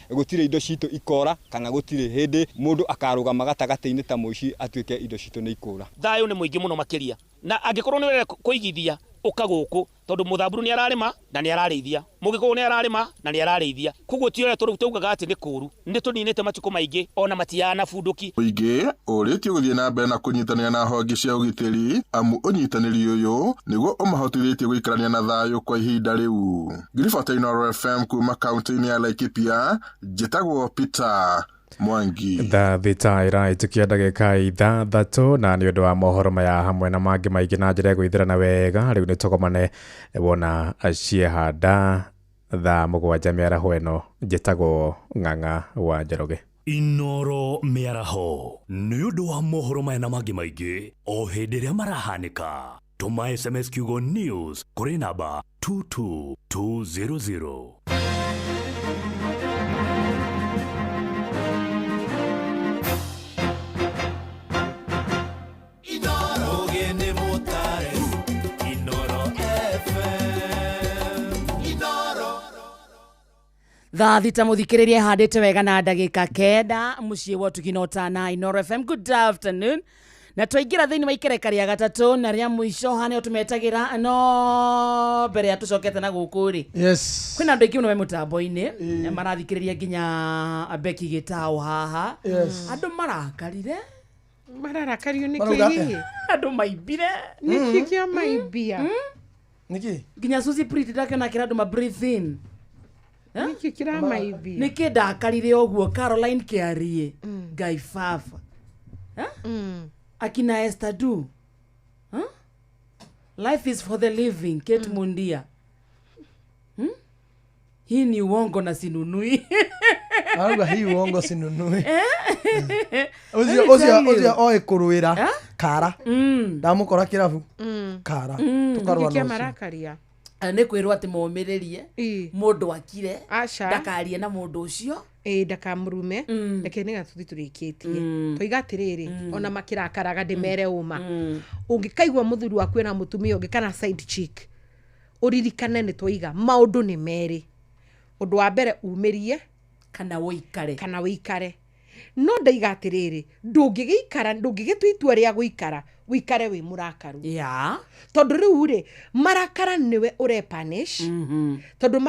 gũtirĩ indo citũ ikora kana gũtirĩ hĩndĩ mũndũ akarũgama gatagatĩ-inĩ ta mũici atuĩke indo citũ nĩ ikũra. Thayũ nĩ mũingĩ mũno makĩria na angĩkorwo nĩ wenda kũigithia ũka gũkũ tondũ Mũthamburu nĩ ararĩma na nĩ ararĩithia Mũgĩkũyũ nĩ ararĩma na nĩ ararĩithia koguo ti ũrĩa tũugaga atĩ nĩ kũũru nĩ tũninĩte matukũ maingĩ ona matiana bundũki. Mũingĩ ũrĩtio gũthiĩ na mbere na kũnyitanĩra na honge cia ũgitĩri amu ũnyitanĩri ũyũ nĩguo ũmahotithĩtie gũikarania na thayũ kwa ihinda rĩu. Ngiribata Inooro FM kuma kaunti-inĩ ya Laikipia njĩtagwo Peter Mwangi. Thita iraitukia ndagĩka 6 na nĩ ũndũ wa mohoro maya hamwe na mangĩ maingĩ na njĩra gwĩthirana wega rĩu nĩ tũkomane wona ciehanda thaa 7 mĩaraho ĩno njĩtagwo Ng'ang'a wa Njoroge. Inooro mĩaraho nĩ ũndũ wa mohoro maya na mangĩ maingĩ o hĩndĩ ĩrĩa marahanĩka tũma SMS kiugo news kũrĩ namba 22200. Thaa thita muthikĩrĩria handĩte wega na ndagĩka 9 mũciĩ wa Tuginota na Inooro FM. Good afternoon. Na twaingĩra thĩinĩ wa ikereka rĩa gatatũ na rĩa mũico hanĩo tũmetagĩra no mbere ya tũcokete na gũkũ rĩ. Yes. Kwĩna andũ aingĩ mũno me mũtambo-inĩ marathikĩrĩria nginya Becky Gĩtaũ haha. Yes. Andũ marakarire. Mararakario nĩkĩ? Andũ maimbire. Nĩkĩ kĩa maimbia? Nĩkĩ? Nginya Susie Pretty ndakiona kĩra andũ ma breathe in. Nĩkĩ kĩra maimbia? Nĩkĩ ndakarire ũguo Caroline Kĩarie. Guy Fafa. Akina Esther Du. Life is for the living. Kate Mundia. Hii ni uongo na sinunui. Auga hii uongo sinunui. Ozia oe kuruira kara. Ndamukora kirabu. Kara. Tukarwa no. Marakaria. Nĩ kwĩrwo atĩ momĩrĩrie mũndũ akire ndakarie na mũndũ ũcio ndakamurume reke nĩ gatũthi tũrĩkĩtie tũiga atĩrĩrĩ ona makĩrakaraga ndĩmere ũma ũngĩkaigua mũthuri waku ena mũtumia ũngĩ kana side chick ũririkane nĩ tũiga maũndũ nĩ merĩ ũndũ wa mbere umĩrie kana wĩikare no ndaiga atĩrĩrĩ ndũngĩgĩtua itua rĩa gũikara wĩikare wĩ mũrakaru tondũ rĩu rĩ marakara nĩwe ũrepanish tondũ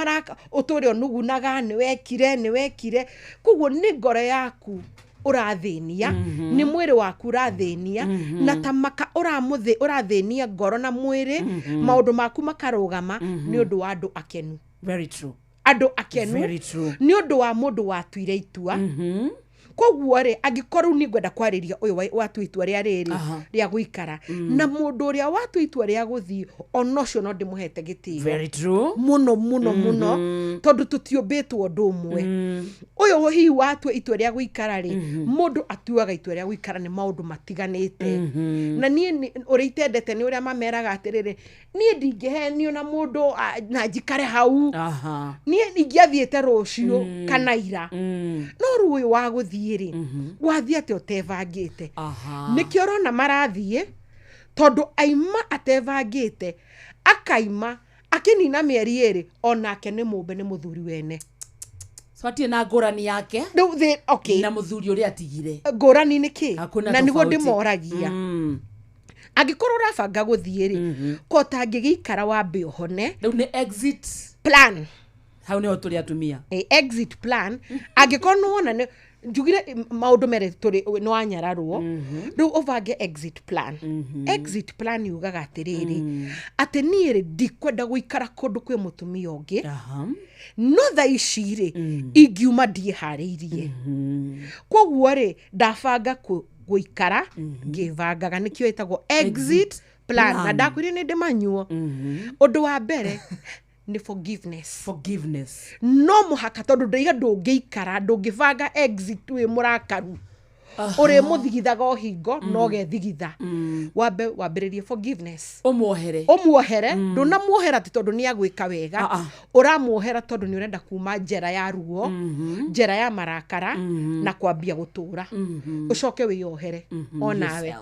ũtũre ũnugunaga nĩwekire koguo nĩ ngoro yaku ũrathĩnia nĩ mwĩrĩ waku ũrathĩnia na tamaka ũrathĩnia ngoro na mwĩrĩ maũndũ maku makarũgama nĩ ũndũ wa andũ akenu. Very true. Andũ akenu nĩ ũndũ wa mũndũ watuire itua koguo ri angikorwo ni ngwenda kwariria uyu watu itua ria riri ria guikara na mundu uria watu itua ria guthii onocio no ndimuhete gitio very true muno tondu tutiumbitwo ndumwe uyu hi watu itua ria guikara ri mundu atuaga itua ria guikara ni maundu matiganite na nie uri itendete ni uria mameraga atiriri nie ndingihenio na mundu na njikare hau nie ingiathiete rucio kana ira no ruwi wa guthii ri wathii ate utevangite nikio rona marathie tondu aima atevangite akaima akinina mieri eri onake ni mumbe ni muthuri wene Swatie na ngurani yake okay na muthuri uria atigire ngurani niki na niguo ndimoragia angikorwo urabanga guthii ri ko tangigikara wambe uhone riu ni exit plan hau ni turi atumia exit plan angikorwo wona njugire maundu mere turi no anyararwo riu uvange exit plan exit plan yugaga atiriri ati niiri ndikwenda guikara kundu kwi mutumia ungi no tha iciri ingiuma ndihariirie koguo ri ndabanga guikara ngivangaga nikio itagwo exit plan na ndakwire ni ndimanyuo undu wa mbere ni forgiveness no muhaka tondu ndaiga ndungiikara ndungivanga exit wi murakaru uri muthigithaga o hingo no gethigitha wambiririe forgiveness umuohere ndunamuohera ti tondu ni agwika wega uramuohera tondu ni urenda kuma njera ya ruo njera ya marakara na kwambia gutura ucoke wiyohere onawe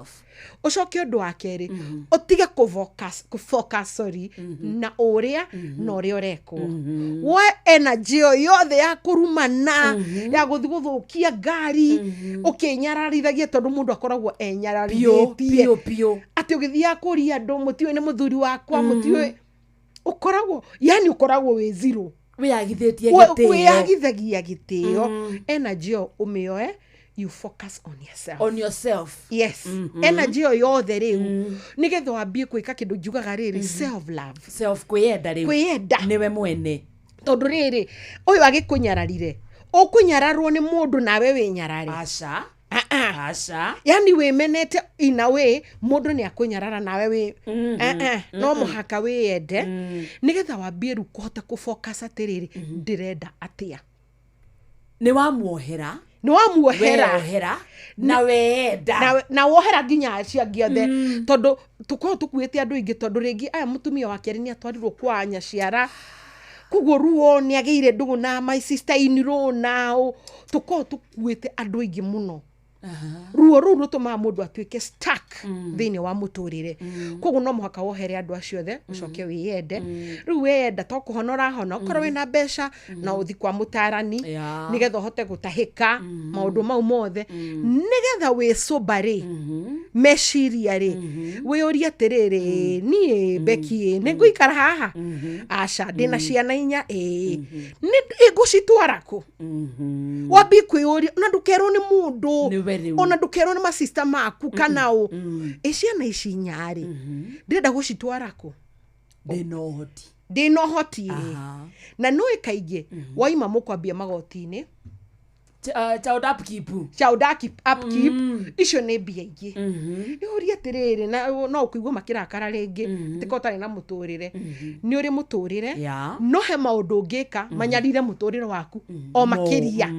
ucoke undu wa keri utige kufocus na uria na uria urekwo we energy yothe ya kurumana ya guthi guthukia ngari ukinyararithagia tondu mundu akoragwo enyararitie pio ati ugithia kuria andu mutiwe ni muthuri wakwa mutiwe ukoragwo yani ukoragwo we zero wiyagithagia gitio energy umioe you focus on yourself yes energy yothe riu nigetha wambie kwika kindu njugaga riri self kwiyenda niwe mwene tondu riri uyu agikunyararire ukunyararwo ni mundu nawe winyarari Asha yani wimenete in a way mundu ni akunyarara nawe wi no muhaka wiyende nigetha wambie ru kuhota kufocus atiriri ndirenda atia ni wamuohera na wenda na wohera nginya acia giothe tondu tuko tukuite andu ingi tondu ringi aya mutumia wa keri ni atwarirwo kwa nyaciara kuguo ruo ni ageire ndugu na my sister in law now tuko tukuite andu ingi muno ruo ruru rutuma mundu atuike stuck thini wa muturire kuguo no muhaka wohere andu acio the ucoke wiyende riu wiyenda to kuhonora hono korwo wina besha na uthi kwa mutarani nigetha hote gutahika maundu mau mothe nigetha wi sobari meshiria ri wi uria tiriri ni beki ni guikara haha aca ndina ciana inya ni igucitwara ku wabi kwiuria na ndukerwo ni mundu ona ndukerwo ni masista maku kana u ciana ici nyari ndenda gucitwara ku ndino hoti na no ikaige waima mukwambia magotini child upkeep icio ni mbia ingi uria tiriri na no ukuigwa makirakara ringi tikotari na muturire ni uri muturire no he maundu ngika manyarire muturire waku o makiria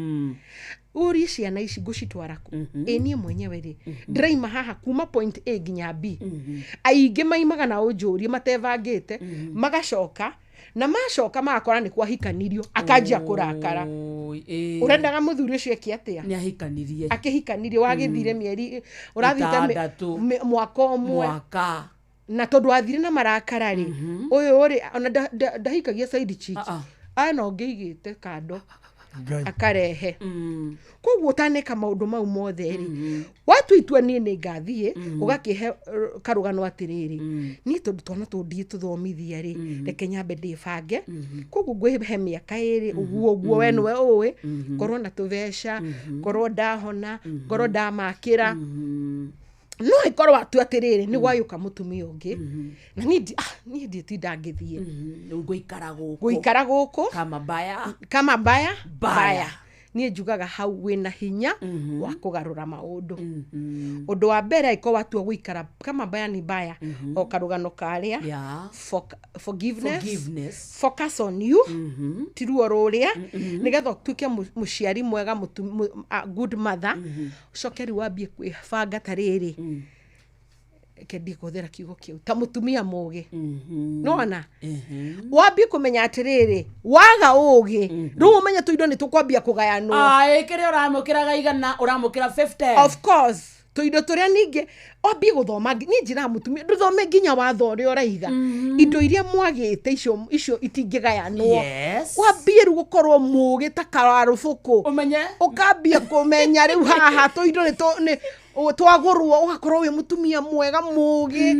uri ciana ici ngucitwara ku nie mwenyewe ri ndiraima haha kuma point A nginya B aingi maimaga na unjurie matevangite magacoka na macoka makora ni kwahikanirio akanjia kurakara urendaga muthuri ucio ekiatia ni ahikanirie akihikanirie wagithire mieri urathita mwaka omwe na tondu athire na marakara ri uyu uri ona ndahikagia side chick ana ongeigite kando akarehe koguo taneka maundu mau mothe ri watu itwa nie ni ngathie ugakihe karugano atiriri ni tondu twana tundie tuthomithia ri reke nyambe ndibange koguo ngwihe miaka iri uguo we nwe uwi korwo na tuvesha korwo ndahona korwo ndamakira no ikorwo watu atiriri ni gwayuka mutumia ungi na ni nditinda ngithie guikara guku kama baya nie njugaga hau wina hinya wa kugarura maundu undu wa mbere iko watu guikara kama baya ni baya o karugano karia forgiveness focus on you tiruo ruria nigetha tuike muciari mwega good mother cokeri wambie kwibanga tariri kendi kuthera kiugo kiu ta mutumia mugi nona wambie kumenya atiriri waga ugi ru umenya tuindo ni tukwambia kugayanwo kire uramukiraga igana uramukira 50 of course tuindo turia ningi wambie guthoma ni njira mutumia nduthome nginya watho ri uraiga indo iria mwagite icio itingigayanwo wambie ru gukorwo mugi ta kararufuku umenye ukambia kumenya riu haha tuindo ni twagurwo ugakorwo wi mutumia mwega mugi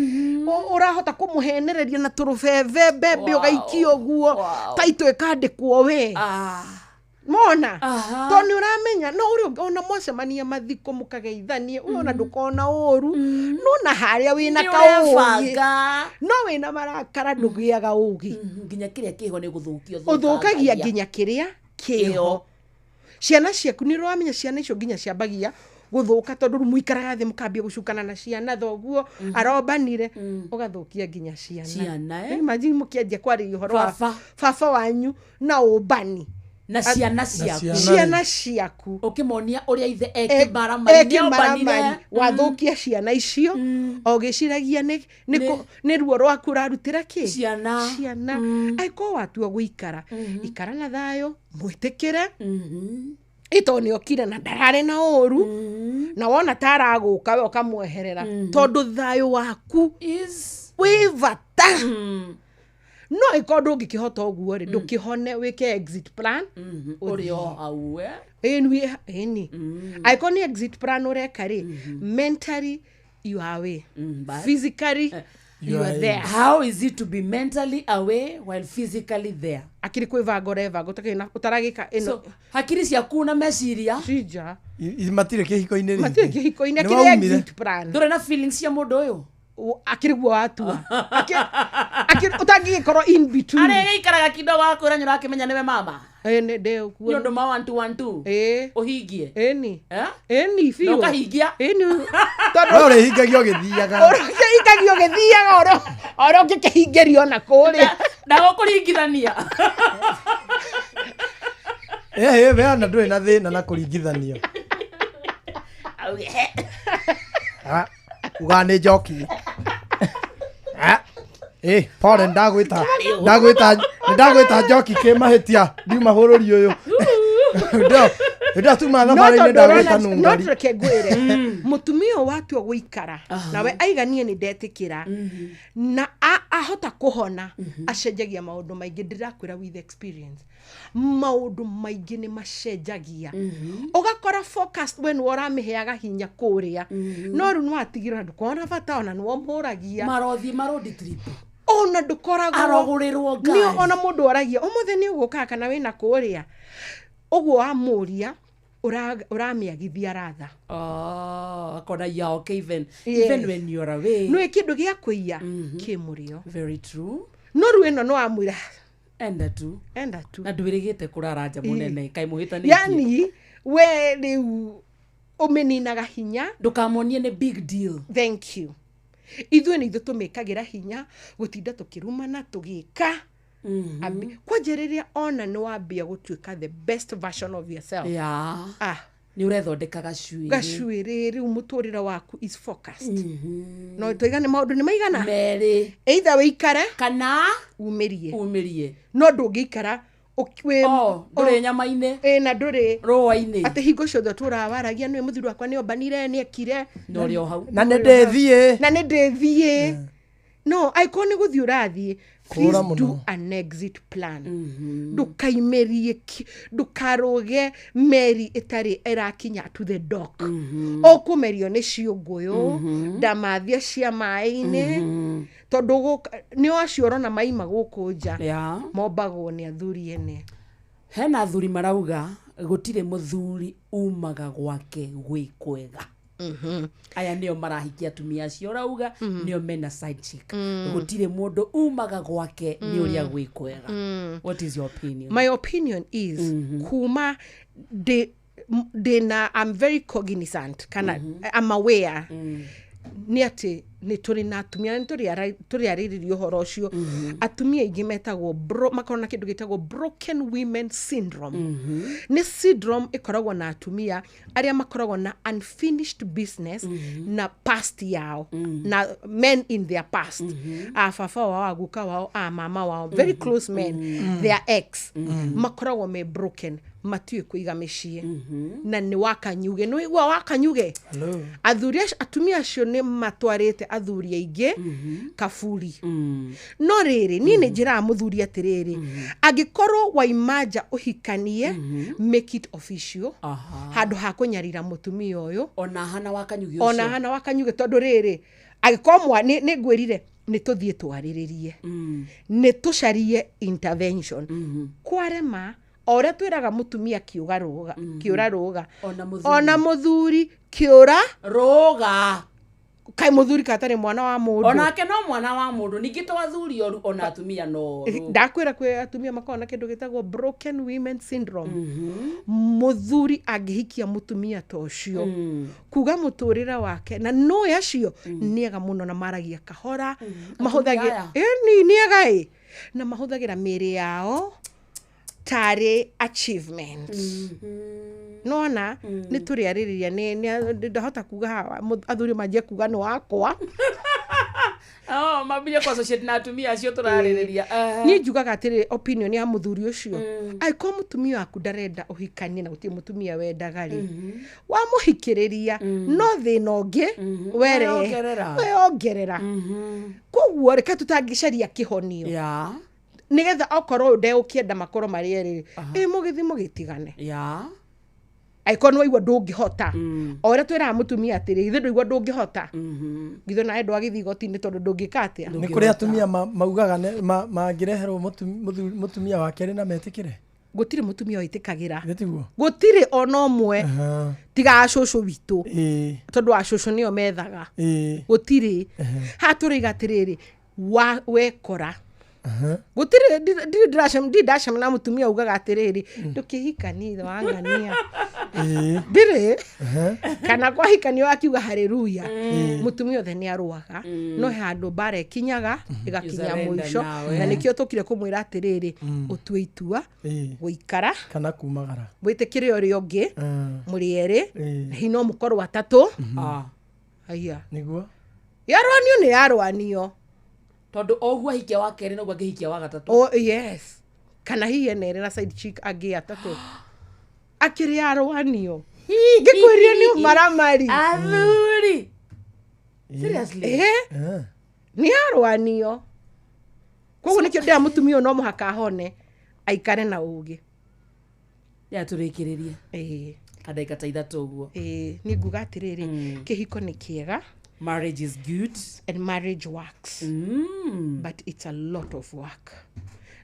urahota kumuhenereria na turubebe bebe ugaikio guo taito ikandikwo we mona to ni uramenya no uri ona mwacemania mathiko mukageithanie ona ndukona uru nona haria wina kaugi no wina marakara ndugiaga ugi nginya kiria kiho ni guthukio uthukagia nginya kiria kiho ciana ciaku ni uramenya ciana icio nginya ciambagia guthuka tondu muikaraga thi mukambia gucukana na ciana thoguo arobanire ugathukia nginya ciana imagine mukianjia kwari uhoro wa baba wanyu na ubani na ciana ciaku ukimonia uria ithe ekimaramari wathukia ciana icio ogiciragia ni ruo rwaku rarutira ki ciana aiko watu guikara ikara na thayo mwitikire ito ni okire na ndarare na oru na wona taraguka we ukamweherera tondu thayo waku is wivata no ikondo ngikihota oguo ri ndukihone wike exit plan urio hauwe eni iconi exit plan ureka ri mentally you are away physically you are there. How is it to be mentally away while physically there? Akiri kwivanga urevanga utaragika ino so hakiri ciaku na meciria sija matire kihiko-ini ri matire kihiko-ini akiri exit plan ndure na feelings cia mundu uyu akiri guo atua akiri utangikorwo in between are ikaraga kidogo akwira nyura akimenya niwe mama ene deo kuo ndio ma 1 uhingie eni eni fiu no kahingia eni tondu ore hingagio githiaga oro kihingerio na kuri ndago kuringithania we ana nduri na thina na kuringithanio ugane njoki pole ndagwita njoki kimahitia ndiuma bururi uyu ndio tuma thabarine ndagwita nungari no twekegwire mutumia watu guikara nawe aiganie ni ndetikira na ahota kuhona acenjagia maundu maingi ndirakwira with experience maundu maingi ni macenjagia ugakora focused when uramiheaga hinya kuria no ru no atigira ndukona bata ona no muragia marodi trip ona ndukoragwo arogurirwo guys ni ona mundu aragia umuthe ni uguka kana wina kuria uguo amuria uramiagithia ratha akona ya okay even when you are away no ikindu gia kuiya kimurio very true no ru eno no amwira enda tu na ndwirigite kuraranja munene kai muhitani yani we riu umeninaga hinya ndukamonie ni big deal thank you ithuĩ nĩ ithuĩ tũmĩkagĩra hinya gũtinda tũkĩrumana tũgĩka kwanjĩrĩria ona nĩ wambia gũtuĩka the best version of yourself nĩ ũrethondeka gacuĩrĩ rĩu mũtũrĩre waku is focused no tũigane maũndũ nĩ maigana merĩ either wĩikare kana umĩrie no ndũngĩikara ndũrĩ nyama-inĩ na ndũrĩ rũa-inĩ atĩ hingo ciothe tũrawaragia nĩwe mũthuri wakwa nĩ ombanire nĩ ekire norĩo hau na nĩ ndĩthiĩ no aiko nĩ gũthiĩ ũrathiĩ please do an exit plan ndũkaimerie ndũkaroge meri ĩtarĩ ĩrakinya to the dock ũkũmerio nĩ ciũngũyũ ndamathia cia maĩ-inĩ tondu ni acio rona maima guku nja mombagwo ni athuri ene hena athuri marauga gutire muthuri umaga gwake gwi kwega aya nio marahikia atumia acio rauga nio mena side chick gutire mundu umaga gwake ni uria gwikwega. What is your opinion? My opinion is kuma I'm very cognizant kana I'm aware ni ati ni turi na atumia ni turi ariririo horo ucio atumia ingi metagwo makona kindu gitagwo broken women syndrome. Ni syndrome ikoragwo na atumia aria makoragwo na unfinished business na past yao na men in their past fafa wao aguka wao mama wao very close men their ex makoragwo me broken matue kuiga mishie na ni wakanyuge no igwa wakanyuge atumia acio ni matwarite athuri aige kaburi no riri ni njira muthuri atiriri agikorwo waimaja uhikanie make it official handu ha kunyarira mutumia uyu ona hana wakanyuge tondu riri agikomwa ni ngwirire ni tuthie twariririe ni tucarie intervention kwarema ore twiraga mutumia kiura roga ona muthuri kiura roga kai muthuri katare mwana wa mundu ona ke no mwana wa mundu ningi to athuri oru ona atumia no ndakwira kwe atumia makona kindu gitagwo broken women syndrome muthuri agihikia mutumia tocio kuga muturira wake na no yacio niega muno na maragia kahora mahuthagira niega na mahuthagira miri yao tare achievement nona ni turi aririria ni ndahota kuga athuri maje kuga no akwa mabia kwa associate na atumia acio turaririria ni njugaga atiri opinion ya muthuri ucio ai ko mutumia waku ndarenda uhikanie na gutie mutumia wendaga ri wa muhikiriria no thina ungi were ongerera koguo reke tutangicaria kihonio nigetha okorwo nde ukienda makoro mari eri mugithi mugitigane aikono igwa ndungihota ora twira mutumia atiri ithe ndugwa ndungihota githo na endo agithigoti-ini tondu ndungikatia ni kuri atumia maugaga mangireherwo mutumia wake ri na metikire gutire mutumia oitikagira gutire ona umwe tiga acũcũ witu tondu acũcũ nio methaga gutire haturiga atiriri wekora gutire ndasham na mutumia ugaga atiriri ndukihikani wangania dire kana kwa hikani wakiuga haleluya mutumia othe ni aruaga no handu bare kinyaga igakinya muisho na nikio tukire kumwira atiriri utue itua guikara kana kumagara witikire uri ungi muri eri hino mukoro watatu aya niguo yarwanio ni yarwanio tondu ogwa hikia wa kere no gwa hikia wa gatatu yes kana hiye nere na side chick agi atatu akiri arwanio ngikwiria ni maramari athuri seriously ni arwanio koguo nikio ndia mutumia no muhaka hone aikare na ugi ya turikiriria kadaika ta ithatu guo ni nguga atiriri kihiko ni kiega. Marriage is good and marriage works but it's a lot of work.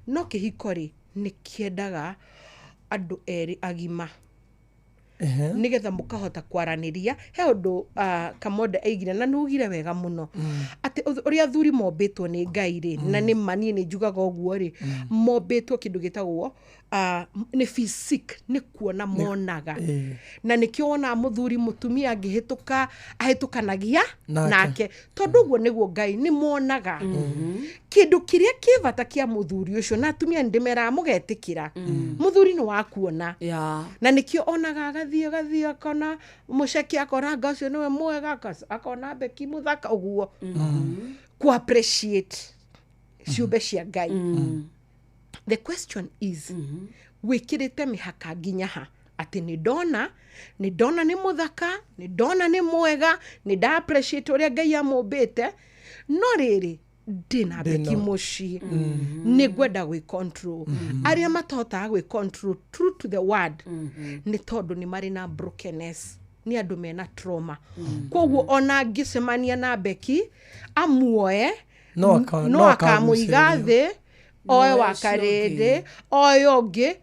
No kihikori ni kiendaga andu eri agima nigetha mukahota kwaraniria he undu Kamonde aigire na nugire wega muno ati uria thuri mombitwo ni Ngai ri na ni mani ni njugaga uguo ri mombitwo kindu gitagwo ni physique ni kuona monaga na nikio wona muthuri mutumia angihituka ahitukanagia nake tondu uguo niguo Ngai ni monaga kindu kiria kivata kia muthuri ucio na atumia ndimera mugetikira muthuri ni wakuona na nikio onaga gathio akona muceki akona gacio niwe mwega akona beki muthaka uguo ku appreciate ciumbe cia Ngai. The question is wikirite mihaka nginya ha ati ni ndona ni muthaka ni ndona ni mwega ni da appreciate uria Ngai amumbite no riri dina beki muci ni gwenda gwi control aria matota gwi control true to the word ni tondu ni mari na brokenness ni andu mena trauma koguo ona ngicemania na beki amuoe no akamuiga thi oe wakarede oe ongi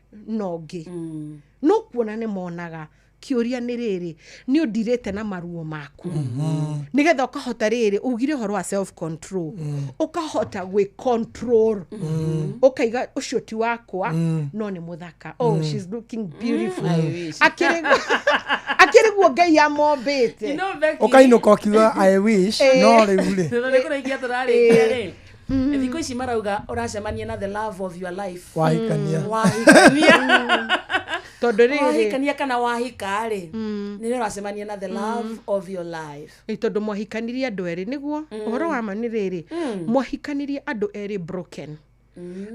no kuona ni monaga kiuria nĩ rĩrĩ nĩ ũndirĩte na maruo maku nĩgetha ũkahota rĩrĩ ugire horo wa self control ũkahota gwĩ control ũkaiga ũcio ti wakwa no nĩ mũthaka she's looking beautiful akĩriguo Ngai amombĩte ũkainũka ũkiuga I wish no rĩu nĩ kũrĩkia tũrarĩkia rĩ thikũ ici marauga ũracemania na the love of your life wahikania tondũ rĩrĩ wahikania kana wahika rĩ nĩ ũracemania na the love of your life tondũ mwahikanirie andũ erĩ nĩguo ũhoro wa ma nĩ rĩrĩ mwahikanirie andũ erĩ broken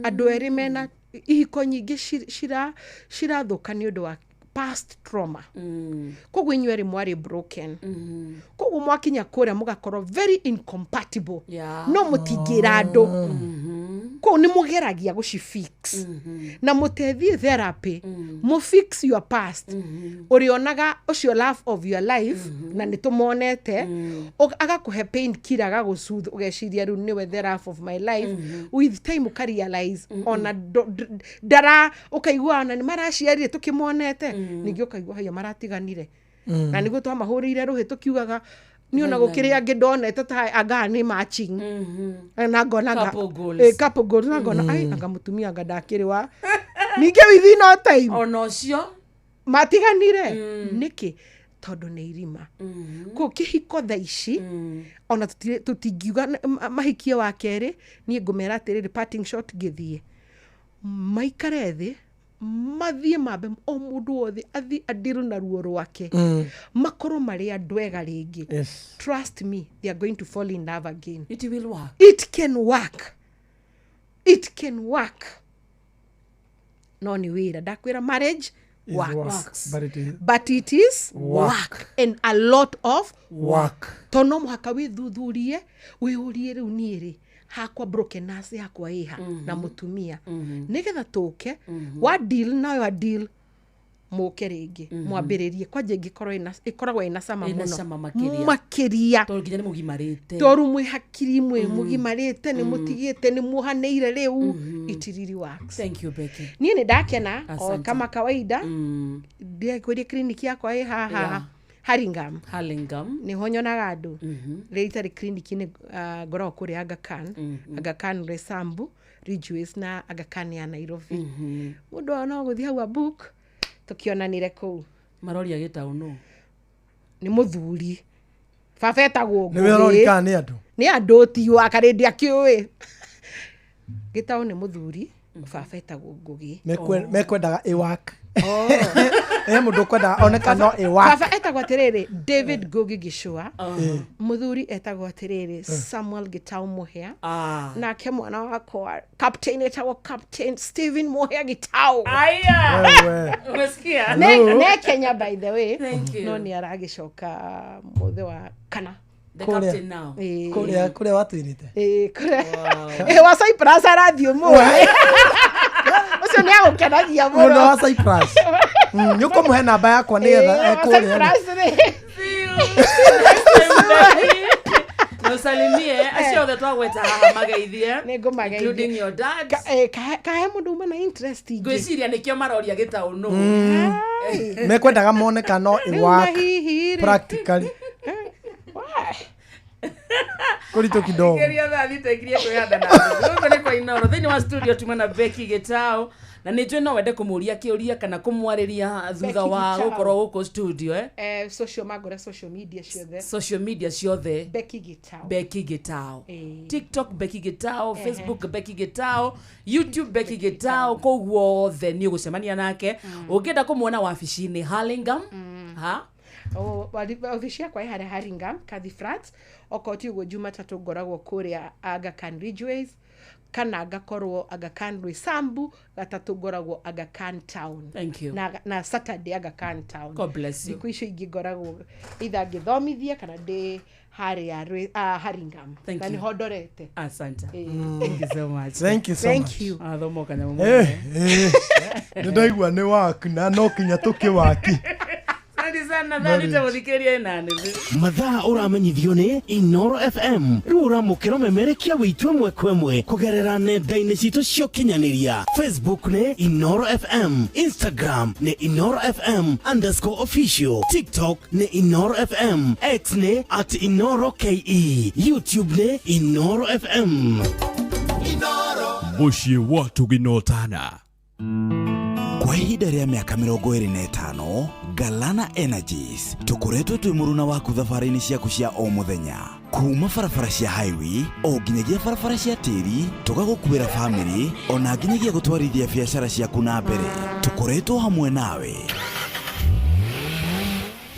andũ erĩ mena ihiko nyingĩ cirathũka nĩ ũndũ wa past trauma koguo inyuĩ erĩ mwarĩ broken koguo mwakinya kũrĩa mũgakorwo very incompatible no mũtingĩra andũ koguo nĩ mũgeragia gũcifix na mũteithie therapy mũfix your past ũrĩonaga ũcio love of your life na nĩ tũmonete agakũhe pain killer agagũsoothe ũgeciria rĩu nĩwe the love of my life with time ũkarealize ona ndara ũkaigua ona nĩ maraciarire tũkĩmonete ningĩ ũkaigua haya maratiganire na nĩguo twamahũrĩire rũhĩ tũkiugaga ni ona gũkĩrĩa angĩ ndonete ta anga nĩ matching na ngona couple goals na ngona ai anga mutumia anga ndakĩrĩ wa ningĩ within no time ona ũcio matiganire nĩkĩ tondũ nĩ irima ko kĩhiko thaa ici ona tũtingiuga mahikie wa kerĩ niĩ ngũmera atĩrĩrĩ parting shot gĩthiĩ maikare thĩ mathie mambe o mũndũ wothe athi adiru na ruo rwake makorwo marĩ andũ ega rĩngĩ trust me they are going to fall in love again. It will work. It can work no ni wĩra ndakwĩra marriage works but it is work and a lot of work tono mũhaka wĩthuthurie wĩũrie rĩu nĩrĩ hakwa brokenness yakwa iha na mutumia nigetha tuke wa deal nayo a deal muke ringi mwambiririe kwanje ikoragwo ina sama muno makiria to nginya ni mugimarite toru mwi hakiri mwe mugimarite ni mutigite ni muhaneire riu itiriri works. Thank you Becky. Ni ndakena kama kawaida ndiye kuri kliniki yakwa iha Haringam ni honyonaga andu rĩtari kliniki ni ngoragwo kũrĩa Aga Khan Resambu Ridgeways na Aga Khan ya Nairobi mũndũ no gũthiĩ hau a book tukionanire kũu maroria gĩtaũno ni mũthuri baba etagwo nĩ wĩrorika nĩ andũ ti wa karĩndi akĩũĩ gĩtaũ nĩ mũthuri baba etagwo Ngugi mekwendaga iwak mũndũ kwenda oneka no iwak baba etagwo atĩrĩrĩ David Ngugi Gicua mũthuri etagwo atĩrĩrĩ Samuel Gitau Muhia nake mwana wakwa captain etagwo Captain Stephen Muhia Gitau umesikia ne Kenya by the way no ni aragicoka muthe wa kana the captain now kũrĩa watuirite kũrĩa wa Cyprus arathio mwe ucio ni agukenagia muno muno wa Cyprus nyuko muhe namba yakwa nigetha ekũrĩa no salimie acio the twagweta haha mageithie including your dad kahe mundu uma na interest ingi gwiciria nikio maroria gitaũno mekwendaga moneka no iwak practically Kurito kidogo. Kiria thathi tekirie kwihanda na andũ. Nĩ kwa Inoro. Thĩinĩ wa studio tumana Becky Gitau. Na nĩtwe no wende kũmũria kĩũria kana kũmwarĩria thutha wa gũkorwo gũkũ studio social media ciothe Becky Gitau TikTok Becky Gitau Facebook Becky Gitau YouTube Becky Gitau koguo the nĩ ũgũcemania nake ũngĩenda kũmuona wabici-inĩ Hurlingham ofisi yakwa ĩ harĩa Hurlingham Kathy Flats okoti ugo Jumatatu ngoragwo kũrĩa Aga Khan Ridgeways kana ngakorwo Aga Khan Resambu gatatu ngoragwo Aga Khan Town. Thank you. Na Saturday Aga Khan Town. God bless you. Thikũ icio ingĩ ngoragwo either ngĩthomithia kana ndĩ harĩa Hurlingham. Na nĩ hondorete. Asante. Thank you so much. Thank you so much. Thank you. Athomo kanya mũmwe. Nĩ ndaigua nĩ waku na no kinya tũkĩ waki. sana nani tamuthikĩrĩria nani mathaa ũramenyithio nĩ Inoro FM rĩu ũramũkĩra memerekia wĩtũ ĩmwe kwa ĩmwe kũgerera nenda-inĩ citũ cia ũkinyanĩria Facebook nĩ Inoro FM, Instagram nĩ Inoro FM_official, TikTok nĩ Inoro FM, X nĩ @InoroKE, YouTube nĩ Inoro FM. Mũciĩ wa Tũginotana. Kwa ihinda rĩa mĩaka 25 Galana Energies tũkoretwo twĩ mũruna waku thabarĩ-inĩ ciaku cia o mũthenya kuma barabara cia highway o nginyagia barabara cia tĩri tũgagũkuĩra family ona nginyagia gũtwarithia biacara ciaku na mbere tũkoretwo hamwe nawe.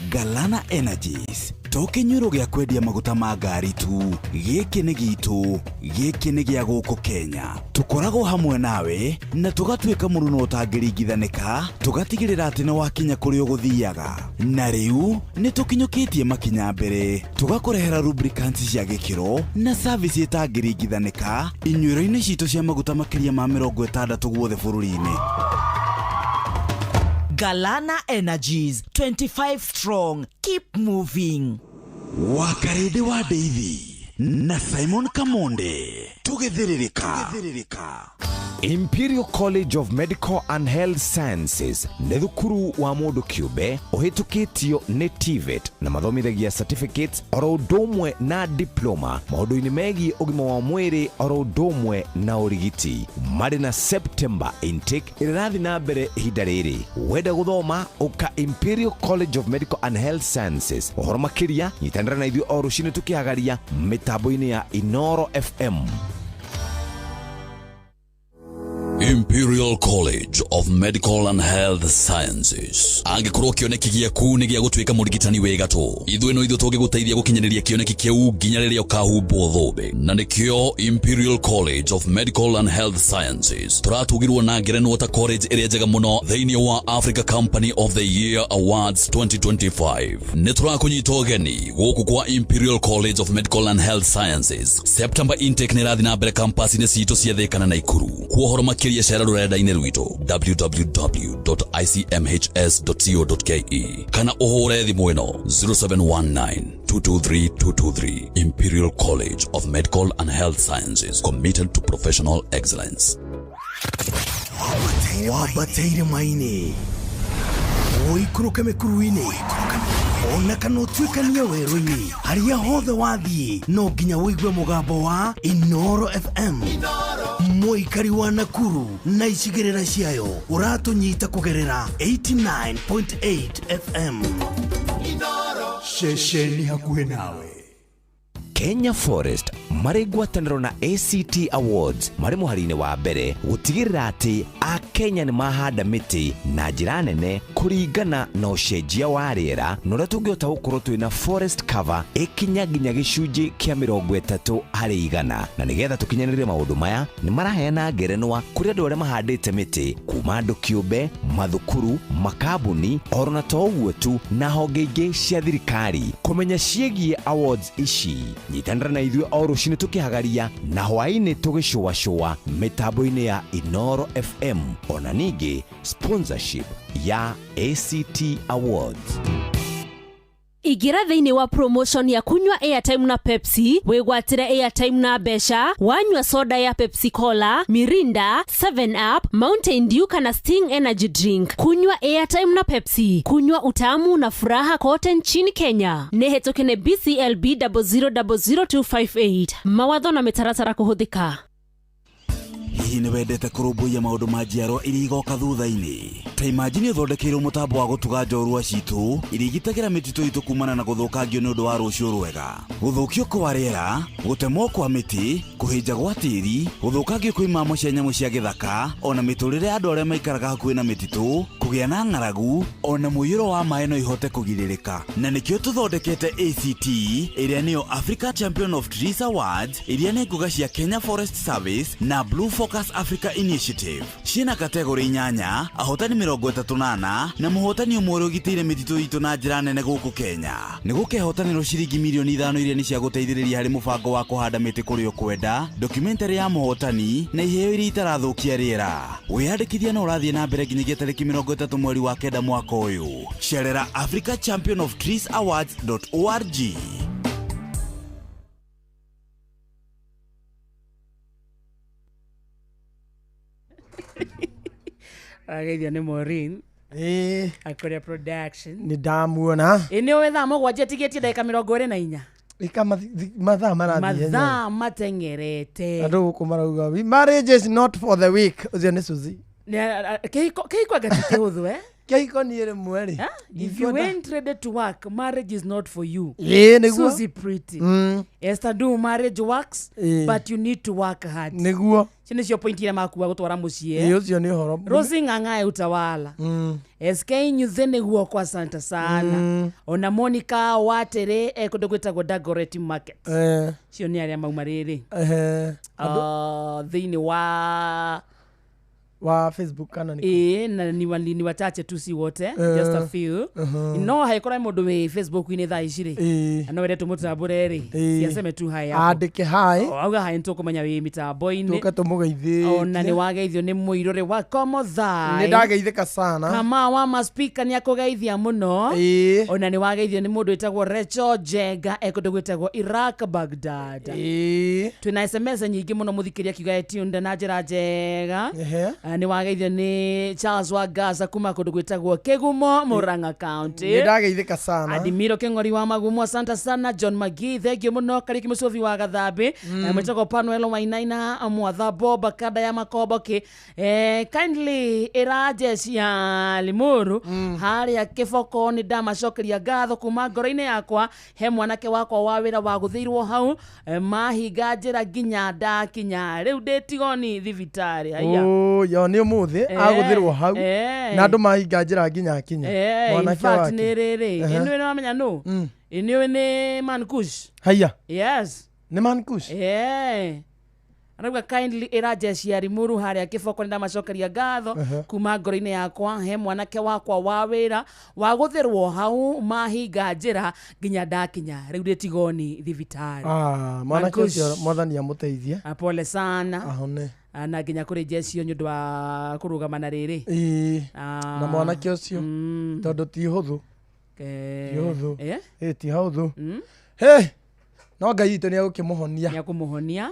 Galana Energies to kĩnyuĩro gĩa kwendia maguta ma ngari tu, gĩkĩ nĩ gitũ, gĩkĩ nĩ gĩa gũkũ Kenya. Tũkoragwo hamwe nawe na tũgatuĩka mũruno ũtangĩringithanĩka, tũgatigĩrĩra atĩ nĩ wakinya kũrĩa ũgũthiaga. Na rĩu nĩ tũkinyũkĩtie makinya mbere, tũgakũrehera lubricants cia gĩkĩro na service ĩtangĩringithanĩka inyuĩro-inĩ citũ cia maguta makĩria ma 60 guothe bũrũri-inĩ. Galana Energies, 25 strong, keep moving. Wakarede wa Davy na Simon Kamonde tũgĩthĩrĩrĩka. Imperial College of Medical and Health Sciences nĩ thukuru wa mũndũ kĩũmbe ũhĩtũkĩtio nĩ TVET na mathomithagia certificates oro ũndũ ũmwe na diploma maũndũ-inĩ megiĩ ũgima wa mwĩrĩ oro ũndũ ũmwe na ũrigiti. Marĩ na September intake ĩrathiĩ na mbere ihinda rĩrĩ. Wenda gũthoma ũka Imperial College of Medical and Health Sciences. Ũhoro makĩria nyitanĩra na ithuĩ o rũciinĩ tũkĩhagaria mĩtambo-inĩ ya Inoro FM. Imperial College of Medical and Health Sciences. Angĩkorwo kĩoneki gĩaku nĩ gĩa gũtuĩka mũrigitani wega tu, ithuĩ no ithuĩ tũngĩgũteithia gũkinyanĩria kĩoneki kĩu nginya rĩrĩa ũkahumbwo thũmbĩ. Na nĩkĩo Imperial College of Medical and Health Sciences tũratugirwo na ngerenwa ta college ĩrĩa njega mũno thĩinĩ wa Africa Company of the Year Awards 2025. Nĩ tũrakũnyita ũgeni gũkũ kwa Imperial College of Medical and Health Sciences. September intake nĩ ĩrathiĩ na mbere campus-inĩ citũ cia Thĩka na Naikuru. Kuohoro makĩria cera rũrenda-inĩ rwitũ www.icmhs.co.ke kana ũhũre thimũ ĩno 0719223223. Imperial College of Medical and Health Sciences, committed to professional excellence. Wabateire maini oikũrũka mĩkuru-inĩ ona kana ũtuĩkania werũ-inĩ harĩa hothe wathiĩ no nginya wĩigue mũgambo wa Inoro FM. Mũikari wa Nakuru na icigĩrĩra ciayo ũratũnyita kũgerera 89.8 FM. Shesheni hakuhĩ nawe. Kenya Forest marĩ ngwatanĩro na ACT Awards marĩ mũhari-inĩ wa mbere gũtigĩrĩra atĩ Akenya nĩ mahanda mĩtĩ na njĩra nene kũringana na ũcenjia wa rĩera na ũrĩa tũngĩhota gũkorwo twĩna forest cover ĩkinya nginya gĩcunjĩ kĩa 30% na nĩgetha tũkinyanĩre maũndũ maya nĩ maraheana ngerenwa kũrĩ andũ arĩa mahandĩte mĩtĩ kuma andũ kĩũmbe, mathukuru, makambuni oro na to ũguo tu na honge ingĩ cia thirikari. Kũmenya ciĩgiĩ awards ici nyitanĩra na ithuĩ o rũciinĩ tũkĩhagaria na hwaĩ-inĩ tũgĩcũacũa mĩtambo-inĩ ya Inoro FM ona ningĩ sponsorship ya ACT Awards. Ingira thĩinĩ wa promotion ya kunywa airtime na Pepsi, wĩgwatĩre airtime na mbeca, wanyua soda ya Pepsi Cola, Mirinda, 7up, Mountain Dew kana Sting Energy Drink. Kunywa airtime na Pepsi, kunywa utamu na furaha kote nchini Kenya. Nĩhetũkene BCLB 0000258. Mawatho na mĩtaratara kũhũthĩka. Hihi nĩ wendete kũrũmbũiya maũndũ ma njiarwa iria igoka thutha-inĩ? Ta imagine ũthondekeirwo mũtambo wa gũtuga njorua citũ iria igitagĩra mĩtitũ itũ kumana na gũthũkangio nĩ ũndũ wa rũciũ rwega. Gũthũkio kwa rĩera, gũtemwo kwa mĩtĩ, kũhĩnja gwa tĩri, gũthũkangio kwa imamo cia nyamũ cia gĩthaka, ona mĩtũrĩre andũ arĩa maikaraga hakuhĩ na mĩtitũ, kũgĩa na ng'aragu, ona mũiyũro wa maĩ no ihote kũgirĩrĩka. Na nĩkĩo tũthondekete ACT ĩrĩa nĩyo Africa Champion of Trees Awards, iria nĩ nguga cia Kenya Forest Service na Blue Focus Africa Initiative. Ciena kategori 8, ahotani 38 na mũhotani ũmwe ũgitĩire mĩtitũ itũ na njĩra nene gũkũ Kenya. Nĩ gũkehotanĩrwo ciringi milioni 5 iria nĩ cia gũteithĩrĩria harĩ mũbango wa kũhanda mĩtĩ kũrĩa ũkwenda, documentary ya mũhotani na iheo iria itarathũkia rĩera. Wĩyandĩkithia no ũrathiĩ na mbere nginyagia tarĩki 30 3 mweri wa kenda mwaka uyu. Cerera Africa Champion of Trees Awards.org. Ageithia ni Maureen. Akoria production. Ni ndamuona. Ini wetha mugwanja tigetie ndagika 24. Ika mathaa marathi. Mathaa matengerete. Andu kumarauga marriage is not for the weak. Ucio ni Suzi. Kehiko gati kehuthu Kehiko ni ere mweri. If you ain't ready to work, marriage is not for you. Niguo. Suzi pretty. Esther, do marriage works, but you need to work hard. Niguo. Chini sio point ile makua gutwara mucie. Ucio ni horo. Rosi ng'ang'ae utawala. SK nyuthe niguo kwa santa sana. Ona Monica watere kundu gwitagwo Dagoretti Market. Cio ni aria mauma riri. Thini wa Facebook kana niko na ni wachache tu si wote, just a few. No haikora mundu we Facebook ini thaa iciri no wende tumutambure ri yaseme tu hai yako andike hai auga hai ntu kumenya wi mitambo ini tuka tumugeithie ona ni wageithio ni muirore wa komo thai ni ndageithika sana kama wa maspika ni akugeithia muno ona ni wageithio ni mundu etagwo Recho Jega ekundu gwetagwo Iraq Baghdad twina SMS nyingi muno muthikiria kiuga tunde na njira njega ni wageithio ni Charles wa Gaza kuma kundu gwetagwo Kegumo Murang'a County ni ndageithika sana Adimiro Kengori wa Magumu asante sana John Magi thegio muno Kariki Musovi wa Gathambi mwetagwo Panuel Wainaina Mwathabo Bakada ya Makoboki kindly iraje ya Limuru hari ya kifoko ni ndamacokeria ngatho kuma ngoro-ini yakwa he mwanake wakwa wa wira wa guthirwo hau mahinga njira nginya ndakinya riu nditigoni thibitari haya yo ni umuthi aguthirwo hau na andu mahinga njira nginya kinya mwanake wake ni riri inu ni wamenya no inu ni Mankush haya yes ni Mankush Arauga kindly irajeshi ya Limuru hari akifoko nda macokeria ngatho kuma ngoro-ini yakwa he mwanake wakwa wa wira wa guthirwo hau mahinga njira nginya ndakinya riu nditigoni thibitari mwanake ucio mwathani amuteithie pole sana ahone na nginya kuri jeshi nyu ndwa kurugama na riri na mwanake ucio tondu ti huthu ti huthu no Ngai itu ni agukimohonia ni akumuhonia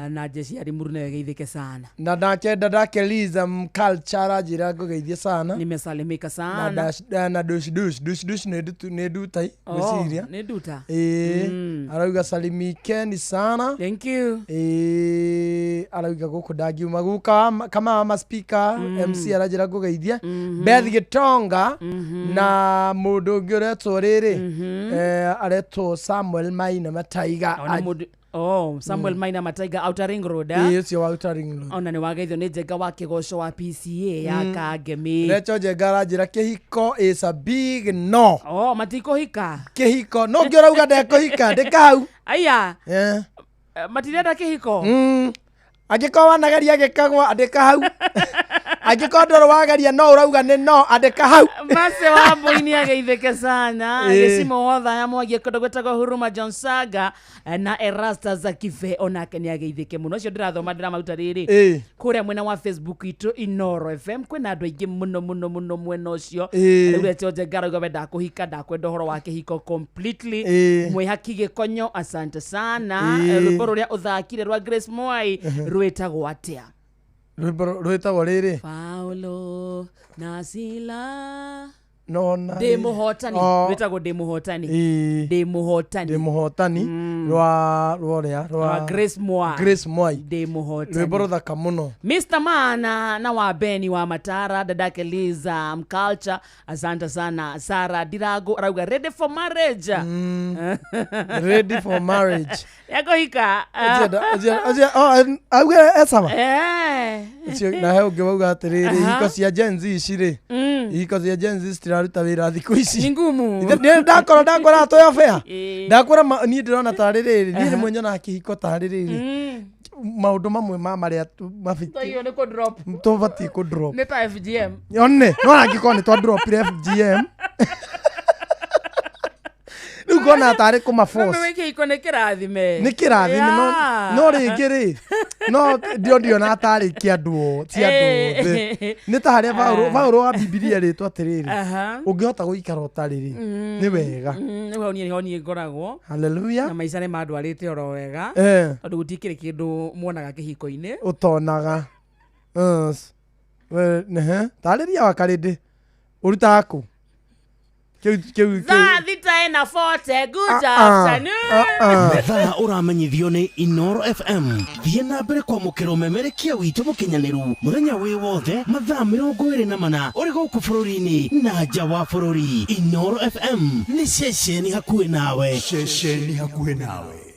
na jeshi ya Limuru na geithike sana na ndakenda ndakeliza culture njira ngugeithie sana nimesalimika sana na dush ne dutai gwiciria ne duta arauga salimikeni sana thank you arauga guku ndangiuma guka kama maspika MC aranjira ngugeithie Beth Gitonga na mundu ungi uretwo riri aretwo Samuel Maina Mataiga Samuel Maina Mataiga Outer Ring Road yes yo Outer Ring Road ona ni wageithio ni Njenga wa Kigoco wa PCA ya Kangemi Recho Njenga aranjira kihiko is a big no matiko hika kihiko no ngirauga ndekuhika ndikahau aya matirenda kihiko angiko wanageria gikagwa andika hau angiko ndoro wageria no urauga ni no andika hau mase wa Mboini ageithike sana agesimo wotha ya mwagie kundu gwetagwo Huruma John Saga na Erasta Zakife onake ni ageithike muno cio ndirathoma ndiramauta riri kuria mwena wa Facebook itu Inoro FM kwina andu aingi muno mwena ucio riu Njenga go benda kuhika ndakwenda horo wake hiko completely mwihaki gikonyo asante sana rwimbo ruria uthakire rwa Grace Mwai rwetagwo atia rwetagwo riri Paulo na Sila nona Demuhotani rwetagwo Demuhotani rwa Grace Mwai Demuhotani rwimbo ruthaka muno Mr. Mana na wa Beni wa Matara dadake Liza Mculture asante sana Sara Dirago arauga ready for marriage yako hika auga esama na he ungi wauga atiriri hiko cia Gen Z iciri hiko cia Gen Z stiraruta wira thiku ici ni ngumu ndakora toyo fea ndakora ni ndirona taririri ni mwenye na kihiko taririri maundu mamwe maria mafiti toyo ni ko drop tobati ko drop ni ta FGM yonne no angikone twa drop FGM Nuko na tare kuma force. Mimi wiki iko ni kirathime no ringiri no ndio na atari kiandu ti andu ni ta haria Paulo wa Biblia ri twatiriri ungihota guikara utariri ni wega ni ngoragwo haleluya na maica ni mandwarite oro wega tondu gutikire kindu muonaga kihiko-ini utonaga tariria wakarindi urutaga ku thita ena forte good afternoon methaa uramenyithio ni Inoro FM thie na mbere kwa mukiro memerekia witu mukinyaniru muthenya wi wothe mathaa 24 uri guku bururi-ini na nja wa bururi. Inoro FM ni ceceni hakuhi nawe, ceceni hakuhi nawe.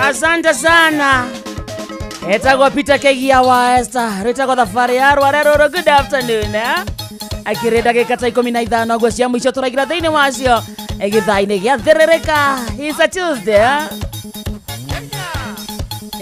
Asante sana. Etagwa Peter Kegia wa Esther. Retagwa thabari ya Rwarero. Good afternoon. Akirenda gikata 15 gwa cia mwicho turagira thiini wacio. Egithaini gia therereka. It's a Tuesday.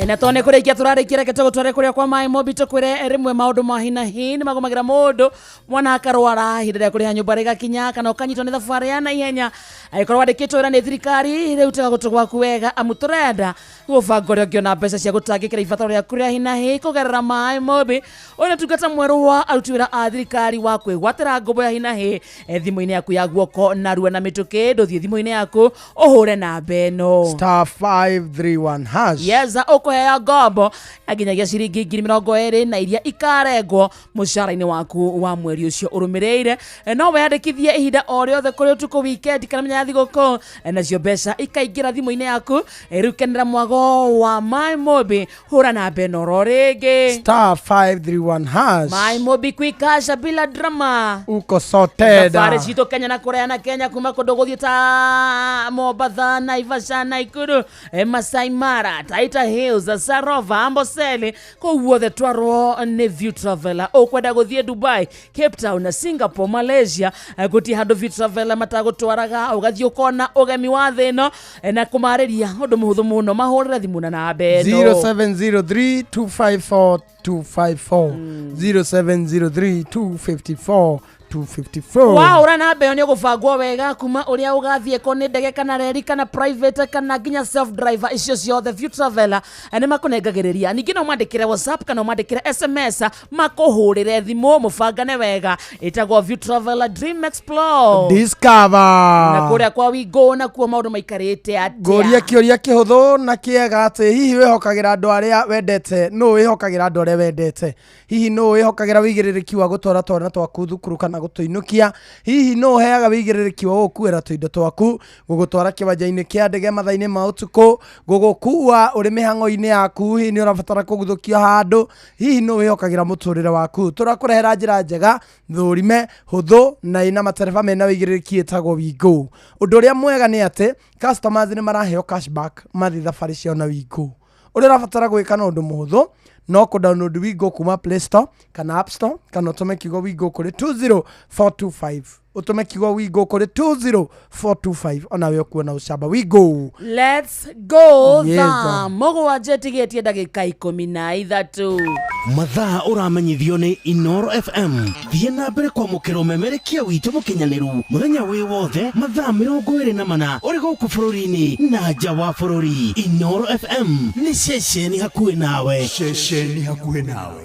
Ena tone kurikia turarikira ketego tware kuria kwa mai mobito kwire rimwe maundu mahina hini magomagira mundu mwana akarwara hindira kuria nyumba rega kinya kana ukanyitwo ni thabari ya naihenya aikorwa wandikitwo wira ni thirikari riu tiga gutu gwaku wega amuturenda gubango rio ngiona mbeca cia gutangikira ibataro ria kuria hina hi kugerera mai mobi ona tungata mweru wa aruti wira a thirikari wa kwigwatira ngombo ya hina hi thimu-ini yaku ya guoko na ruwa na mituki nduthie thimu-ini yaku uhure na beno *531#. Yes, kuhea ngombo aginyagia ciringi 20,000 na iria ikarengwo mushara-ini waku wa mweri ucio urumireire no weyandikithie ihinda o riothe kuri utuku weekend kana menya thiguku nacio mbeca ikaingira thimu-ini yaku riu kenera mwago wa My Mobi hura na benoro ringi *531#. My Mobi kwikasha bila drama uko sorted thabari citu Kenya na Korea na Kenya kuma kundu guthie ta Mombasa, Naivasha, Nakuru, Masai Mara, Taita Hills, Sarova, Amboseli kuwothe twarwo ni View Traveler ukwenda guthie Dubai, Cape Town, Singapore, Malaysia guti handu View Traveler matagutwaraga ugathie ukona ugemi wa thino na kumariria undu muhuthu muno mahurira thimuna na beno 0703 254 254 0703 254 254. Wow, urana beo ni gubangwo wega kuma uria ugathie ko ni ndege kana reri kana private kana ginya self driver icio ciothe View Traveler ni makunengagiriria ningi no mwandikire WhatsApp kana mwandikire SMS makuhurire thimu mubangane wega itagwo View Traveler Dream Explore Discover na kuria kwa wigo na kuo maundu maikarite atia goria kioria kihuthu na kiega ati hihi wihokagira andu aria wendete no wihokagira andu aria wendete hihi no wihokagira wigiririki wa gutwara twana twaku thukuru kana gutuinukia hihi no heaga wigiririki wa gukuira tuindo twaku gugutwara kiwanja-ini kia ndege mathaini ma utuku gugukua uri mihango-ini yaku hihi ni urabatara kuguthukio handu hihi no wihokagira muturire waku turakurehera njira njega thurime huthu na ina matereba mena wigiririki etagwo wingu undu uria mwega ni ati customers ni maraheo cashback mathi thabari cio na wingu uri urabatara gwika na undu muhuthu no ku download wingu kuma Play Store kana App Store kana utume kiugo wingu kuri 20425 utume kiugo wingu kuri 20425 ona we kuona ucamba wingu. Let's go. Tha mugwanja tigetie ndagika 13 mathaa uramenyithio ni Inoro FM thie na mbere kwa mukiro memerekia witu mukinyaniru muthenya wi wothe mathaa 24 uri guku bururi-ini na nja wa bururi. Inoro FM ni ceceni hakuhi nawe. Ceceni hakuhi nawe.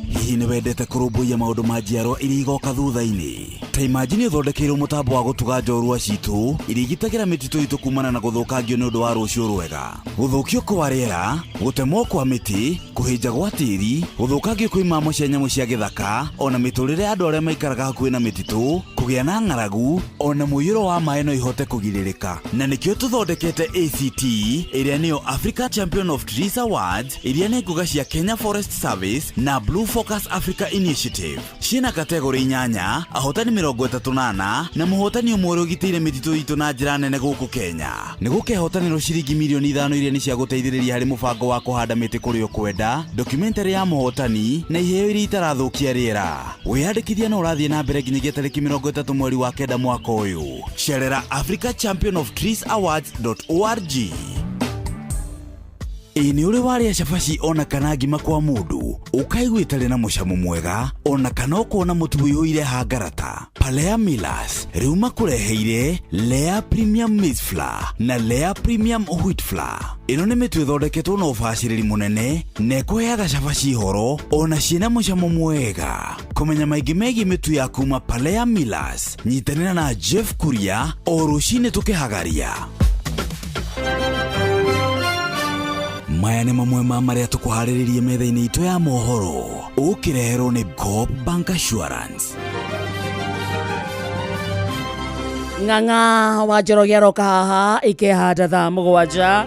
Hihi ni wendete kurumbuia maundu ma njiarwa iria igoka thutha-ini ta imagine uthondekeirwo mutambo wa gutuga njorua citu iria igitagira mititu itu kumana na guthukangio ni undu wa rucio rwega guthukio kwa riera gutemwo kwa miti kuhinja gwa tiri guthukangio kwa imamo cia nyamu cia githaka ona miturire andu aria maikaraga hakuhi na mititu kugia na ng'aragu ona muiyuro wa maĩ no ihote kugiririka na nikio tuthondekete ACT iria niyo Africa Champion of Trees Awards iria ni nguga cia Kenya Forest Service na Blue Focus Africa Initiative ciina kategori 8 ahotani 38 na muhotani umwe ugitire mititu itu na njira nene guku Kenya ni gukehotanirwo ciringi milioni 5 iria ni cia guteithiriria hari mubango wa kuhanda miti kuri ukwenda documentary ya muhotani na iheo iria itarathukia riera wiyandikithia no urathie na mbere nginyagia tariki 30 mweri wa kenda mwaka uyu cerera africachampionofTreesAwards.org. Ini uri waria cabaci ona kana ngima kwa mundu ukaiguitare na mucamo mwega ona kana ukona mutu wiyuire hangarata Palea Millers riu makureheire Lea Premium Maize Flour na Lea Premium Wheat Flour. Ino ni mitu ithondeketwo na ubaciriri munene na ikuheaga cabaci horo ona ciina mucamo mwega. Kumenya maingi megie mitu ya kuma Palea Millers nyitanira na Jeff Kuria o rucini tukihagaria. Maya ni mamwe ma maria tukuhariririe metha-ini itu ya mohoro ukireherwo ni Coop Bank Assurance. Ng'ang'a wa Njoroge aroka haha ikihanda thaa 7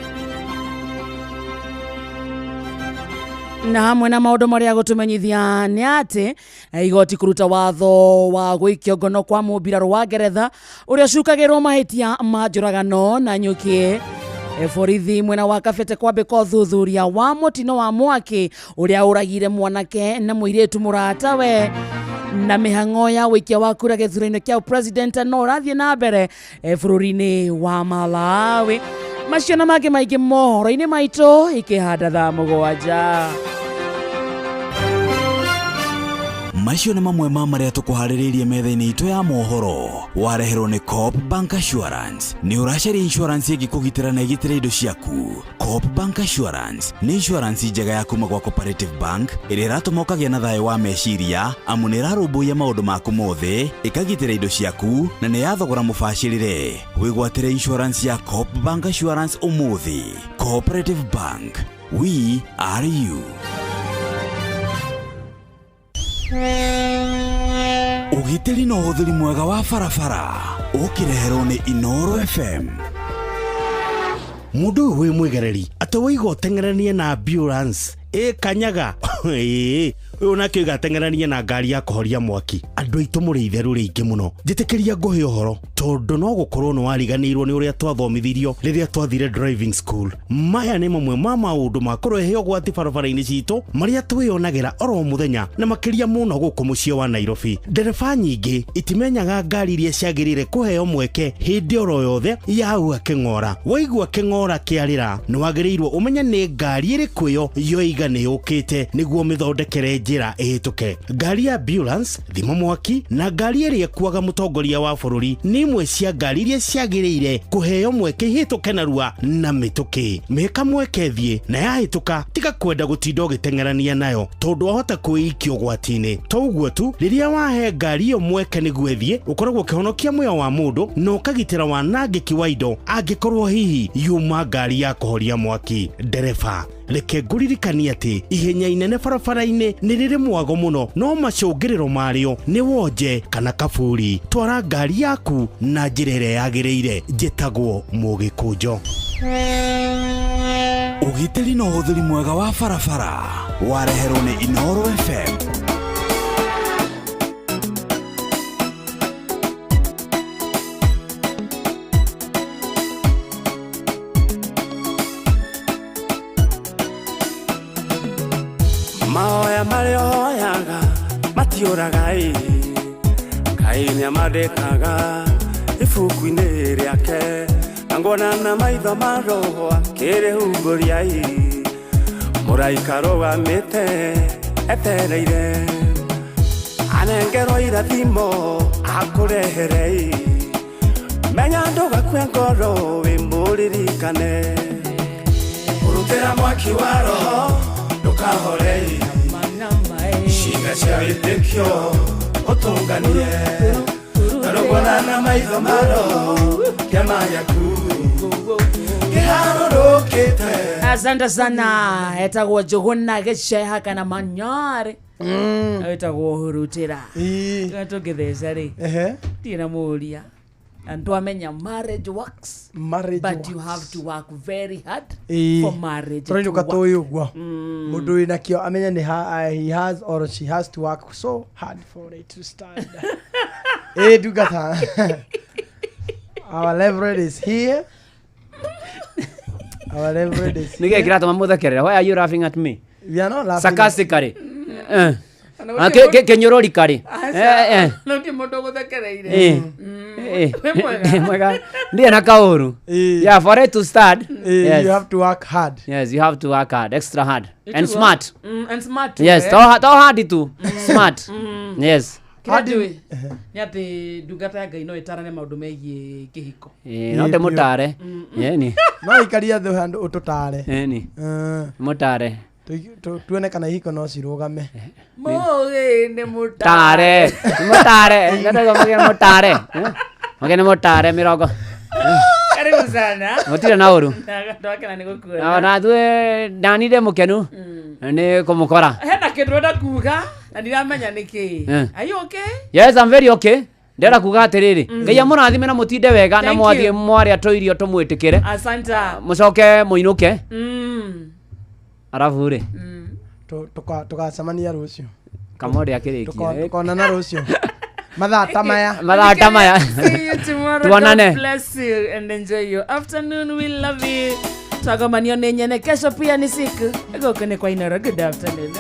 na hamwe na maundu maria gutumenyithia ni ati igoti kuruta watho wa guikio ngono kwa mubiraro wa Ngeretha uria cukagirwo mahitia ma njuragano na nyuki. Borithi mwena wa Kabete kwambika uthuthuria wa mutino wa mwaki uria uragire mwanake na muiritu muratawe na mihang'o ya wikia wa kura githurano kia president no rathie na mbere bururi-ini wa Malawi. Macio na mangĩ maingĩ mohoro-inĩ maitũ ikĩhanda thaa mũgwanja. Macio nĩ mamwe ma marĩa tũkũharĩrĩirie metha-inĩ itũ ya mohoro. Wareherwo nĩ Coop Bank Assurance. Nĩ ũracaria insurance ĩngĩkũgitĩra na ĩgitĩre indo ciaku. Coop Bank Assurance nĩ insurance njega ya kuma gwa Cooperative Bank ĩrĩa ĩratũma ũkagĩa na thayũ wa meciria amu nĩ ĩrarũmbũiya maũndũ maku mothe, ĩkagitĩra indo ciaku na nĩ ya thogora mũbacĩrĩre. Wĩgwatĩre insurance ya Coop Bank Assurance ũmũthĩ. Cooperative Bank, we are you. Ugitĩri na ũhũthĩri mwega wa barabara ũkĩreherwo nĩ Inoro FM. Mũndũ wĩ mwĩgereri atawaigo tengerania na ambulance kanyaga uyu nake gatengerania na ngari ya kuhoria mwaki. Andũ aitũ mũrĩ itheru rĩingĩ mũno, njĩtĩkĩria ngũhe ũhoro tondũ no gũkorwo nĩ wariganĩirwo nĩ ũrĩa twathomithirio rĩrĩa twathire driving school. Maya nĩ mamwe ma maũndũ ma kũrehe ũgwati barabara-inĩ citũ marĩa twĩyonagĩra oro mũthenya na makĩria mũno gũkũ mũciĩ wa Nairobi. Ndereba nyingĩ itimenyaga ngari iria ciagĩrĩire kũheo mweke hĩndĩ oro yothe yaua kĩng'ora. Waigua kĩng'ora kĩarĩra nĩ wagĩrĩirwo ũmenye nĩ ngari ĩrĩkũ ĩyo yoiga nĩ yũkĩte nĩguo mĩthondekere njĩra ĩhĩtũke. Ngari ya ambulance, thima mwaki na ngari ĩrĩa kuaga mũtongoria wa bũrũri nĩ imwe cia ngari iria ciagĩrĩire kũheo mweke ihĩtũke narua na mĩtũkĩ. Mĩka mweke thiĩ na yahĩtũka tiga kwenda gũtinda ũgĩtengerania nayo tondũ wahota kwĩikia ũgwati-inĩ. To ũguo tu, rĩrĩa wahe ngari ĩyo mweke nĩguo ĩthiĩ ũkoragwo ũkĩhonokia muoyo wa mũndũ na ũkagitĩra wanangĩki wa indo angĩkorwo hihi yuma ngari ya kũhoria mwaki. Ndereba, reke ngũririkanie atĩ ihenya inene barabara-inĩ nĩ rĩrĩ mwago mũno, no macũngĩrĩro marĩo nĩ wonje kana kaburi. Twara ngari yaku na njĩra ĩrĩa yagĩrĩire. Njĩtagwo Mũgĩkũnjo. Ũgitĩri na ũhũthĩri mwega wa barabara wareherwo nĩ Inoro FM. Maoya marioyaga matiũraga Ngai nĩamandĩkaga ibuku-inĩ rĩake na ngona na maitho marohwa kĩrĩhungũria mũraika rũgamĩte etereire anengerwo irathimo akũrehere menya ndũgakue ngoro wĩmũririkane ũrutĩra mwaki wa roho ndũkahore ciĩga cia wĩtĩkio ũtũnganie tarũgwana na maitho maro kĩama gĩaku kĩharũrũkĩte. Asante sana. Etagwo Njũgũna Gĩceha kana Manyarĩ. Etagwo Hurutĩra. Tũngĩtheca rĩ ndirĩ na mũria and twamenya marriage works, but you have to work very hard for marriage to work. Mũndũ wĩna kĩo amenya nĩ he has or she has to work so hard for it to stand. Dugata. Our leverage is here. Our leverage is here. Nige kira tuma muthakerera. Why are you laughing at me? We are not laughing. Sarcastically. Kenyororikari. No ti mũndũ gũthekereire. Mwega. Ndiye na kauru. Yeah, for it to start, yes, you have to work hard. Yes, you have to work hard, extra hard and smart. And smart. Yes, to hard too. Smart. Yes. Kĩrĩa nĩ atĩ ndungata ya Ngai no ĩtarane maũndũ megiĩ kĩhiko. No ndĩmũtare. Yeni. No ikaria thĩ handũ ũtũtare. Yeni. Mũtare. Tuone kana ihiko no cirũgame. Mũgĩ nĩ mũtare. Mũtare. Ngataka mũtare. Mũgĩ mũtare mĩrongo. Karibu sana. Mũtire na ũru. Ndakena nĩ gũkuona. Na tuĩ ndanire mũkenu nĩ kũmũkora. Hena kĩndũ ndĩrenda kuga na ndiramenya nĩkĩ. Are you okay? Yes, I'm very okay. Ndĩrenda kuga atĩrĩrĩ, Ngai amũrathime na mũtinde wega na mwathiĩ mwarĩa tũirio tũmwĩtĩkĩre. Asante. Mũcoke mũinũke. Arabu rĩ tukacemania rũciũ kamori akĩrĩkia tukonana rũciũ mathaa ta maya see you tomorrow. God bless you and enjoy your afternoon. We love you. Twagomanio nĩ nyene kesho pia ni siku gũkũ nĩ kwa Inoro. Good afternoon.